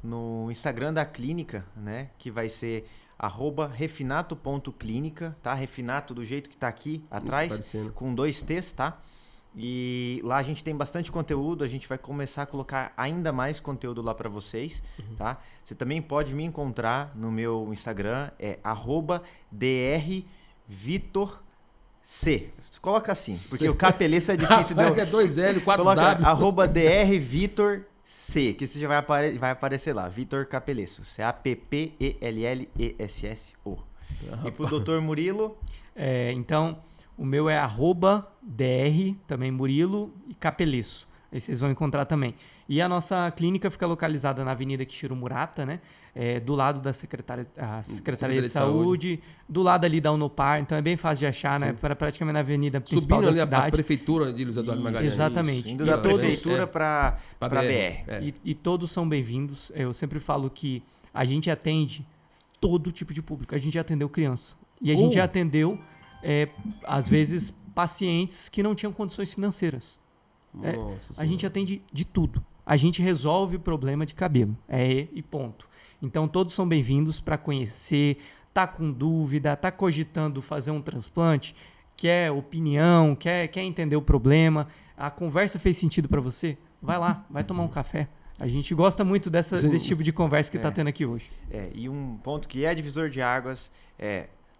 no Instagram da clínica, né? Que vai ser @refinato.clínica, tá? Refinato do jeito que tá aqui atrás, Aparecendo. com 2 T's, tá? E lá a gente tem bastante conteúdo, a gente vai começar a colocar ainda mais conteúdo lá para vocês, tá? Você também pode me encontrar no meu Instagram, @drvitorc. Coloca assim, porque o capeleço é difícil de eu... que é 2L, 4W. Coloca @drvitorc, que você já vai aparecer lá, Vitor Capelesso, CAPPELLESSO. E pro Dr. Murilo? Então, o meu é @dr, também Murilo e Capelesso. Aí vocês vão encontrar também. E a nossa clínica fica localizada na Avenida Kishiro Murata, né? Do lado da Secretaria de Saúde, do lado ali da Unopar, então é bem fácil de achar, né? Praticamente na avenida principal Subindo da ali cidade. a prefeitura de Luiz Eduardo Magalhães. Exatamente. Indo da prefeitura para BR. E todos são bem-vindos. Eu sempre falo que a gente atende todo tipo de público. A gente já atendeu criança. E a gente já atendeu, às vezes, pacientes que não tinham condições financeiras. A gente atende de tudo. A gente resolve o problema de cabelo. E ponto. Então, todos são bem-vindos para conhecer, tá com dúvida, tá cogitando fazer um transplante, quer opinião, quer entender o problema, a conversa fez sentido para você? Vai lá, vai tomar um café. A gente gosta muito desse tipo de conversa que está tendo aqui hoje. E um ponto que é divisor de águas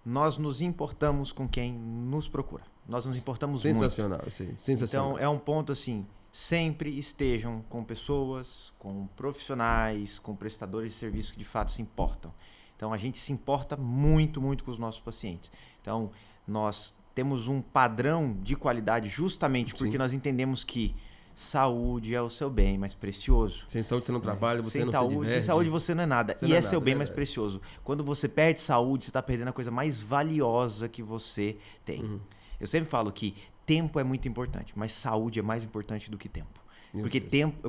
nós nos importamos com quem nos procura. Nós nos importamos sensacional, muito. Sensacional. Então, é um ponto assim, sempre estejam com pessoas, com profissionais, com prestadores de serviço que de fato se importam. Então, a gente se importa muito, muito com os nossos pacientes. Então, nós temos um padrão de qualidade justamente porque nós entendemos que saúde é o seu bem mais precioso. Sem saúde você não trabalha, você não se diverte. Sem saúde você não é nada. Você não é seu nada, bem mais precioso. Quando você perde saúde, você está perdendo a coisa mais valiosa que você tem. Eu sempre falo que tempo é muito importante, mas saúde é mais importante do que tempo.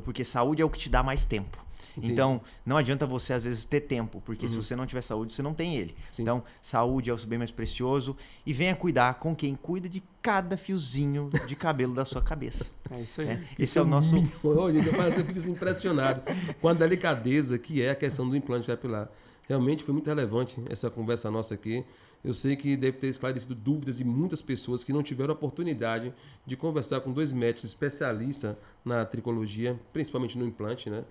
Porque saúde é o que te dá mais tempo. Entendi. Então, não adianta você, às vezes, ter tempo, porque se você não tiver saúde, você não tem ele. Sim. Então, saúde é o seu bem mais precioso e venha cuidar com quem cuida de cada fiozinho de cabelo da sua cabeça. É isso aí. Esse é o nosso... Olha, eu fico impressionado com a delicadeza que é a questão do implante capilar. Realmente foi muito relevante essa conversa nossa aqui. Eu sei que deve ter esclarecido dúvidas de muitas pessoas que não tiveram a oportunidade de conversar com 2 médicos especialistas na tricologia, principalmente no implante, né?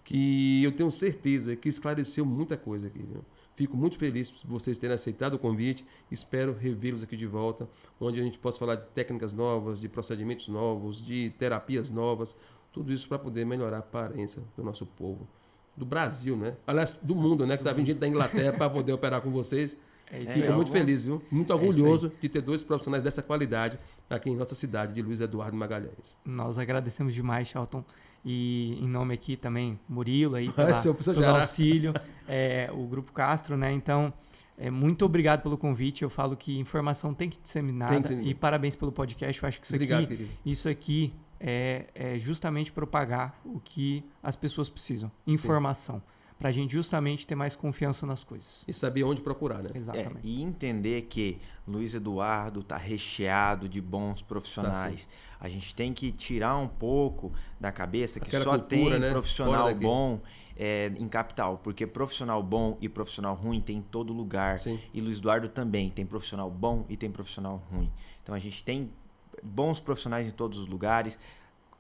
Que eu tenho certeza que esclareceu muita coisa aqui, viu? Fico muito feliz por vocês terem aceitado o convite. Espero revê-los aqui de volta, onde a gente possa falar de técnicas novas, de procedimentos novos, de terapias novas, tudo isso para poder melhorar a aparência do nosso povo. Do Brasil, né? Aliás, do mundo, né? Que tá vindo gente da Inglaterra para poder operar com vocês. Fico muito feliz, viu? Muito orgulhoso de ter 2 profissionais dessa qualidade aqui em nossa cidade de Luiz Eduardo Magalhães. Nós agradecemos demais, Charlton. E em nome aqui também, Murilo aí pelo auxílio, o Grupo Castro, né? Então, muito obrigado pelo convite. Eu falo que informação tem que ser disseminada. E parabéns pelo podcast. Eu acho que isso aqui é justamente propagar o que as pessoas precisam. Informação. Para a gente justamente ter mais confiança nas coisas. E saber onde procurar, né? Exatamente. E entender que Luiz Eduardo está recheado de bons profissionais. A gente tem que tirar um pouco da cabeça que só tem profissional bom em capital. Porque profissional bom e profissional ruim tem em todo lugar. Sim. E Luiz Eduardo também tem profissional bom e tem profissional ruim. Então a gente tem bons profissionais em todos os lugares.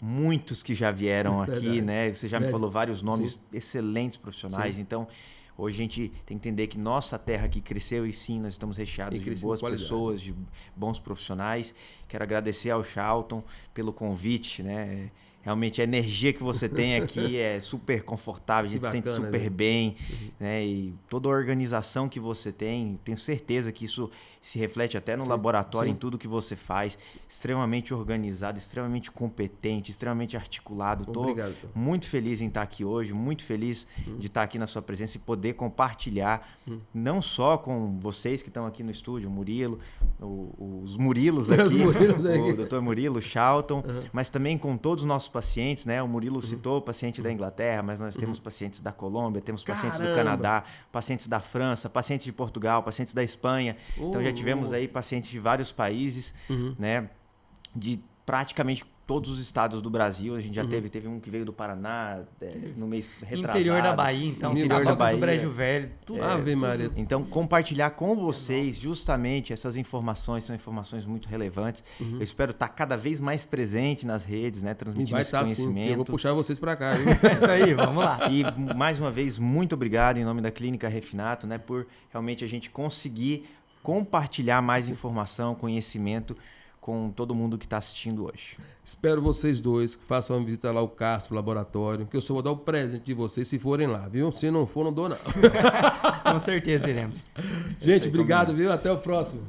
Muitos que já vieram aqui, né? Você já me falou vários nomes, excelentes profissionais. Sim. Então, hoje a gente tem que entender que nossa terra aqui cresceu e sim, nós estamos recheados de boas pessoas, de bons profissionais. Quero agradecer ao Charlton pelo convite, né? Realmente a energia que você tem aqui é super confortável, a gente se sente super bem, né? E toda a organização que você tem, tenho certeza que isso se reflete até no laboratório, em tudo que você faz. Extremamente organizado, extremamente competente, extremamente articulado. Estou muito feliz em estar aqui hoje, muito feliz de estar aqui na sua presença e poder compartilhar, não só com vocês que estão aqui no estúdio, o Murilo, os Murilos aqui, o Dr. Murilo, o Charlton, mas também com todos os nossos pacientes, né? O Murilo citou paciente da Inglaterra, mas nós temos pacientes da Colômbia, temos pacientes do Canadá, pacientes da França, pacientes de Portugal, pacientes da Espanha. Então já tivemos aí pacientes de vários países, né? De praticamente todos os estados do Brasil. A gente já teve um que veio do Paraná, no mês retrasado. Interior da Bahia, então. Interior da Bahia. Do Brejo Velho. Tudo. Ave Maria. Então, compartilhar com vocês justamente essas informações, são informações muito relevantes. Eu espero estar cada vez mais presente nas redes, né? Transmitindo esse conhecimento. Sim, eu vou puxar vocês para cá. É isso aí, vamos lá. E, mais uma vez, muito obrigado em nome da Clínica Refinato, né? Por realmente a gente conseguir compartilhar mais informação, conhecimento com todo mundo que está assistindo hoje. Espero vocês dois que façam uma visita lá ao Castro Laboratório, que eu só vou dar o presente de vocês se forem lá, viu? Se não for, não dou não. Com certeza iremos. Gente, obrigado, viu? Até o próximo.